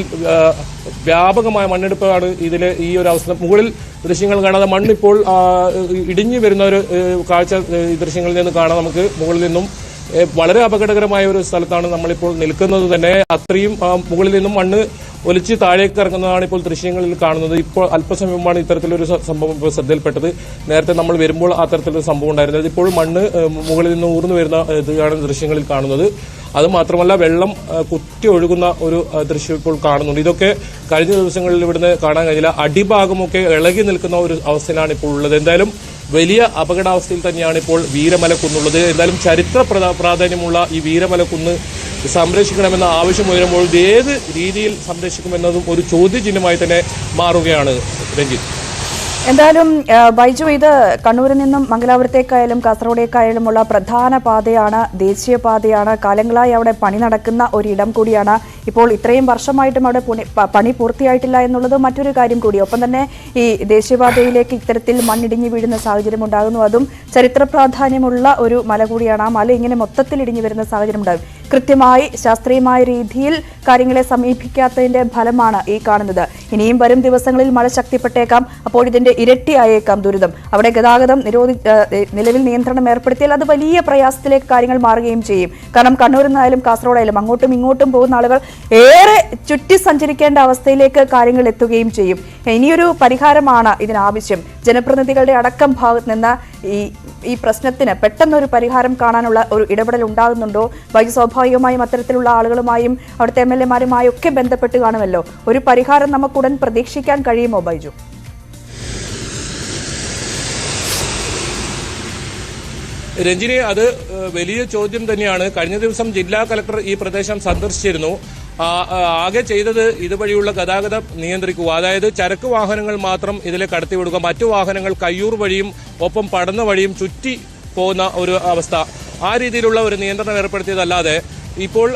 വ്യാപകമായ മണ്ണെടുപ്പാണ് ഇതിലെ ഈ ഒരു അവസ്ഥ. മുകളിൽ ദൃശ്യങ്ങൾ കാണാതെ മണ്ണിപ്പോൾ ഇടിഞ്ഞു വരുന്ന ഒരു കാഴ്ച ദൃശ്യങ്ങളിൽ നിന്ന് കാണാം. നമുക്ക് മുകളിൽ നിന്നും വളരെ അപകടകരമായ ഒരു സ്ഥലത്താണ് നമ്മളിപ്പോൾ നിൽക്കുന്നത് തന്നെ. അത്രയും മുകളിൽ നിന്നും മണ്ണ് ഒലിച്ച് താഴേക്ക് ഇറങ്ങുന്നതാണ് ഇപ്പോൾ ദൃശ്യങ്ങളിൽ കാണുന്നത്. ഇപ്പോൾ അല്പസമയം മുമ്പാണ് ഇത്തരത്തിലൊരു സംഭവം ഇപ്പോൾ ശ്രദ്ധയിൽപ്പെട്ടത്. നേരത്തെ നമ്മൾ വരുമ്പോൾ അത്തരത്തിലൊരു സംഭവം ഉണ്ടായിരുന്നത്. ഇപ്പോൾ മണ്ണ് മുകളിൽ നിന്ന് ഊർന്നു വരുന്ന ഇതാണ് ദൃശ്യങ്ങളിൽ കാണുന്നത്. അതുമാത്രമല്ല വെള്ളം കുത്തി ഒഴുകുന്ന ഒരു ദൃശ്യം ഇപ്പോൾ കാണുന്നുണ്ട്. ഇതൊക്കെ കഴിഞ്ഞ ദിവസങ്ങളിൽ ഇവിടുന്ന് കാണാൻ കഴിഞ്ഞില്ല. അടിഭാഗമൊക്കെ ഇളകി നിൽക്കുന്ന ഒരു അവസ്ഥയിലാണ് ഇപ്പോൾ ഉള്ളത്. എന്തായാലും വലിയ അപകടാവസ്ഥയിൽ തന്നെയാണ് ഇപ്പോൾ വീരമലക്കുന്നുള്ളത്. എന്തായാലും ചരിത്ര പ്രാധാന്യമുള്ള ഈ വീരമലക്കുന്ന് സംരക്ഷിക്കണമെന്ന ആവശ്യം ഉയരുമ്പോൾ ഏത് രീതിയിൽ സംരക്ഷിക്കുമെന്നതും ഒരു ചോദ്യചിഹ്നമായി തന്നെ മാറുകയാണ്. രഞ്ജിത്ത്, എന്തായാലും ബൈജു, ഇത് കണ്ണൂരിൽ നിന്നും മംഗലാപുരത്തേക്കായാലും കാസർഗോഡേക്കായാലുമുള്ള പ്രധാന പാതയാണ്, ദേശീയപാതയാണ്. കാലങ്ങളായി അവിടെ പണി നടക്കുന്ന ഒരിടം കൂടിയാണ്. ഇപ്പോൾ ഇത്രയും വർഷമായിട്ടും അവിടെ പണി പൂർത്തിയായിട്ടില്ല എന്നുള്ളത് മറ്റൊരു കാര്യം കൂടി. ഒപ്പം തന്നെ ഈ ദേശീയപാതയിലേക്ക് ഇത്തരത്തിൽ മണ്ണിടിഞ്ഞു വീഴുന്ന സാഹചര്യം ഉണ്ടാകുന്നു. അതും ചരിത്ര പ്രാധാന്യമുള്ള ഒരു മല കൂടിയാണ്. ആ മല ഇങ്ങനെ മൊത്തത്തിൽ ഇടിഞ്ഞു വരുന്ന സാഹചര്യം ഉണ്ടാകും. കൃത്യമായി ശാസ്ത്രീയമായ രീതിയിൽ കാര്യങ്ങളെ സമീപിക്കാത്തതിന്റെ ഫലമാണ് ഈ കാണുന്നത്. ഇനിയും വരും ദിവസങ്ങളിൽ മഴ ശക്തിപ്പെട്ടേക്കാം. അപ്പോൾ ഇതിന്റെ ഇരട്ടിയായേക്കാം ദുരിതം. അവിടെ ഗതാഗതം നിലവിൽ നിയന്ത്രണം ഏർപ്പെടുത്തിയാൽ അത് വലിയ പ്രയാസത്തിലേക്ക് കാര്യങ്ങൾ മാറുകയും ചെയ്യും. കാരണം കണ്ണൂരിൽ നിന്നായാലും കാസർഗോഡായാലും അങ്ങോട്ടും ഇങ്ങോട്ടും പോകുന്ന ആളുകൾ ഏറെ ചുറ്റി സഞ്ചരിക്കേണ്ട അവസ്ഥയിലേക്ക് കാര്യങ്ങൾ എത്തുകയും ചെയ്യും. ഇനിയൊരു പരിഹാരമാണ് ഇതിനാവശ്യം. ജനപ്രതിനിധികളുടെ അടക്കം ഭാഗത്ത് നിന്ന് ഈ പ്രശ്നത്തിന് പെട്ടെന്നൊരു പരിഹാരം കാണാനുള്ള ഒരു ഇടപെടൽ ഉണ്ടാകുന്നുണ്ടോ? ബൈജു, സ്വാഭാവികമായും അത്തരത്തിലുള്ള ആളുകളുമായും അവിടുത്തെ MLA-മാരും ഒക്കെ ബന്ധപ്പെട്ട് കാണുമല്ലോ. ഒരു പരിഹാരം നമുക്കുടൻ പ്രതീക്ഷിക്കാൻ കഴിയുമോ ബൈജു? രഞ്ജിനി, അത് വലിയ ചോദ്യം തന്നെയാണ്. കഴിഞ്ഞ ദിവസം ജില്ലാ കലക്ടർ ഈ പ്രദേശം സന്ദർശിച്ചിരുന്നു. ആകെ ചെയ്തത് ഇതുവഴിയുള്ള ഗതാഗതം നിയന്ത്രിക്കുക, അതായത് ചരക്ക് വാഹനങ്ങൾ മാത്രം ഇതിലെ കടത്തിവിടുക, മറ്റു വാഹനങ്ങൾ കയ്യൂർ വഴിയും ഒപ്പം പടന്ന വഴിയും ചുറ്റി പോകുന്ന ഒരു അവസ്ഥ. ആ രീതിയിലുള്ള ഒരു നിയന്ത്രണം ഏർപ്പെടുത്തിയതല്ലാതെ ഇപ്പോൾ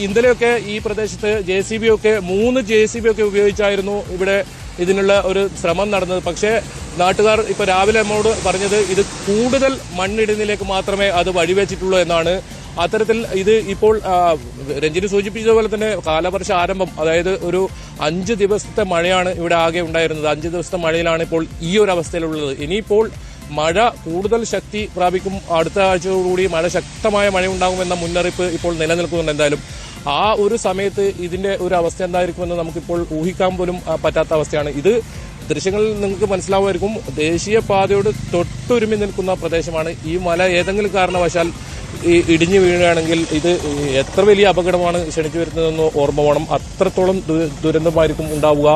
ഇന്നലെയൊക്കെ ഈ പ്രദേശത്ത് JCB ഒക്കെ 3 JCB ഒക്കെ ഉപയോഗിച്ചായിരുന്നു ഇവിടെ ഇതിനുള്ള ഒരു ശ്രമം നടന്നത്. പക്ഷേ നാട്ടുകാർ ഇപ്പോൾ രാവിലെ നമ്മോട് പറഞ്ഞത് ഇത് കൂടുതൽ മണ്ണിടുന്നതിലേക്ക് മാത്രമേ അത് വഴിവെച്ചിട്ടുള്ളൂ എന്നാണ്. അത്തരത്തിൽ ഇത് ഇപ്പോൾ രഞ്ജിനി സൂചിപ്പിച്ചതുപോലെ തന്നെ കാലവർഷ ആരംഭം, അതായത് ഒരു 5 ദിവസത്തെ മഴയാണ് ഇവിടെ ആകെ ഉണ്ടായിരുന്നത്. 5 ദിവസത്തെ മഴയിലാണ് ഇപ്പോൾ ഈ ഒരു അവസ്ഥയിലുള്ളത്. ഇനിയിപ്പോൾ മഴ കൂടുതൽ ശക്തി പ്രാപിക്കും. അടുത്ത ആഴ്ചയോടുകൂടി മഴ ശക്തമായ മഴയുണ്ടാകുമെന്ന മുന്നറിയിപ്പ് ഇപ്പോൾ നിലനിൽക്കുന്നുണ്ട്. എന്തായാലും ആ ഒരു സമയത്ത് ഇതിന്റെ ഒരു അവസ്ഥ എന്തായിരിക്കുമെന്ന് നമുക്കിപ്പോൾ ഊഹിക്കാൻ പോലും പറ്റാത്ത അവസ്ഥയാണ്. ഇത് ദൃശ്യങ്ങളിൽ നിങ്ങൾക്ക് മനസ്സിലാവുമായിരിക്കും. ദേശീയപാതയോട് തൊട്ടുരുമി നിൽക്കുന്ന പ്രദേശമാണ്. ഈ മല ഏതെങ്കിലും കാരണവശാൽ ഇടിഞ്ഞു വീഴുകയാണെങ്കിൽ ഇത് എത്ര വലിയ അപകടമാണ് ക്ഷണിച്ചു വരുന്നതെന്ന് ഓർമ്മ വേണം. അത്രത്തോളം ദുരന്തമായിരിക്കും ഉണ്ടാവുക.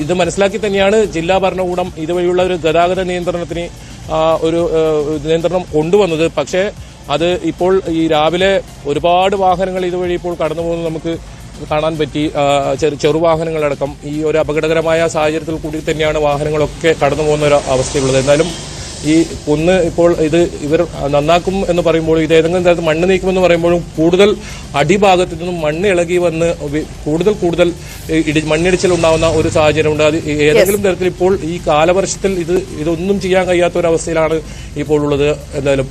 ഇത് മനസ്സിലാക്കി തന്നെയാണ് ജില്ലാ ഭരണകൂടം ഇതുവഴിയുള്ള ഒരു ഗതാഗത നിയന്ത്രണത്തിന് ഒരു നിയന്ത്രണം കൊണ്ടുവന്നത്. പക്ഷേ അത് ഇപ്പോൾ ഈ രാവിലെ ഒരുപാട് വാഹനങ്ങൾ ഇതുവഴി ഇപ്പോൾ കടന്നു പോകുന്നത് നമുക്ക് കാണാൻ പറ്റി. ചെറുവാഹനങ്ങളടക്കം ഈ ഒരു അപകടകരമായ സാഹചര്യത്തിൽ കൂടി തന്നെയാണ് വാഹനങ്ങളൊക്കെ കടന്നു പോകുന്ന ഒരു അവസ്ഥയുള്ളത്. എന്തായാലും ഈ കുന്ന് ഇപ്പോൾ ഇത് ഇവർ നന്നാക്കും എന്ന് പറയുമ്പോൾ, ഇത് ഏതെങ്കിലും തരത്തിൽ മണ്ണ് നീക്കുമെന്ന് പറയുമ്പോഴും കൂടുതൽ അടിഭാഗത്തു നിന്നും മണ്ണ് ഇളകി വന്ന് കൂടുതൽ മണ്ണിടിച്ചിൽ ഉണ്ടാവുന്ന ഒരു സാഹചര്യമുണ്ട്. അത് ഏതെങ്കിലും തരത്തിൽ ഇപ്പോൾ ഈ കാലവർഷത്തിൽ ഇതൊന്നും ചെയ്യാൻ കഴിയാത്ത ഒരു അവസ്ഥയിലാണ് ഇപ്പോൾ ഉള്ളത്. എന്തായാലും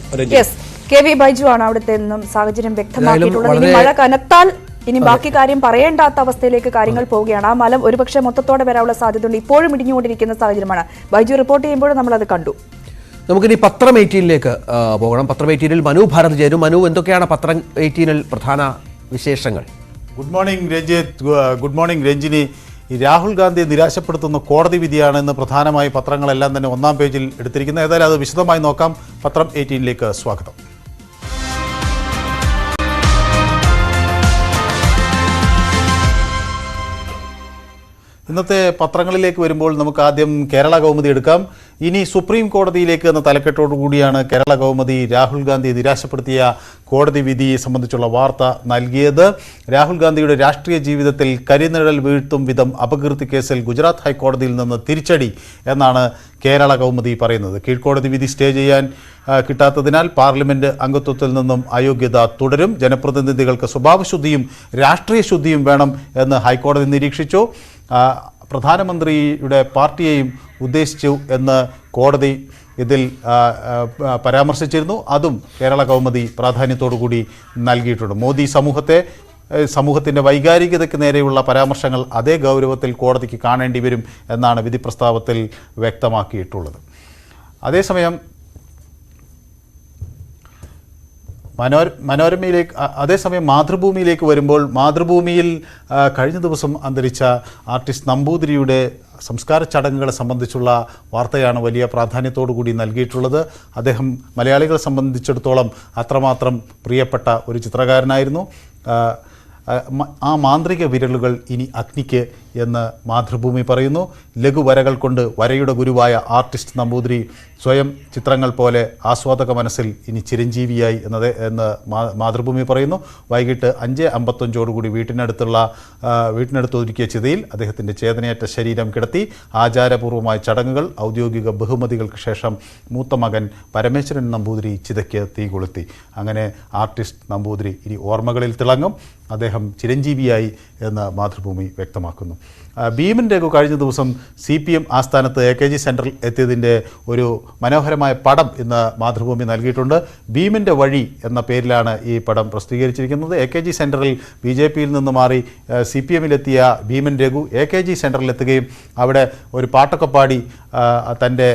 KV ബൈജു ആണ് അവിടുത്തെ നിന്നും സാഹചര്യം വ്യക്തമാക്കിയിട്ടുള്ളത്. ഇനി മഴ കനത്താൽ ഇനി ബാക്കി കാര്യം പറയേണ്ടാത്ത അവസ്ഥയിലേക്ക് കാര്യങ്ങൾ പോവുകയാണ്. ആ മലം ഒരുപക്ഷെ മൊത്തത്തോടെ വരാനുള്ള സാധ്യതയുണ്ട്. ഇപ്പോഴും ഇടിഞ്ഞുകൊണ്ടിരിക്കുന്ന സാഹചര്യമാണ്. ബൈജു റിപ്പോർട്ട് ചെയ്യുമ്പോഴും നമ്മളത് കണ്ടു. നമുക്കിനി പത്രം 18ലേക്ക് പോകണം. പത്രം 18ൽ മനു ഭാരത് ചേരും. മനു, എന്തൊക്കെയാണ് പത്രം 18ൽ പ്രധാന വിശേഷങ്ങൾ? Good morning Ranjith, good morning Ranjini. ഈ രാഹുൽ ഗാന്ധിയെ നിരാശപ്പെടുത്തുന്ന കോടതി വിധിയാണെന്ന് പ്രധാനമായി പത്രങ്ങളെല്ലാം തന്നെ ഒന്നാം പേജിൽ എടുത്തിരിക്കുന്നത്. ഏതായാലും അത് വിശദമായി നോക്കാം. പത്രം 18ലേക്ക് സ്വാഗതം. ഇന്നത്തെ പത്രങ്ങളിലേക്ക് വരുമ്പോൾ നമുക്ക് ആദ്യം കേരള കൗമുദി എടുക്കാം. ഇനി സുപ്രീം കോടതിയിലേക്ക് എന്ന തലക്കെട്ടോടുകൂടിയാണ് കേരള കൗമുദി രാഹുൽ ഗാന്ധി നിരാശപ്പെടുത്തിയ കോടതി വിധിയെ സംബന്ധിച്ചുള്ള വാർത്ത നൽകിയത്. രാഹുൽ ഗാന്ധിയുടെ രാഷ്ട്രീയ ജീവിതത്തിൽ കരിനിഴൽ വീഴ്ത്തും വിധം അപകീർത്തി കേസിൽ ഗുജറാത്ത് ഹൈക്കോടതിയിൽ നിന്ന് തിരിച്ചടി എന്നാണ് കേരള കൗമുദി പറയുന്നത്. കീഴ്ക്കോടതി വിധി സ്റ്റേ ചെയ്യാൻ കിട്ടാത്തതിനാൽ പാർലമെന്റ് അംഗത്വത്തിൽ നിന്നും അയോഗ്യത തുടരും. ജനപ്രതിനിധികൾക്ക് സ്വഭാവശുദ്ധിയും രാഷ്ട്രീയ ശുദ്ധിയും വേണം എന്ന് ഹൈക്കോടതി നിരീക്ഷിച്ചു. പ്രധാനമന്ത്രിയുടെ പാർട്ടിയെയും ഉദ്ദേശിച്ചു എന്ന് കോടതി ഇതിൽ പരാമർശിച്ചിരുന്നു. അതും കേരള കൗമുദി പ്രാധാന്യത്തോടുകൂടി നൽകിയിട്ടുണ്ട്. മോദി സമൂഹത്തിൻ്റെ വൈകാരികതയ്ക്ക് നേരെയുള്ള പരാമർശങ്ങൾ അതേ ഗൗരവത്തിൽ കോടതിക്ക് കാണേണ്ടി വരും എന്നാണ് വിധി പ്രസ്താവത്തിൽ വ്യക്തമാക്കിയിട്ടുള്ളത്. അതേസമയം മാതൃഭൂമിയിലേക്ക് വരുമ്പോൾ മാതൃഭൂമിയിൽ കഴിഞ്ഞ ദിവസം അന്തരിച്ച ആർട്ടിസ്റ്റ് നമ്പൂതിരിയുടെ സംസ്കാര ചടങ്ങുകളെ സംബന്ധിച്ചുള്ള വാർത്തയാണ് വലിയ പ്രാധാന്യത്തോടുകൂടി നൽകിയിട്ടുള്ളത്. അദ്ദേഹം മലയാളികളെ സംബന്ധിച്ചിടത്തോളം അത്രമാത്രം പ്രിയപ്പെട്ട ഒരു ചിത്രകാരനായിരുന്നു. ആ മാന്ത്രിക വിരലുകൾ ഇനി അഗ്നിക്ക് എന്ന് മാതൃഭൂമി പറയുന്നു. ലഘുവരകൾ കൊണ്ട് വരയുടെ ഗുരുവായ ആർട്ടിസ്റ്റ് നമ്പൂതിരി സ്വയം ചിത്രങ്ങൾ പോലെ ആസ്വാദക മനസ്സിൽ ഇനി ചിരഞ്ജീവിയായി എന്ന് മാതൃഭൂമി പറയുന്നു. വൈകിട്ട് 5:55 വീട്ടിനടുത്ത് ഒരുക്കിയ ചിതയിൽ അദ്ദേഹത്തിൻ്റെ ചേതനയേറ്റ ശരീരം കിടത്തി. ആചാരപൂർവമായ ചടങ്ങുകൾ, ഔദ്യോഗിക ബഹുമതികൾക്ക് ശേഷം മൂത്ത മകൻ പരമേശ്വരൻ നമ്പൂതിരി ചിതയ്ക്ക് തീ കൊളുത്തി. അങ്ങനെ ആർട്ടിസ്റ്റ് നമ്പൂതിരി ഇനി ഓർമ്മകളിൽ തിളങ്ങും. അദ്ദേഹം ചിരഞ്ജീവിയായി എന്ന് മാതൃഭൂമി വ്യക്തമാക്കുന്നു. ഭീമൻ രഘു കഴിഞ്ഞ ദിവസം CPM ആസ്ഥാനത്ത് AKG സെൻറ്ററിൽ എത്തിയതിൻ്റെ ഒരു മനോഹരമായ പടം ഇന്ന് മാതൃഭൂമി നൽകിയിട്ടുണ്ട്. ഭീമൻ്റെ വഴി എന്ന പേരിലാണ് ഈ പടം പ്രസിദ്ധീകരിച്ചിരിക്കുന്നത്. AKG സെൻറ്ററിൽ BJPയിൽ നിന്ന് മാറി CPMലെത്തിയ ഭീമൻ രഘു AKG സെൻറ്ററിലെത്തുകയും അവിടെ ഒരു പാട്ടൊക്കെ പാടി തൻ്റെ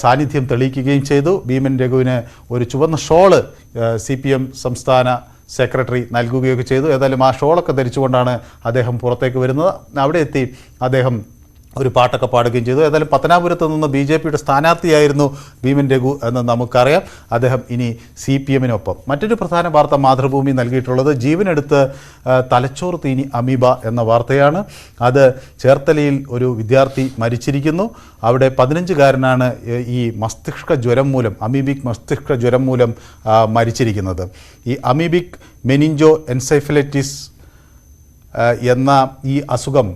സാന്നിധ്യം തെളിയിക്കുകയും ചെയ്തു. ഭീമൻ രഘുവിന് ഒരു ചുവന്ന ഷോള് CPM സംസ്ഥാന സെക്രട്ടറി നൽകുകയൊക്കെ ചെയ്തു. ഏതായാലും ആ ഷോളൊക്കെ ധരിച്ചുകൊണ്ടാണ് അദ്ദേഹം പുറത്തേക്ക് വരുന്നത്. അവിടെ എത്തി അദ്ദേഹം ഒരു പാട്ടൊക്കെ പാടുകയും ചെയ്തു. ഏതായാലും പത്തനാപുരത്ത് നിന്ന് BJPയുടെ സ്ഥാനാർത്ഥിയായിരുന്നു ഭീമൻ രഘു എന്ന് നമുക്കറിയാം. അദ്ദേഹം ഇനി CPMനൊപ്പം. മറ്റൊരു പ്രധാന വാർത്ത മാതൃഭൂമി നൽകിയിട്ടുള്ളത് ജീവനെടുത്ത് തലച്ചോറ് തീനി അമീബ എന്ന വാർത്തയാണ്. അത് ചേർത്തലയിൽ ഒരു വിദ്യാർത്ഥി മരിച്ചിരിക്കുന്നു. അവിടെ 15-കാരനാണ് ഈ മസ്തിഷ്ക ജ്വരം മൂലം അമീബിക് മസ്തിഷ്ക ജ്വരം മൂലം മരിച്ചിരിക്കുന്നത്. ഈ അമീബിക് മെനിഞ്ചോ എൻസെഫലൈറ്റിസ് എന്ന ഈ അസുഖം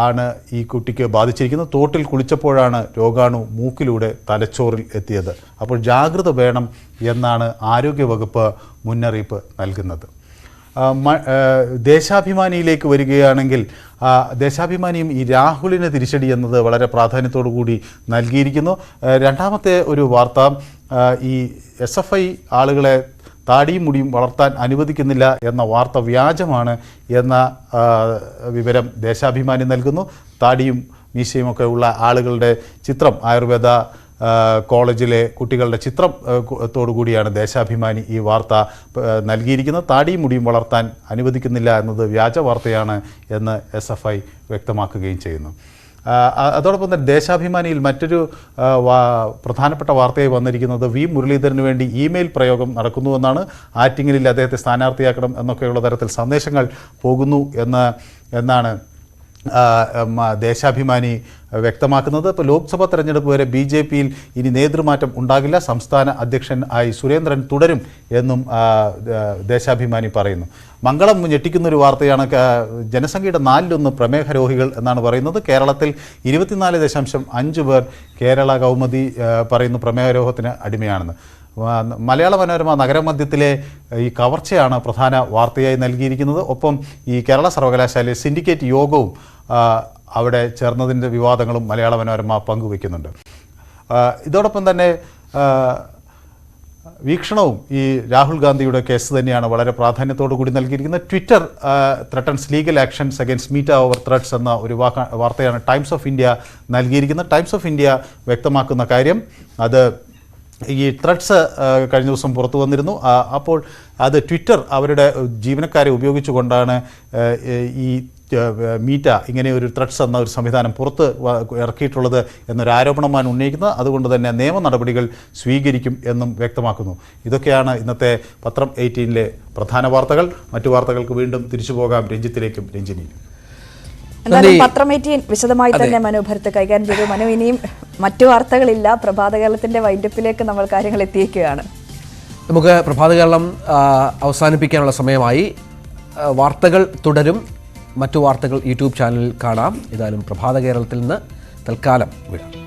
ആണ് ഈ കുട്ടിക്ക് ബാധിച്ചിരിക്കുന്നത്. തോട്ടിൽ കുളിച്ചപ്പോഴാണ് രോഗാണു മൂക്കിലൂടെ തലച്ചോറിൽ എത്തിയത്. അപ്പോൾ ജാഗ്രത വേണം എന്നാണ് ആരോഗ്യവകുപ്പ് മുന്നറിയിപ്പ് നൽകുന്നത്. ദേശാഭിമാനിയിലേക്ക് വരികയാണെങ്കിൽ ദേശാഭിമാനിയും ഈ രാഹുലിന് തിരിച്ചടി എന്നത് വളരെ പ്രാധാന്യത്തോടു കൂടി നൽകിയിരിക്കുന്നു. രണ്ടാമത്തെ ഒരു വാർത്ത ഈ SFI ആളുകളെ താടിയും മുടിയും വളർത്താൻ അനുവദിക്കുന്നില്ല എന്ന വാർത്ത വ്യാജമാണ് എന്ന വിവരം ദേശാഭിമാനി നൽകുന്നു. താടിയും മീശയുമൊക്കെ ഉള്ള ആളുകളുടെ ചിത്രം ആയുർവേദ കോളേജിലെ കുട്ടികളുടെ ചിത്രത്തോടുകൂടിയാണ് ദേശാഭിമാനി ഈ വാർത്ത നൽകിയിരിക്കുന്നത്. താടിയും മുടിയും വളർത്താൻ അനുവദിക്കുന്നില്ല എന്നത് വ്യാജ വാർത്തയാണ് എന്ന് SFI വ്യക്തമാക്കുകയും ചെയ്യുന്നു. അതോടൊപ്പം തന്നെ ദേശാഭിമാനിയിൽ മറ്റൊരു പ്രധാനപ്പെട്ട വാർത്തയായി വന്നിരിക്കുന്നത് V മുരളീധരന് വേണ്ടി ഇമെയിൽ പ്രയോഗം നടക്കുന്നുവെന്നാണ്. ആറ്റിങ്ങലിൽ അദ്ദേഹത്തെ സ്ഥാനാർത്ഥിയാക്കണം എന്നൊക്കെയുള്ള തരത്തിൽ സന്ദേശങ്ങൾ പോകുന്നു എന്നാണ് ദേശാഭിമാനി വ്യക്തമാക്കുന്നത്. ഇപ്പോൾ ലോക്സഭാ തെരഞ്ഞെടുപ്പ് വരെ BJPയിൽ ഇനി നേതൃമാറ്റം ഉണ്ടാകില്ല. സംസ്ഥാന അധ്യക്ഷൻ ആയി സുരേന്ദ്രൻ തുടരും എന്നും ദേശാഭിമാനി പറയുന്നു. മംഗളം ഞെട്ടിക്കുന്നൊരു വാർത്തയാണ്. ജനസംഖ്യയുടെ 1/4 പ്രമേഹരോഗികൾ എന്നാണ് പറയുന്നത്. കേരളത്തിൽ 24.5 പേർ കേരള കൗമുദി പറയുന്നു പ്രമേഹരോഗത്തിന് അടിമയാണെന്ന്. മലയാള മനോരമ നഗരമധ്യത്തിലെ ഈ കവർച്ചയാണ് പ്രധാന വാർത്തയായി നൽകിയിരിക്കുന്നത്. ഒപ്പം ഈ കേരള സർവകലാശാലയിലെ സിൻഡിക്കേറ്റ് യോഗവും അവിടെ ചേർന്നതിൻ്റെ വിവാദങ്ങളും മലയാള മനോരമ പങ്കുവയ്ക്കുന്നുണ്ട്. ഇതോടൊപ്പം തന്നെ വീക്ഷണവും ഈ രാഹുൽ ഗാന്ധിയുടെ കേസ് തന്നെയാണ് വളരെ പ്രാധാന്യത്തോടു കൂടി നൽകിയിരിക്കുന്നത്. Twitter threatens legal actions against Meta over Threads എന്ന ഒരു വാർത്തയാണ് ടൈംസ് ഓഫ് ഇന്ത്യ നൽകിയിരിക്കുന്നത്. ടൈംസ് ഓഫ് ഇന്ത്യ വ്യക്തമാക്കുന്ന കാര്യം അത് ഈ ത്രെഡ്സ് കഴിഞ്ഞ ദിവസം പുറത്തു വന്നിരുന്നു. അപ്പോൾ അത് ട്വിറ്റർ അവരുടെ ജീവനക്കാരെ ഉപയോഗിച്ചുകൊണ്ടാണ് ഈ മീറ്റ ഇങ്ങനെ ഒരു ത്രെഡ്സ് എന്ന ഒരു സംവിധാനം പുറത്ത് ഇറക്കിയിട്ടുള്ളത് എന്നൊരു ആരോപണമാണ് ഉന്നയിക്കുന്നത്. അതുകൊണ്ട് തന്നെ നിയമ നടപടികൾ സ്വീകരിക്കും എന്നും വ്യക്തമാക്കുന്നു. ഇതൊക്കെയാണ് ഇന്നത്തെ പത്രം 18-ലെ പ്രധാന വാർത്തകൾ. മറ്റു വാർത്തകൾക്ക് വീണ്ടും തിരിച്ചു പോകാം രഞ്ജിത്തിലേക്കും രഞ്ജിനിയിലും. എന്തായാലും പത്രമേറ്റി വിശദമായി തന്നെ മനു ഭരത്ത് കൈകാര്യം ചെയ്തു. മനു, ഇനിയും മറ്റു വാർത്തകളില്ല. പ്രഭാത കേരളത്തിന്റെ വൈൻഡപ്പിലേക്ക് നമ്മൾ കാര്യങ്ങൾ എത്തിയിരിക്കുകയാണ്. നമുക്ക് പ്രഭാത കേരളം അവസാനിപ്പിക്കാനുള്ള സമയമായി. വാർത്തകൾ തുടരും. മറ്റു വാർത്തകൾ യൂട്യൂബ് ചാനലിൽ കാണാം. ഏതായാലും പ്രഭാത കേരളത്തിൽ നിന്ന് തൽക്കാലം വിടാം.